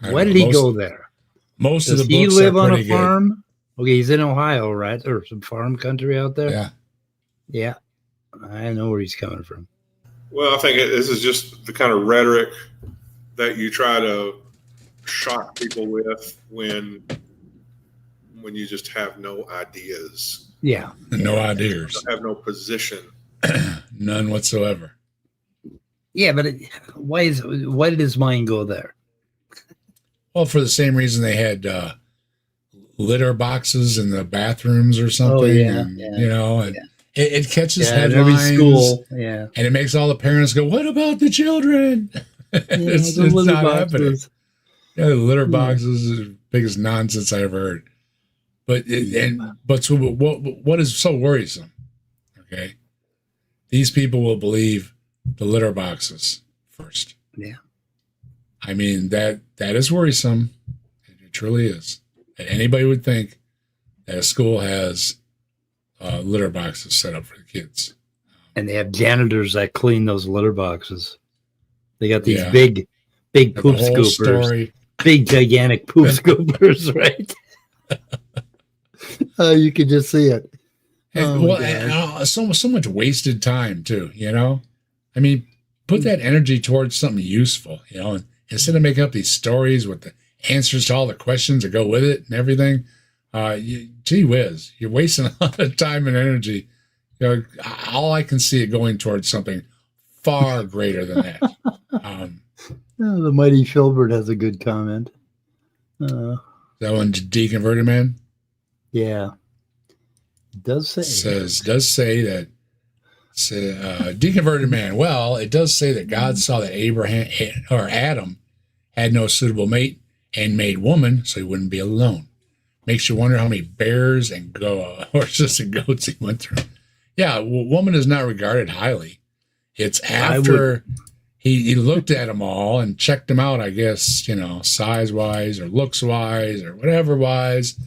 Why did he go there? Most Does of the he books live are on a pretty good. farm? Okay, he's in Ohio, right? Or some farm country out there. Yeah. Yeah, I know where he's coming from. Well, I think this is just the kind of rhetoric that you try to shock people with when you just have no ideas. Yeah, No ideas. You have no position. None whatsoever. yeah, but why did his mind go there? Well, for the same reason they had litter boxes in the bathrooms or something. Oh, yeah, and, yeah, you know, and it catches in headlines. every school. Yeah, And it makes all the parents go, "What about the children?" it's the litter not happening. boxes. Yeah, the litter boxes is the biggest nonsense I ever heard. But so what is so worrisome? Okay, these people will believe the litter boxes first. Yeah, I mean that is worrisome. It truly is. And anybody would think that a school has litter boxes set up for the kids. and they have janitors that clean those litter boxes. They got these Yeah. big The poop whole scoopers, story. big gigantic poop scoopers, right? You can just see it. And, so much wasted time too, you know? I mean, put that energy towards something useful, you know, and instead of making up these stories with the answers to all the questions that go with it and everything, gee whiz, you're wasting a lot of time and energy. You know, all I can see it going towards something far greater than that. The mighty Filbert has a good comment. That one, Deconverted Man? Yeah. It does say. Deconverted Man. Well, it does say that God saw that Adam had no suitable mate and made woman so he wouldn't be alone. Makes you wonder how many bears and horses and goats he went through. Yeah, woman is not regarded highly. It's after he looked at them all and checked them out, I guess, you know, size-wise or looks-wise or whatever-wise,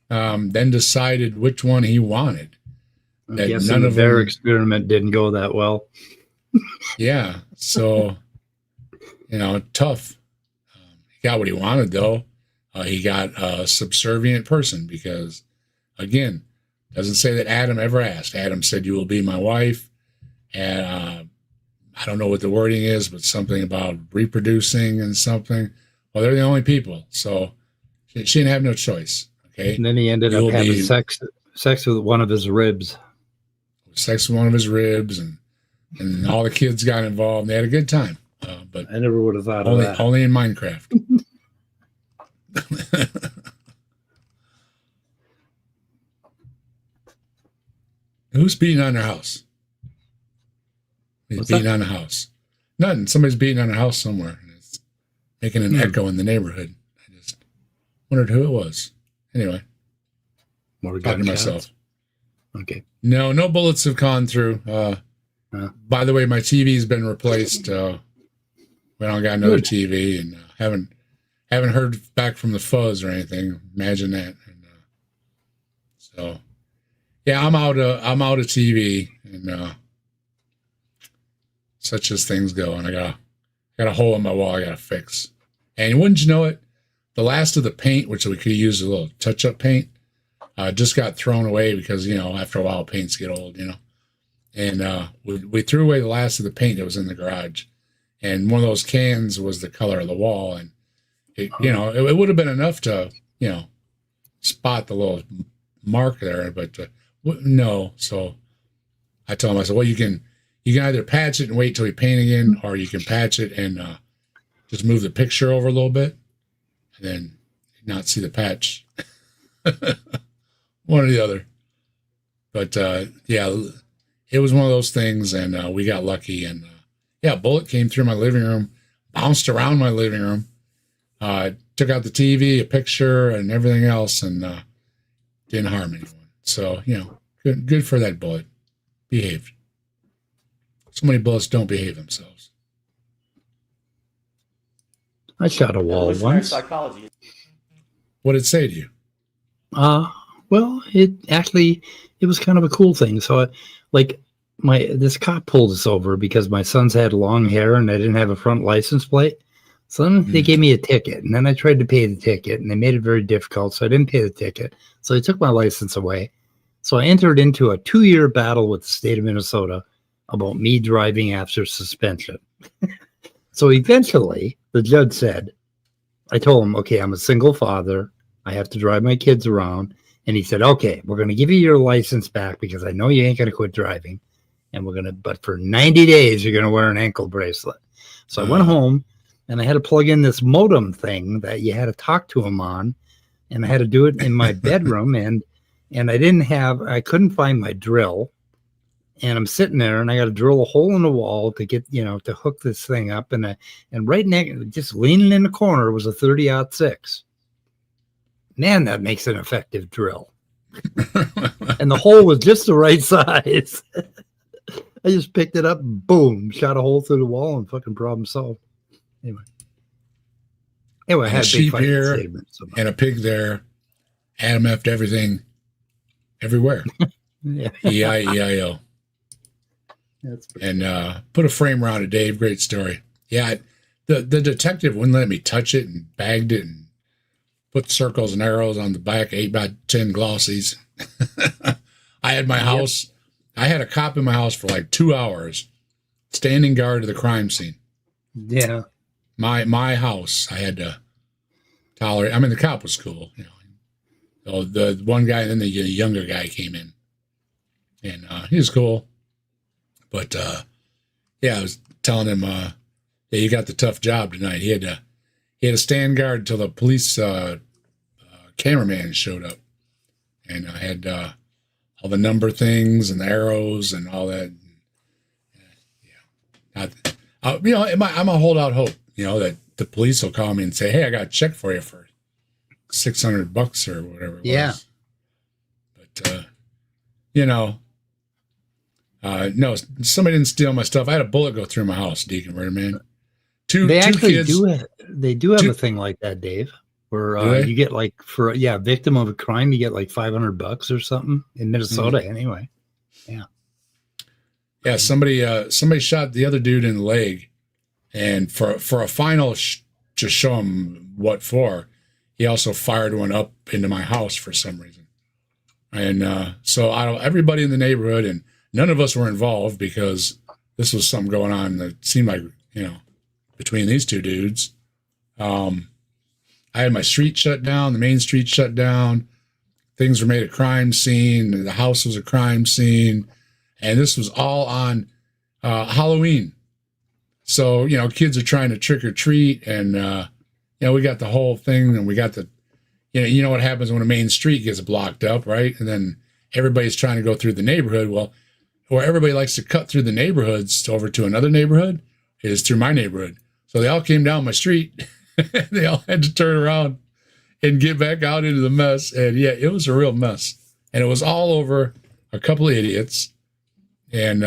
then decided which one he wanted. I'm guessing the bear experiment didn't go that well. Yeah, so, you know, tough. He got what he wanted, though. He got a subservient person because, again, doesn't say that Adam ever asked. Adam said, "You will be my wife." And I don't know what the wording is, but something about reproducing and something. Well, they're the only people. So she didn't have no choice. Okay. And then he ended up having sex with one of his ribs. Sex with one of his ribs, and all the kids got involved. And they had a good time. But I never would have thought of that. Only in Minecraft. Who's beating on their house? He's beating on a house. Nothing. Somebody's beating on a house somewhere. And it's making an echo in the neighborhood. I just wondered who it was. Anyway, More talking to myself. Okay. No bullets have gone through. By the way, my TV's been replaced. We don't got another TV, and haven't heard back from the fuzz or anything. Imagine that. And, so, yeah, I'm out of TV, and such as things go. And I got a hole in my wall I got to fix. And wouldn't you know it, the last of the paint, which we could use a little touch-up paint, just got thrown away because, you know, after a while paints get old, you know. And we threw away the last of the paint that was in the garage. And one of those cans was the color of the wall. And, it would have been enough to, you know, spot the little mark there. But no. So I told him, I said, well, you can either patch it and wait till we paint again, or you can patch it and just move the picture over a little bit and then not see the patch. One or the other. But, yeah, it was one of those things, and we got lucky. And, a bullet came through my living room, bounced around my living room, took out the TV, a picture, and everything else, and didn't harm anyone. So, you know, good for that bullet. Behaved. So many bullets don't behave themselves. I shot a wall Evolutionary once. psychology. What did it say to you? Well, it was kind of a cool thing. So, this cop pulled us over because my sons had long hair and I didn't have a front license plate. So then they gave me a ticket, and then I tried to pay the ticket, and they made it very difficult. So I didn't pay the ticket. So they took my license away. So I entered into a 2-year battle with the state of Minnesota about me driving after suspension. So eventually, the judge said, I told him, okay, I'm a single father. I have to drive my kids around. And he said, okay, we're going to give you your license back because I know you ain't going to quit driving. And but for 90 days, you're going to wear an ankle bracelet. So I went home and I had to plug in this modem thing that you had to talk to him on. And I had to do it in my bedroom. And I couldn't find my drill. And I'm sitting there and I got to drill a hole in the wall to get, to hook this thing up. And right next, just leaning in the corner was a 30-06. Man, that makes an effective drill. And the hole was just the right size. I just picked it up, boom, shot a hole through the wall, and fucking problem solved. Anyway, I had a sheep big here so and a pig there. Adam effed everything, everywhere. yeah. E-I-E-I-O. And put a frame around it, Dave. Great story. Yeah, the detective wouldn't let me touch it and bagged it and put circles and arrows on the back, 8x10 glossies. I had my house. I had a cop in my house for like 2 hours, standing guard to the crime scene. Yeah. My house. I had to tolerate. I mean, the cop was cool. So the one guy, and then the younger guy came in, and he was cool. But I was telling him, you got the tough job tonight. He had to stand guard until the police cameraman showed up, and I had all the number things and the arrows and all that. I'm a holdout hope, that the police will call me and say, "Hey, I got a check for you for $600 or whatever it was." But no, somebody didn't steal my stuff. I had a bullet go through my house, Deacon Ritter. They actually kids, do have a thing like that, Dave, where you get victim of a crime, you get like $500 or something in Minnesota anyway. Yeah, somebody shot the other dude in the leg, and for a final to show him what for, he also fired one up into my house for some reason. And so everybody in the neighborhood, and none of us were involved because this was something going on that seemed like, between these two dudes. I had my street shut down, the main street shut down. Things were made a crime scene. The house was a crime scene. And this was all on Halloween. So, kids are trying to trick or treat. And, we got the whole thing, and we got the, you know what happens when a main street gets blocked up, right? And then everybody's trying to go through the neighborhood. Well, where everybody likes to cut through the neighborhoods over to another neighborhood is through my neighborhood. So they all came down my street. They all had to turn around and get back out into the mess. And it was a real mess. And it was all over a couple of idiots. And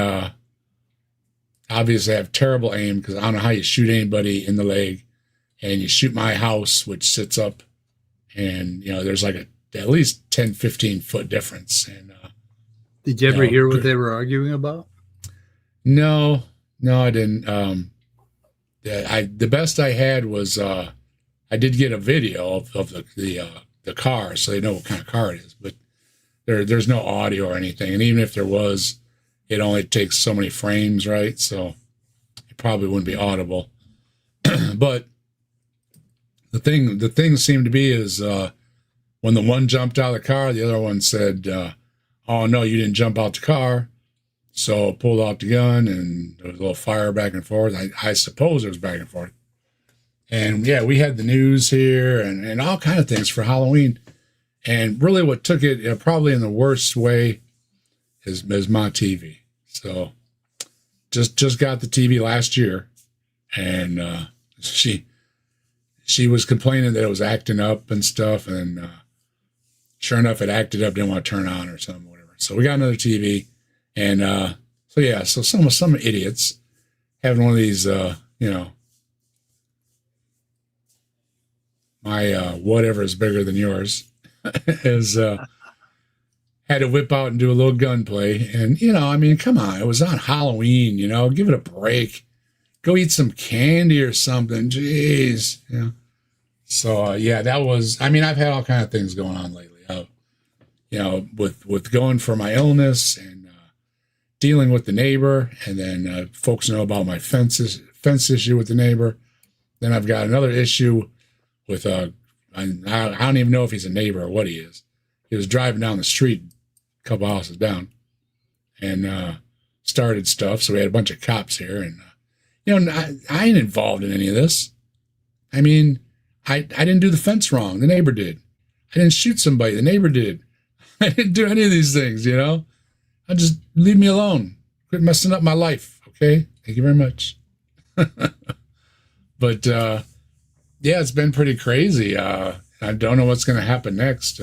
obviously I have terrible aim because I don't know how you shoot anybody in the leg. And you shoot my house, which sits up. And, there's like at least 10, 15 foot difference. And did you ever hear what they were arguing about? No, I didn't. The best I had was I did get a video of the car, so they know what kind of car it is. But there's no audio or anything, and even if there was, it only takes so many frames, right? So it probably wouldn't be audible. But the thing seemed to be is when the one jumped out of the car, the other one said, "Oh no, you didn't jump out the car." So pulled out the gun, and there was a little fire back and forth. I suppose it was back and forth. And we had the news here and all kind of things for Halloween. And really what took it probably in the worst way is my TV. So just got the TV last year, and she was complaining that it was acting up and stuff. And sure enough, it acted up, didn't want to turn on or something, whatever. So we got another TV. And so some idiots having one of these, my whatever is bigger than yours is had to whip out and do a little gunplay. And, you know, I mean, come on, it was on Halloween, you know, give it a break. Go eat some candy or something. Jeez. Yeah. So, yeah, that was, I mean, I've had all kinds of things going on lately. You know, with going for my illness and dealing with the neighbor, and then folks know about my fence issue with the neighbor. Then I've got another issue with I don't even know if he's a neighbor or what he is. He was driving down the street a couple houses down and started stuff. So we had a bunch of cops here, and you know, I ain't involved in any of this. I mean, I didn't do the fence wrong. The neighbor did. I didn't shoot somebody. The neighbor did. I didn't do any of these things, you know. I just leave me alone. Quit messing up my life. Okay. Thank you very much. But yeah, it's been pretty crazy. I don't know what's going to happen next.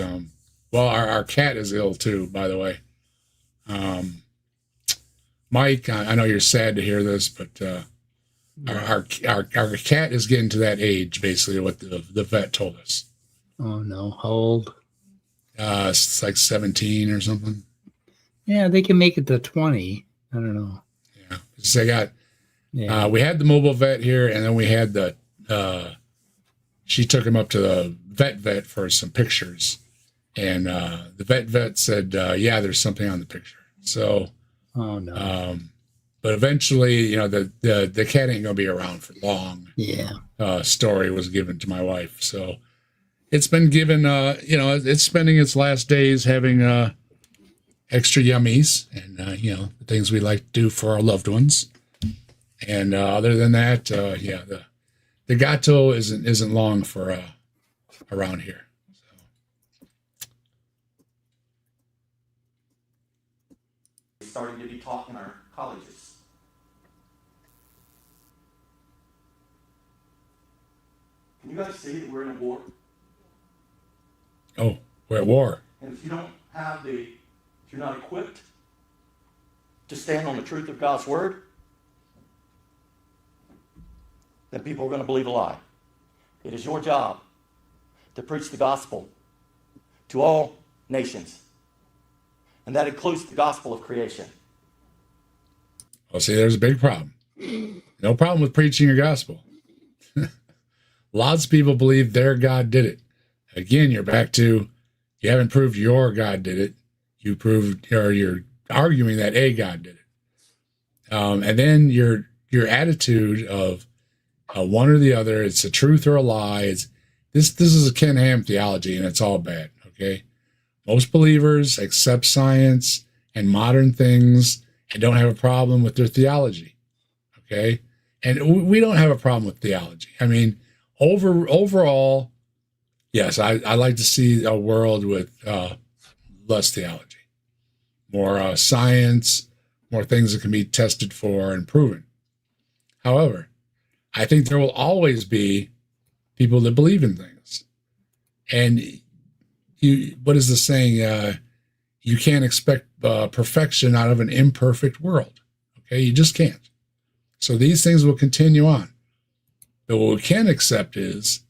Well, our cat is ill too, by the way. Mike, I know you're sad to hear this, but our cat is getting to that age, basically, what the vet told us. Oh no, how old? It's like 17 or something. Yeah, they can make it to 20. I don't know. Yeah, so they got. We had the mobile vet here, and then we had the. She took him up to the vet for some pictures, and the vet said, "Yeah, there's something on the picture." So. Oh no. But eventually, you know, the cat ain't gonna be around for long. Yeah. Story was given to my wife, so it's been given. You know, it's spending its last days having extra yummies and you know, the things we like to do for our loved ones. And other than that, yeah, the gato isn't long for around here. Starting to be taught in our colleges. Can you guys see that we're in a war? Oh, we're at war. And if you don't have if you're not equipped to stand on the truth of God's word, then people are going to believe a lie. It is your job to preach the gospel to all nations. And that includes the gospel of creation. Well, see, there's a big problem. No problem with preaching your gospel. Lots of people believe their God did it. Again, you're back to, you haven't proved your God did it. You proved, or you're arguing that a God did it. And then your attitude of one or the other, it's a truth or a lie. This is a Ken Ham theology, and it's all bad, okay? Most believers accept science and modern things and don't have a problem with their theology, okay? And we don't have a problem with theology. I mean, overall, yes, I like to see a world with less theology, more science, more things that can be tested for and proven. However, I think there will always be people that believe in things. And what is the saying? You can't expect perfection out of an imperfect world. Okay, you just can't. So these things will continue on. But what we can accept is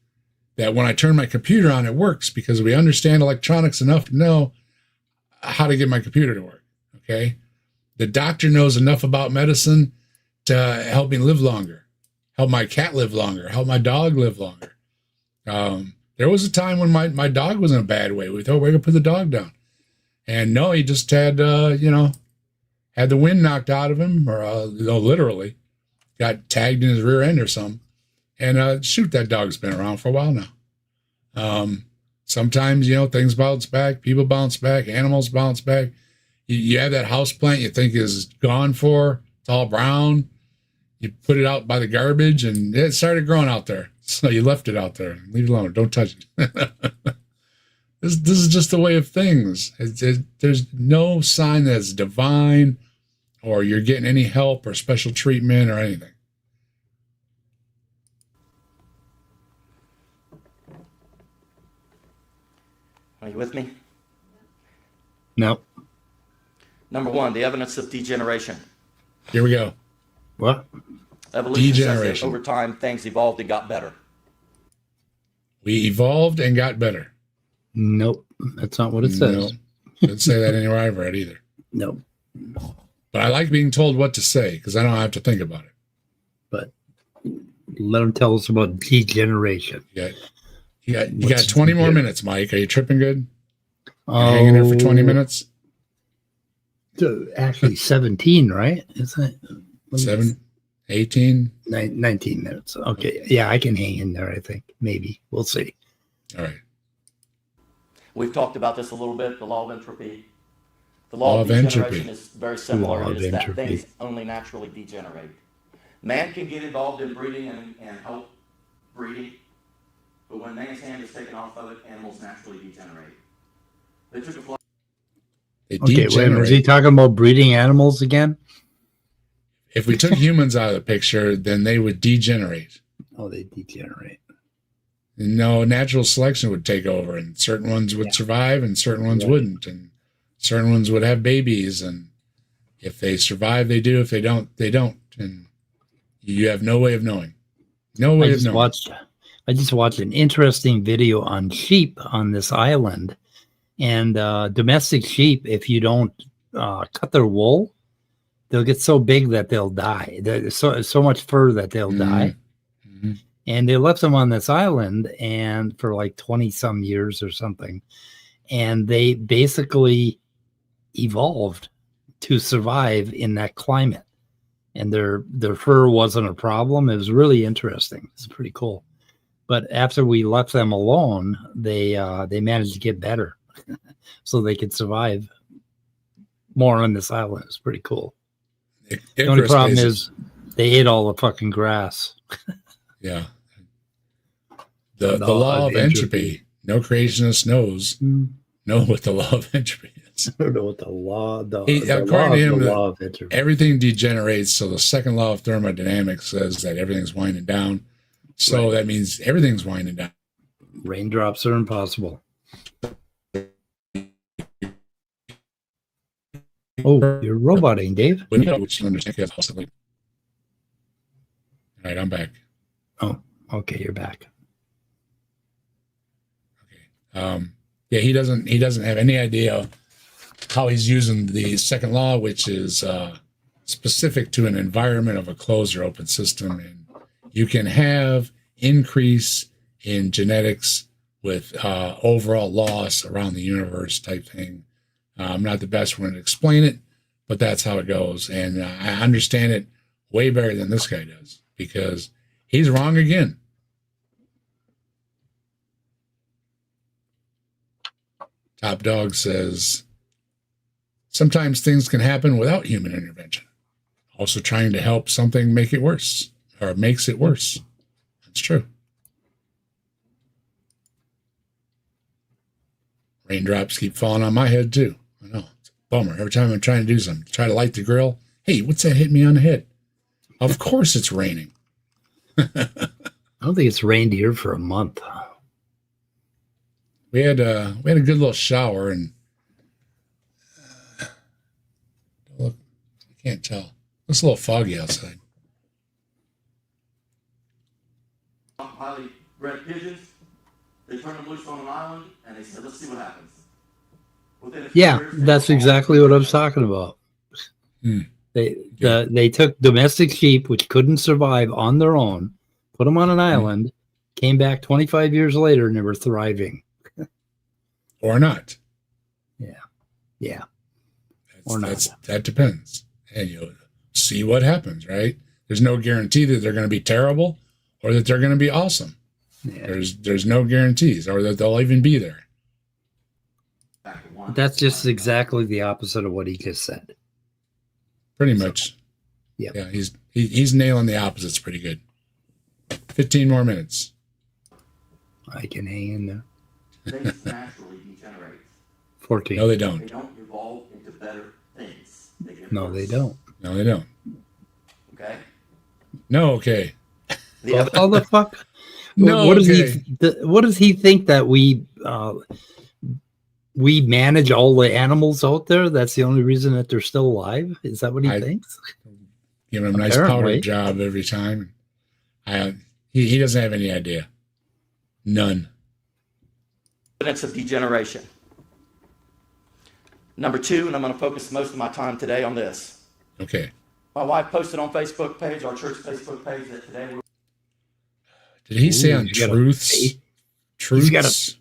that when I turn my computer on, it works because we understand electronics enough to know how to get my computer to work. Okay, the doctor knows enough about medicine to help me live longer, help my cat live longer, help my dog live longer. There was a time when my dog was in a bad way. We thought we were going to put the dog down. And no, he just had, had the wind knocked out of him, or literally got tagged in his rear end or something. And shoot, that dog's been around for a while now. Sometimes, things bounce back, people bounce back, animals bounce back. You have that house plant you think is gone for, it's all brown. You put it out by the garbage and it started growing out there. So you left it out there. Leave it alone. Don't touch it. This is just the way of things. There's no sign that it's divine or you're getting any help or special treatment or anything. Are you with me? No. Number one, the evidence of degeneration. Here we go. What? Evolution says that Degeneration. over time, things evolved and got better. We evolved and got better. Nope, that's not what it says. No, didn't say that anywhere I've read either. Nope. But I like being told what to say because I don't have to think about it. But let them tell us about degeneration. You got 20 more minutes, Mike. Are you tripping good? Hanging there for 20 minutes? Actually, 17, right? Isn't it? 18? 19 minutes. Okay. Yeah, I can hang in there, I think. Maybe. We'll see. All right. We've talked about this a little bit, the law of entropy. The law of degeneration is very similar. It is that things only naturally degenerate. Man can get involved in breeding and help breeding, but when man's hand is taken off of it, animals naturally degenerate. They took a fly. Okay, wait a minute. Is he talking about breeding animals again? If we took humans out of the picture, then they would degenerate. Oh, they degenerate. No, natural selection would take over, and certain ones would survive, and certain ones wouldn't, and certain ones would have babies, and if they survive, they do. If they don't, they don't, and you have no way of knowing. No way of knowing. I just watched an interesting video on sheep on this island, and domestic sheep, if you don't cut their wool, they'll get so big that they'll die. There's so much fur that they'll die. Mm-hmm. And they left them on this island and for like 20 some years or something. And they basically evolved to survive in that climate. And their fur wasn't a problem. It was really interesting. It's pretty cool. But after we left them alone, they managed to get better so they could survive more on this island. It's pretty cool. The only problem is they ate all the fucking grass. Yeah. The law of entropy. No creationist knows know what the law of entropy is. I don't know what the law of entropy. Everything degenerates. So the second law of thermodynamics says that everything's winding down. So that means everything's winding down. Raindrops are impossible. Oh, you're roboting, Dave. All right, I'm back. Oh, okay, you're back. Okay. Yeah, he doesn't have any idea how he's using the second law, which is specific to an environment of a closed or open system, and you can have increase in genetics with overall loss around the universe type thing. I'm not the best one to explain it, but that's how it goes. And I understand it way better than this guy does because he's wrong again. Top Dog says, sometimes things can happen without human intervention. Also trying to help something make it worse or makes it worse. That's true. Raindrops keep falling on my head too. I know. It's a bummer. Every time I'm trying to do something, try to light the grill. Hey, what's that hitting me on the head? Of course it's raining. I don't think it's rained here for a month. We had a good little shower and look, I can't tell. It's a little foggy outside. Highly bred pigeons. They turn them loose on an island, and they said, "Let's see what happens." Yeah, that's exactly what I was talking about. They took domestic sheep, which couldn't survive on their own, put them on an island, came back 25 years later, and they were thriving. Or not. Yeah. Or not. That depends. And you'll see what happens, right? There's no guarantee that they're going to be terrible or that they're going to be awesome. Yeah. There's no guarantees or that they'll even be there. That's just exactly the opposite of what he just said. Pretty much. Yep. Yeah, he's nailing the opposites pretty good. 15 more minutes. I can hang in there. Things naturally degenerate. 14. No, they don't. They don't evolve into better things. No, they don't. No, they don't. Okay? No, okay. How the fuck? No, what okay. What does he think that we manage all the animals out there? That's the only reason that they're still alive? Is that what he thinks? Give him a nice powder job every time. He doesn't have any idea. None. evidence of degeneration. Number two, and I'm going to focus most of my time today on this. Okay. My wife posted on Facebook page, our church Facebook page, that today we're... Did he say on Truth's? Truth's?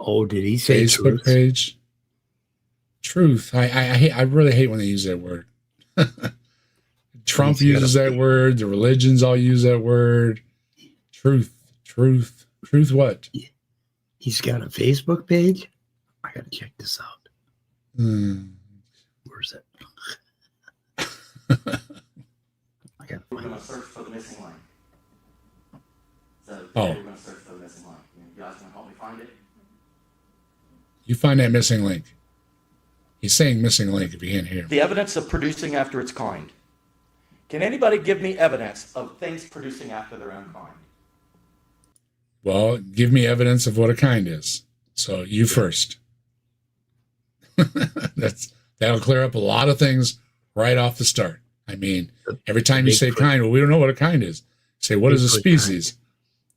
Oh, did he say Facebook truth? page? Truth. I really hate when they use that word. Trump uses that word. The religions all use that word. Truth. What? He's got a Facebook page? I got to check this out. Where's it? We're going to search for the missing link. So today we're going to search for the missing link. You guys want to help me find it? You find that missing link. He's saying missing link if you can't hear him. The evidence of producing after its kind. Can anybody give me evidence of things producing after their own kind? Well, give me evidence of what a kind is. So you first. That'll clear up a lot of things right off the start. I mean, every time you say kind, well, we don't know what a kind is. Say, what is a species?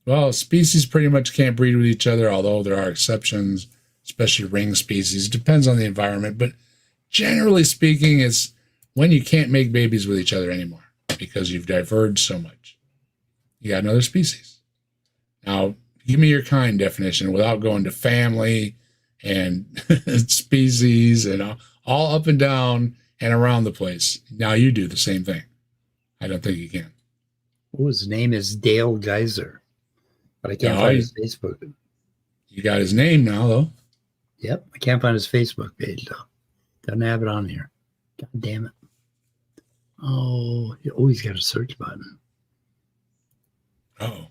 Well, species pretty much can't breed with each other, although there are exceptions, especially ring species. It depends on the environment, but generally speaking, it's when you can't make babies with each other anymore because you've diverged so much. You got another species. Now, give me your kind definition without going to family and species and all up and down and around the place. Now you do the same thing. I don't think you can. Oh, his name is Dale Geyser, but I can't find his Facebook. You got his name now, though. Yep, I can't find his Facebook page, though. Doesn't have it on here. God damn it. Oh, he's got a search button. Oh.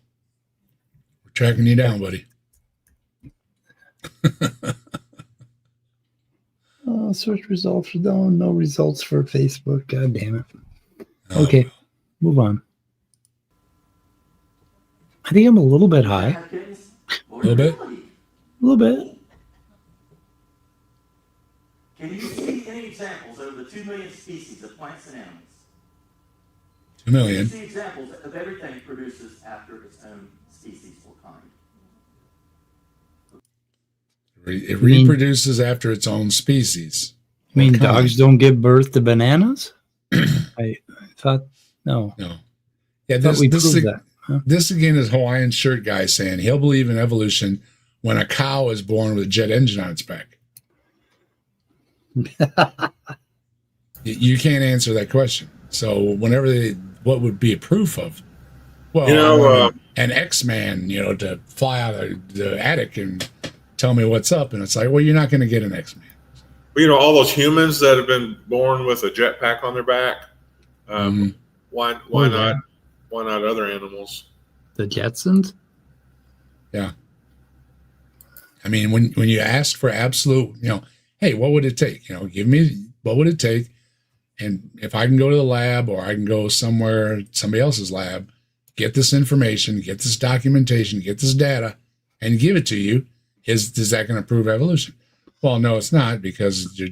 We're tracking you down, buddy. Oh, search results. No results for Facebook. God damn it. Okay, move on. I think I'm a little bit high. A little bit? A little bit. Can you see any examples of the 2 million species of plants and animals? 2 million. You see examples of everything produces after its own species or kind. It reproduces after its own species. You mean dogs don't give birth to bananas? I thought, no. Yeah, this again is Hawaiian shirt guy saying he'll believe in evolution when a cow is born with a jet engine on its back. You can't answer that question. So what would be a proof of? Well, an X-Man, to fly out of the attic and tell me what's up. And it's like, well, you're not going to get an X-Man. Well, all those humans that have been born with a jetpack on their back. Why not? Why not other animals? The Jetsons? Yeah. I mean, when you ask for absolute, hey, what would it take? Give me, what would it take? And if I can go to the lab or I can go somewhere, somebody else's lab, get this information, get this documentation, get this data, and give it to you, is that going to prove evolution? Well, no, it's not, because you're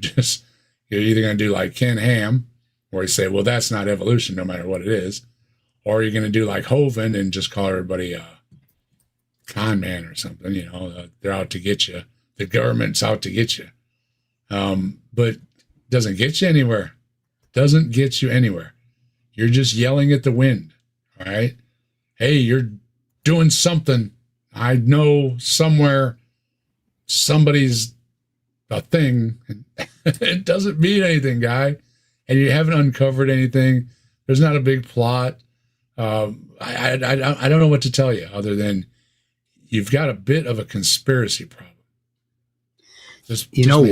either going to do like Ken Ham, where you say, well, that's not evolution, no matter what it is, or you're going to do like Hovind and just call everybody a con man or something. They're out to get you. The government's out to get you. But doesn't get you anywhere. Doesn't get you anywhere. You're just yelling at the wind. All right. Hey, you're doing something. I know somewhere somebody's a thing. It doesn't mean anything, guy. And you haven't uncovered anything. There's not a big plot. I don't know what to tell you other than you've got a bit of a conspiracy problem.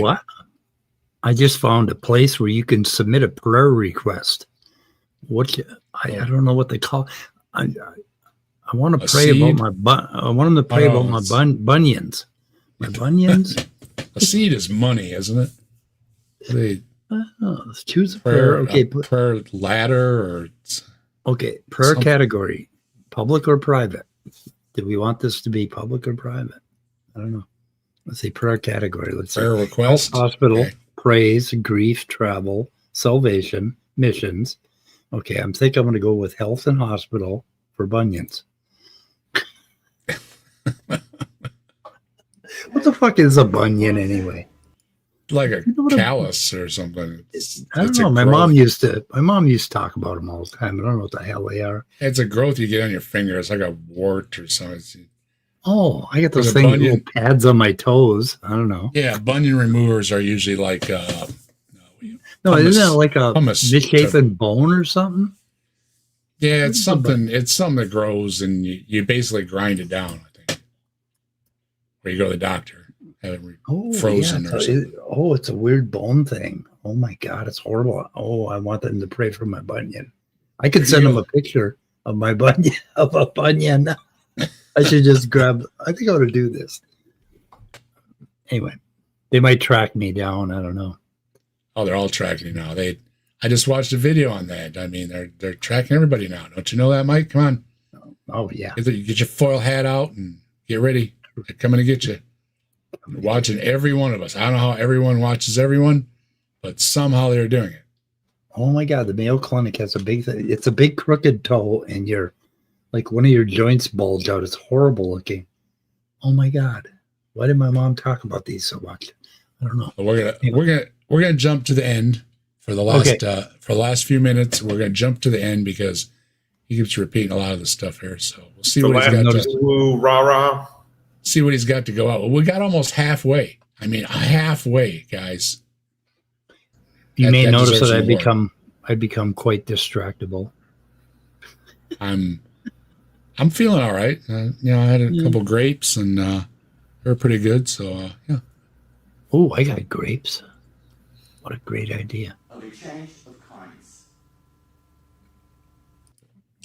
What? I just found a place where you can submit a prayer request. I don't know what they call. I want to pray about I want them to pray about my bunions. My bunions. A seed is money, isn't it? Let's choose a prayer. Okay, prayer ladder prayer something. Category, public or private? Do we want this to be public or private? I don't know. Let's say prayer category. Let's prayer request. Hospital, praise, grief, travel, salvation, missions. Okay, I'm going to go with health and hospital for bunions. What the fuck is a bunion anyway? Like a You know what a- callus or something. I don't It's a know. My growth. mom used to talk about them all the time. I don't know what the hell they are. It's a growth you get on your finger. It's like a wart or something. Oh, I get those With a things, bunion. little pads on my toes. I don't know. Yeah, bunion removers are usually like No, hummus- isn't that like a hummus misshapen bone or something? yeah, it's something. It's something that grows, and you basically grind it down. I think, or you go to the doctor, have it frozen or something. It's a weird bone thing. Oh my god, it's horrible. Oh, I want them to pray for my bunion. I could There send you them go. a picture of my bunion of a bunion. I should just grab. I think I ought to do this. Anyway, they might track me down. I don't know. Oh, they're all tracking you now. I just watched a video on that. I mean, they're tracking everybody now. Don't you know that, Mike? Come on, Oh yeah. get your foil hat out and get ready. They're coming to get you. They're watching every one of us. I don't know how everyone watches everyone, but somehow they're doing it. Oh my god, the Mayo Clinic has a big thing. It's a big crooked toe, and you're like one of your joints bulge out. It's horrible looking. Oh my god. Why did my mom talk about these so much? I don't know. But we're gonna jump to the end for the last for the last few minutes. We're gonna jump to the end because he keeps repeating a lot of the stuff here. So we'll see The what he's last got to woo rah rah. see what he's got to go out. Well, we got almost halfway. I mean, halfway, guys. You That- may that notice deserves that some I become quite distractible. I'm feeling all right. I had a couple grapes and they're pretty good. So yeah. Oh, I got grapes. What a great idea. Of a change of kinds.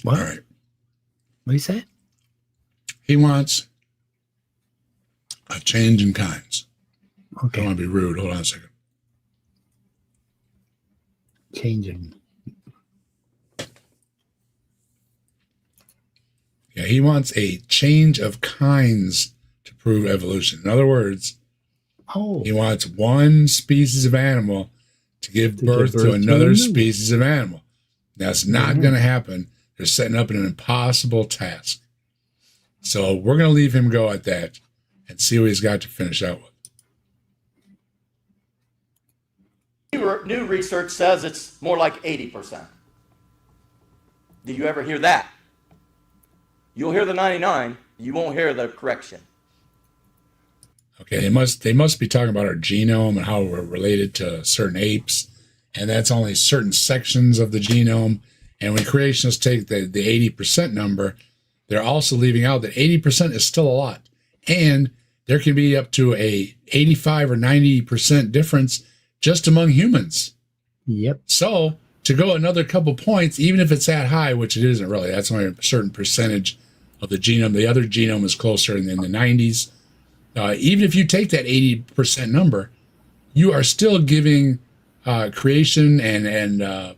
What? All right. What do you say? He wants a change in kinds. I don't Okay. want to be rude. Hold on a second. Changing. Yeah, he wants a change of kinds to prove evolution. In other words, Oh, he wants one species of animal to give birth to to another a new. species of animal. That's not going to happen. They're setting up an impossible task. So we're going to leave him go at that and see what he's got to finish out with. New research says it's more like 80%. Did you ever hear that? You'll hear the 99, you won't hear the correction. Okay, they must be talking about our genome and how we're related to certain apes, and that's only certain sections of the genome. And when creationists take the 80% number, they're also leaving out that 80% is still a lot, and there can be up to a 85 or 90% difference just among humans. yep. So to go another couple points, even if it's that high, which it isn't really, that's only a certain percentage of the genome. The other genome is closer in the 90s. Even if you take that 80% number, you are still giving creation and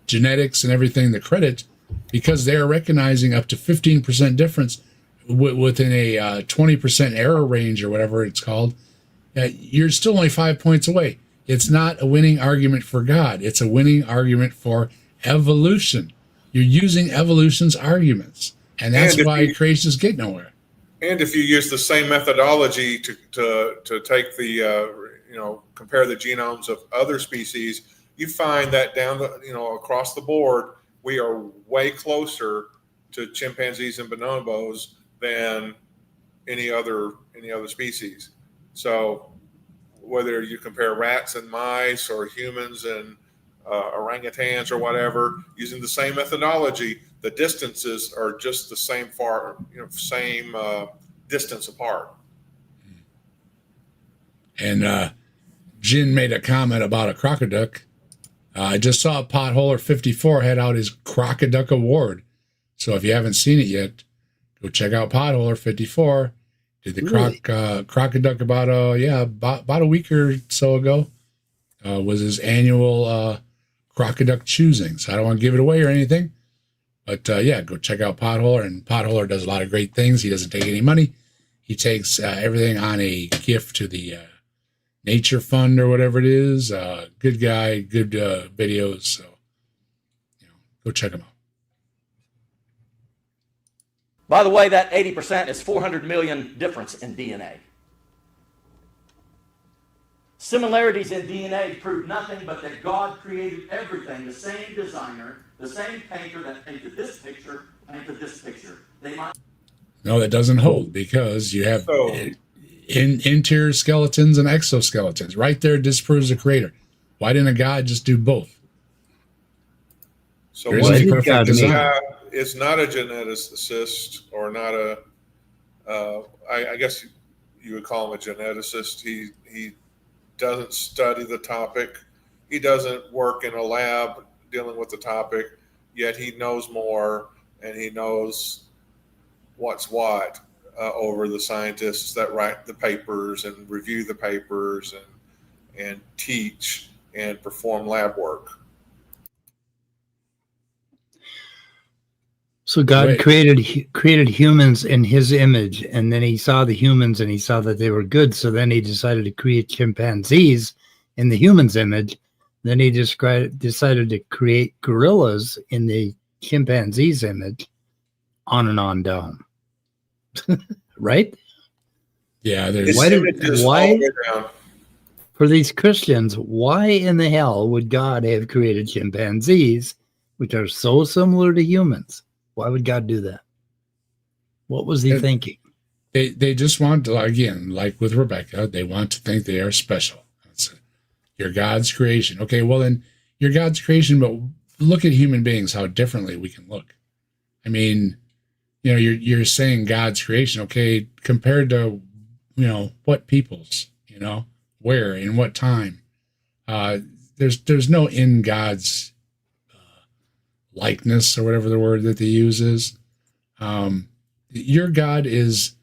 genetics and everything the credit, because they're recognizing up to 15% difference within a 20% error range or whatever it's called. You're still only 5 points away. It's not a winning argument for God. It's a winning argument for evolution. You're using evolution's arguments, and that's And if why you- creationists get nowhere. And if you use the same methodology to take the compare the genomes of other species, you find that across the board we are way closer to chimpanzees and bonobos than any other species. So whether you compare rats and mice or humans and orangutans or whatever, using the same methodology, the distances are just the same distance apart. And Jin made a comment about a crocoduck. I just saw Potholer 54 had out his Crocoduck Award. So if you haven't seen it yet, go check out Potholer 54. Did the Really? Crocoduck about a week or so ago. Was his annual Crocoduck choosing. So I don't want to give it away or anything. But go check out Potholer. And Potholer does a lot of great things. He doesn't take any money. He takes everything on a gift to the Nature Fund or whatever it is. Good guy, good videos. So, go check him out. By the way, that 80% is 400 million difference in DNA. Similarities in DNA prove nothing but that God created everything. The same designer, the same painter that painted this picture, painted this picture. They might. No, that doesn't hold, because you have So- interior skeletons and exoskeletons. Right there disproves the creator. Why didn't a God just do both? So There's what a did perfect God design. guy is not a geneticist or not a, I guess you would call him a geneticist. He doesn't study the topic. He doesn't work in a lab dealing with the topic, yet he knows more, and he knows what's what over the scientists that write the papers and review the papers and teach and perform lab work. So God Wait. created humans in his image, and then he saw the humans and he saw that they were good. So then he decided to create chimpanzees in the humans' image. Then he decided to create gorillas in the chimpanzees' image, on and on down. Right? Yeah, there's His Why did- images why- all the way down. For these Christians, why in the hell would God have created chimpanzees, which are so similar to humans? Why would God do that? What was he thinking? they just want to, again, like with Rebecca, they want to think they are special. You're God's creation. Okay, well then you're God's creation, but look at human beings, how differently we can look. I mean, you know, you're saying God's creation, okay, compared to, you know, what peoples, you know, where, in what time. There's no in God's likeness, or whatever the word that they use is. Your God is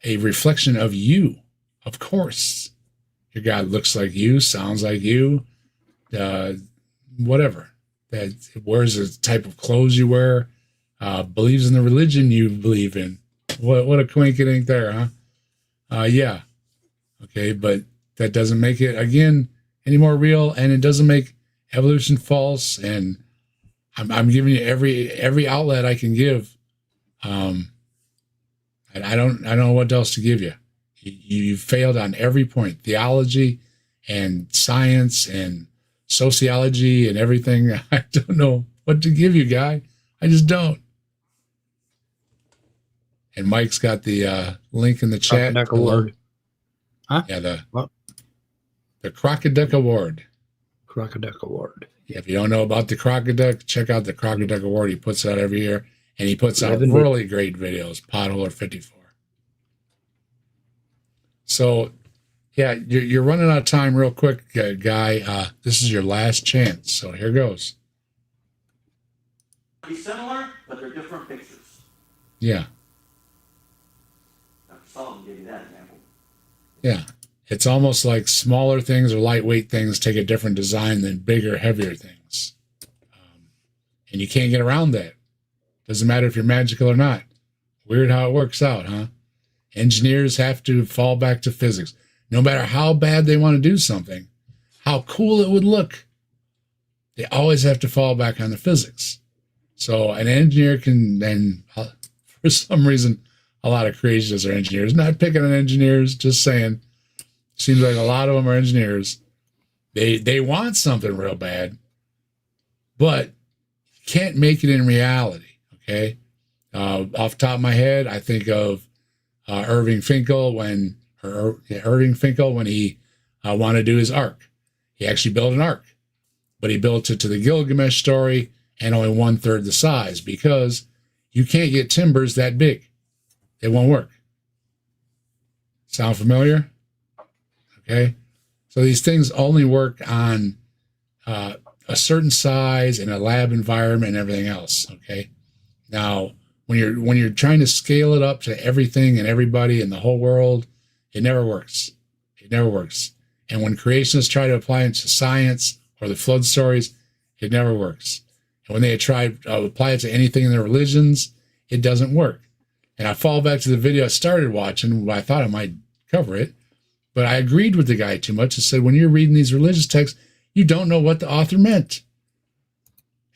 a reflection of you, of course. Your God looks like you, sounds like you, whatever. That wears the type of clothes you wear, believes in the religion you believe in. What a coinkydink there, huh? Yeah. Okay, but that doesn't make it, again, any more real, and it doesn't make evolution false. And I'm giving you every outlet I can give. I don't know what else to give you. You failed on every point: theology and science and sociology and everything. I don't know what to give you, guy. I just don't. And Mike's got the link in the chat. Crocoduck Award. Huh? Yeah, the What? The Crocoduck Award. Crocoduck Award. Yeah, if you don't know about the Crocoduck, check out the Crocoduck Award. He puts out every year, and he puts out 11 really great videos. Potholer 54. So, yeah, you're running out of time real quick, guy. This is your last chance. So here goes. Be similar, but they're different pictures. Yeah, Dr. Solomon gave you that example. yeah. It's almost like smaller things or lightweight things take a different design than bigger, heavier things. And you can't get around that. Doesn't matter if you're magical or not. Weird how it works out, huh? Engineers have to fall back to physics. No matter how bad they want to do something, how cool it would look, they always have to fall back on the physics. So an engineer can, and for some reason, a lot of creationists are engineers. Not picking on engineers, just saying. Seems like a lot of them are engineers. They want something real bad, but can't make it in reality. Okay, off the top of my head, I think of Irving Finkel when he wanted to do his ark. He actually built an ark, but he built it to the Gilgamesh story and only 1/3 the size, because you can't get timbers that big. It won't work. Sound familiar? Okay, so these things only work on a certain size in a lab environment and everything else. Okay, now when you're trying to scale it up to everything and everybody in the whole world, it never works. It never works. And when creationists try to apply it to science or the flood stories, it never works. And when they try to apply it to anything in their religions, it doesn't work. And I fall back to the video I started watching. I thought I might cover it. But I agreed with the guy too much. I said, when you're reading these religious texts, you don't know what the author meant.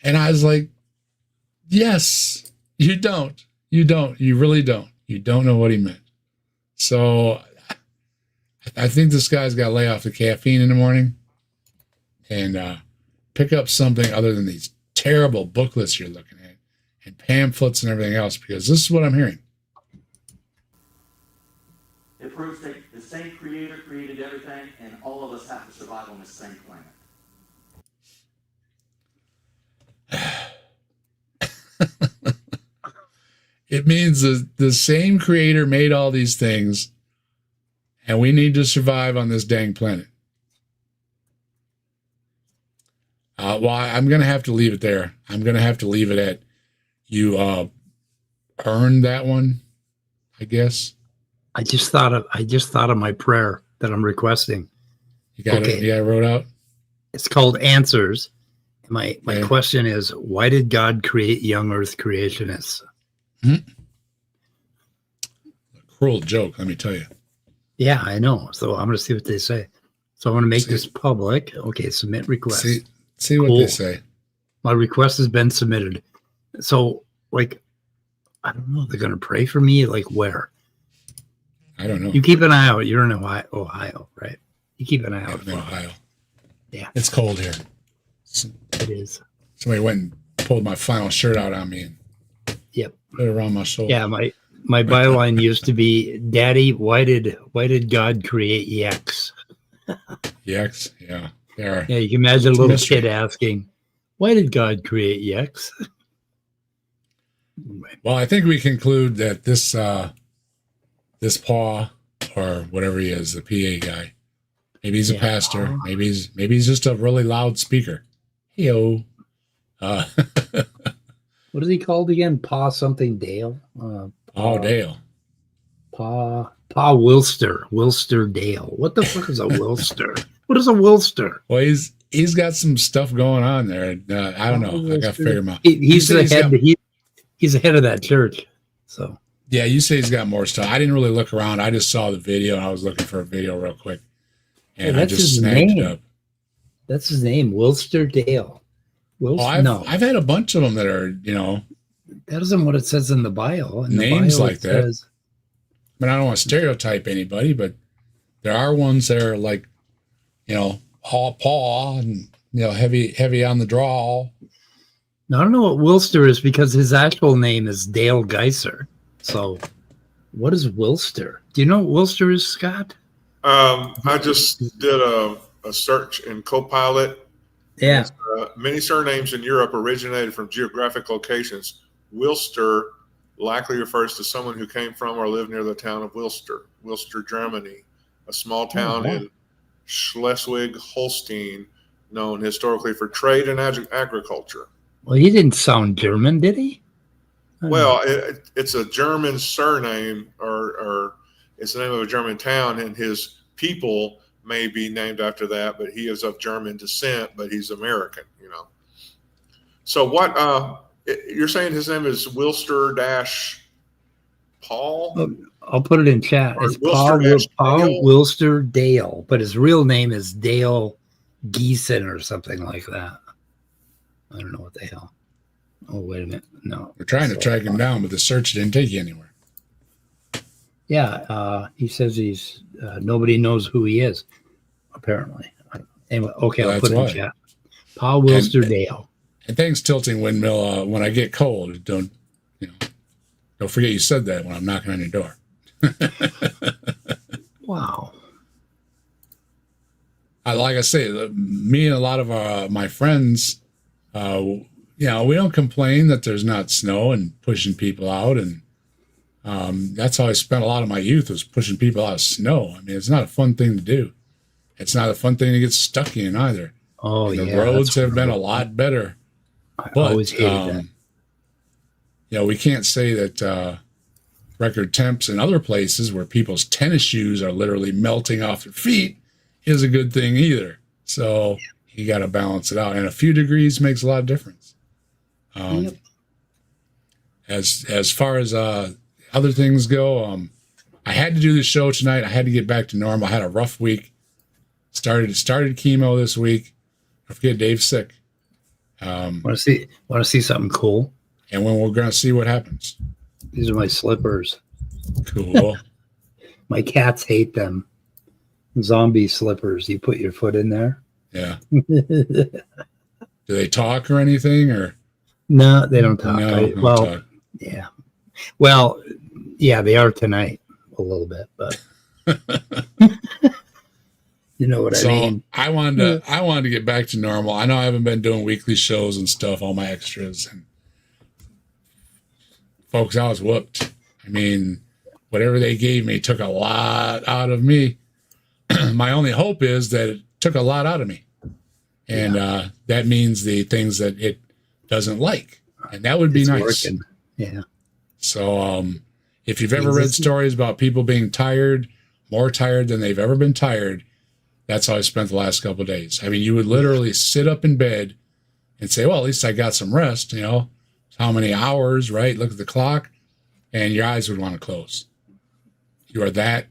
And I was like, yes, you don't. You don't. You really don't. You don't know what he meant. So I I think this guy's got to lay off the caffeine in the morning and pick up something other than these terrible booklets you're looking at and pamphlets and everything else, because this is what I'm hearing. It proves that the same creator created everything, and all of us have to survive on this same planet. It means the same creator made all these things, and we need to survive on this dang planet. Well, I'm going to have to leave it there. I'm going to have to leave it at you earned that one, I guess. I just thought of my prayer that I'm requesting. You got it? Yeah, I wrote out. It's called Answers. My question is, why did God create young Earth creationists? A cruel joke, let me tell you. Yeah, I know. So I'm going to see what they say. So I'm going to make this public. Okay, submit request. See what they say. My request has been submitted. So, like, I don't know. They're going to pray for me? Like, where? I don't know. You keep an eye out. You're in Ohio, right? You keep an eye out. I'm in Ohio. Yeah. It's cold here. It is. Somebody went and pulled my flannel shirt out on me and Yep. put it around my shoulder. Yeah, my byline used to be, Daddy, why did God create yaks? Yaks, yeah. Yeah, you can imagine a little kid asking, why did God create yaks? Well, I think we conclude that this Paul, or whatever he is, the PA guy, maybe he's a pastor, maybe he's just a really loud speaker. Hey-o. What is he called again? Pa something Dale? Dale. Pa Wilster Dale. What the fuck is a Wilster? What is a Wilster? Well, he's got some stuff going on there. I don't know. I got to figure him out. He's the head. He's the head of that church. So yeah, you say he's got more stuff. I didn't really look around. I just saw the video, and I was looking for a video real quick, and I just snagged it up. That's his name, Wilster Dale. I've had a bunch of them that are, that isn't what it says in the bio. In names the bio, like that. I mean, I don't want to stereotype anybody, but there are ones that are like, paw, and heavy on the draw. Now, I don't know what Wilster is because his actual name is Dale Geiser. So, what is Wilster? Do you know what Wilster is, Scott? I just did a search in Copilot. Yeah. Many surnames in Europe originated from geographic locations. Wilster likely refers to someone who came from or lived near the town of Wilster, Germany, a small town in Schleswig-Holstein, known historically for trade and agriculture. Well, he didn't sound German, did he? Well, it's a German surname, or it's the name of a German town, and his people may be named after that, but he is of German descent, but he's American, So what, you're saying his name is Wilster Paul? I'll put it in chat. It's Paul Wilster Dale, but his real name is Dale Geeson or something like that. I don't know what the hell. Oh, wait a minute. No. We're trying to track him down, but the search didn't take you anywhere. Yeah, he says he's nobody knows who he is, apparently. Anyway, okay, I'll put it in chat. Paul Wilster Dale. And thanks, Tilting Windmill. When I get cold, don't forget you said that when I'm knocking on your door. Wow. Like I say, me and a lot of my friends, we don't complain that there's not snow and pushing people out, and that's how I spent a lot of my youth, was pushing people out of snow. I mean, it's not a fun thing to do. It's not a fun thing to get stuck in either. Oh, the roads have been a lot better. I always hated that. We can't say that record temps in other places where people's tennis shoes are literally melting off their feet is a good thing either. So you got to balance it out. And a few degrees makes a lot of difference. As far as other things go, I had to do the show tonight. I had to get back to normal. I had a rough week. Started chemo this week. I forget Dave's sick. Want to see something cool? And when we're going to see what happens. These are my slippers. Cool. My cats hate them. zombie slippers. You put your foot in there. Yeah. Do they talk or anything, or? No, they don't talk. No, they don't well, talk. yeah. Well, yeah, they are tonight a little bit, but you know what I mean. I wanted to get back to normal. I know I haven't been doing weekly shows and stuff, all my extras, and folks, I was whooped. I mean, whatever they gave me took a lot out of me. My only hope is that it took a lot out of me. And that means the things that it doesn't like. And that would be nice. Working. Yeah. So if you've ever read stories about people being tired, more tired than they've ever been tired, that's how I spent the last couple of days. I mean, you would literally sit up in bed and say, well, at least I got some rest, you know. How many hours, right? Look at the clock, and your eyes would want to close. You are that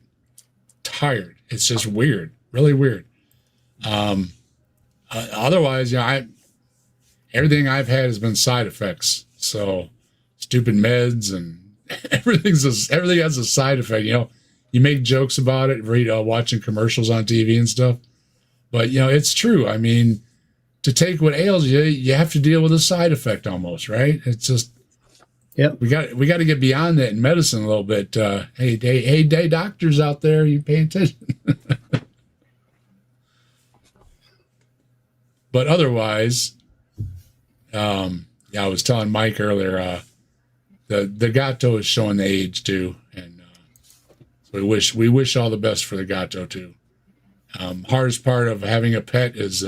tired. It's just weird, really weird. Otherwise, you know, everything I've had has been side effects. So stupid meds and everything has a side effect. You know, you make jokes about it, watching commercials on TV and stuff, but you know, it's true. I mean, to take what ails you, you have to deal with a side effect almost, right? It's just, we got to get beyond that in medicine a little bit. Hey, doctors out there, you pay attention. But otherwise, I was telling Mike earlier, the Gato is showing the age too, and so we wish all the best for the Gato too. Hardest part of having a pet is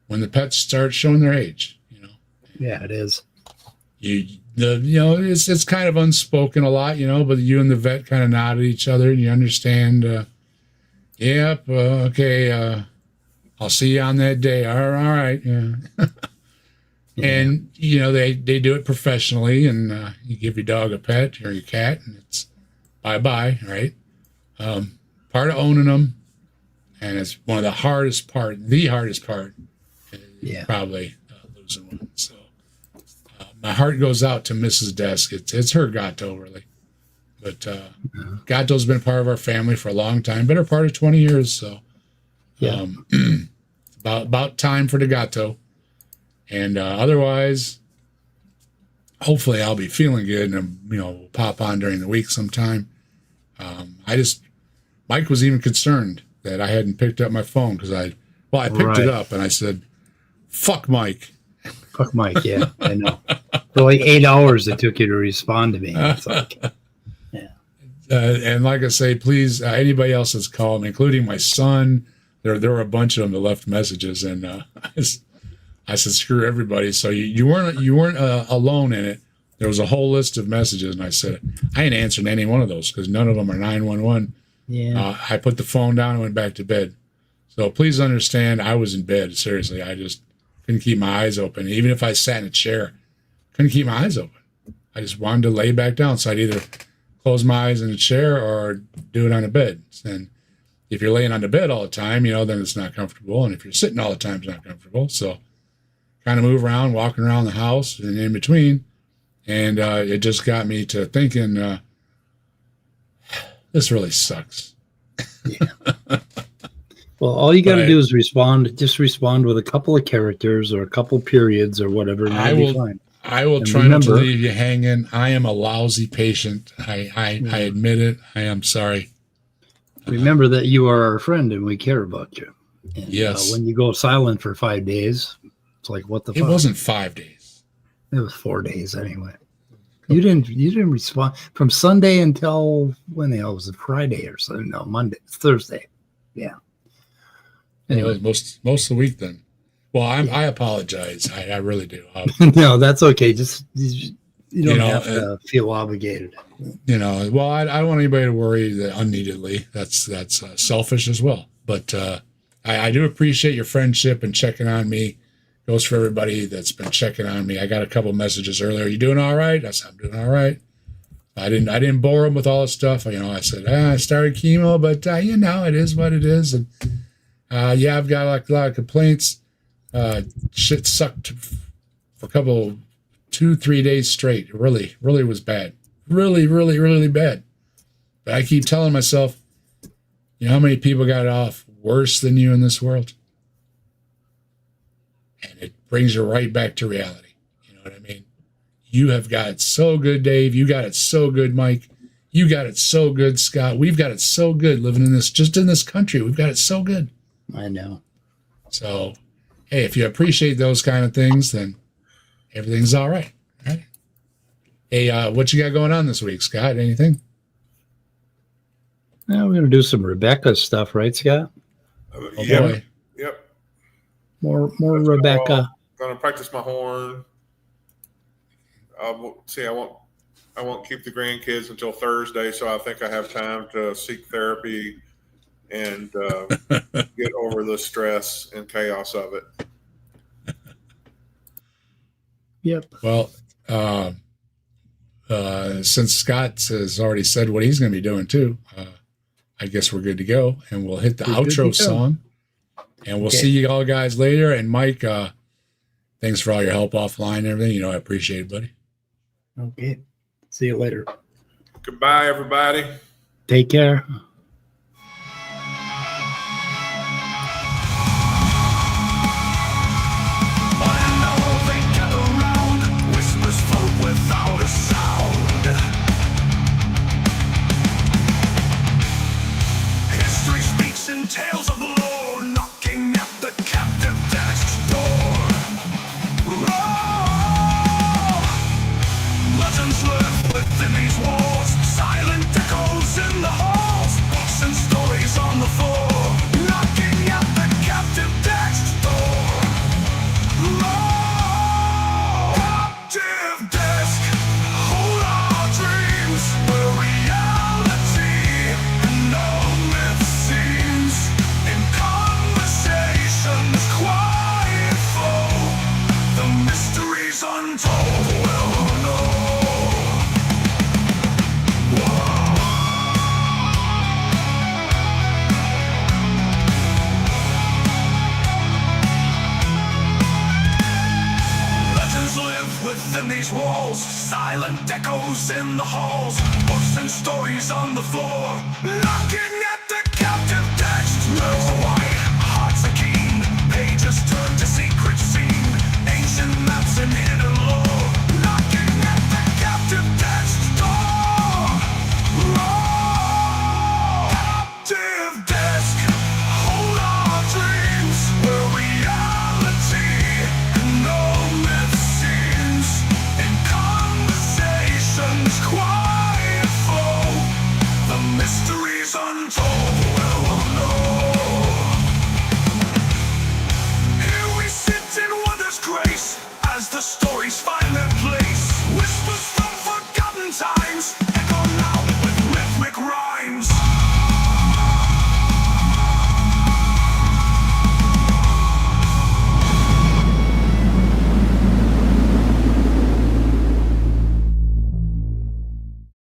when the pets start showing their age. You know. Yeah, it is. It's kind of unspoken a lot, you know, but you and the vet kind of nod at each other and you understand. Yep. Okay. I'll see you on that day. All right. Yeah. And, you know, they do it professionally, and you give your dog a pet or your cat, and it's bye-bye, right? Part of owning them, and it's one of the hardest part, probably losing one. So my heart goes out to Mrs. Desk. It's her Gato, really. But Gato's been part of our family for a long time, better part of 20 years, so. Yeah. About time for the Gato. And otherwise, hopefully I'll be feeling good and, you know, we'll pop on during the week sometime. Mike was even concerned that I hadn't picked up my phone because I picked it up and I said, fuck Mike. Fuck Mike, yeah, I know. For like 8 hours it took you to respond to me. It's like, yeah. And like I say, please, anybody else that's called me, including my son, there were a bunch of them that left messages, and I said, screw everybody. So you weren't alone in it. There was a whole list of messages, and I said, I ain't answering any one of those because none of them are 911. Yeah. I put the phone down and went back to bed. So please understand, I was in bed. Seriously, I just couldn't keep my eyes open. Even if I sat in a chair, couldn't keep my eyes open. I just wanted to lay back down. So I'd either close my eyes in a chair or do it on a bed. And if you're laying on the bed all the time, you know, then it's not comfortable. And if you're sitting all the time, it's not comfortable. So kind of move around, walking around the house and in between. And it just got me to thinking, this really sucks. Yeah. Well, all you got to do is respond. Just respond with a couple of characters or a couple periods or whatever. And that'll be fine. I will try not to leave you hanging. I am a lousy patient. I admit it. I am sorry. Remember that you are our friend and we care about you. And, yes. When you go silent for 5 days, it's like, what the fuck? It wasn't 5 days. It was 4 days anyway. You didn't respond from Sunday until when the hell was it? Friday or something? No, Monday, Thursday. Yeah. Anyway, most of the week then. Well, I apologize. I really do. No, that's okay. Just you don't have to feel obligated. You know, well, I don't want anybody to worry that unneededly. That's selfish as well. But I do appreciate your friendship and checking on me. Goes for everybody that's been checking on me. I got a couple messages earlier. You doing all right? I said, I'm doing all right. I didn't bore them with all this stuff. You know, I said, I started chemo, but you know, it is what it is. And yeah, I've got like a lot of complaints. Shit sucked for a couple, 2-3 days straight. It really was bad. Really, really, really bad. But I keep telling myself, You know how many people got off worse than you in this world? And it brings you right back to reality. You know what I mean? You have got it so good, Dave. You got it so good, Mike. You got it so good, Scott. We've got it so good living in this, just in this country. We've got it so good. I know. So, hey, if you appreciate those kind of things, then everything's all right. Right? Hey, what you got going on this week, Scott? Anything? Now we're going to do some Rebecca stuff, right, Scott? Oh, Yep. boy. Yep. More That's Rebecca. Gonna practice my horn. I won't keep the grandkids until Thursday, so I think I have time to seek therapy and get over the stress and chaos of it. Yep. Well, since Scott has already said what he's going to be doing too, I guess we're good to go, and we'll hit the outro song, and we'll see you all guys later. And Mike, thanks for all your help offline and everything. You know, I appreciate it, buddy. Okay. See you later. Goodbye, everybody. Take care. Tales of lore knocking at the captive desk's door. Oh, legends live within these walls, silent echoes in the halls, books and stories on the floor, knocking at the captive desk's door. Oh, captive desk, hold our dreams, where reality and no myth seems. In conversations quiet flow, the mysteries untold will know. Legends live within these walls, silent echoes in the halls, books and stories on the floor, knocking at the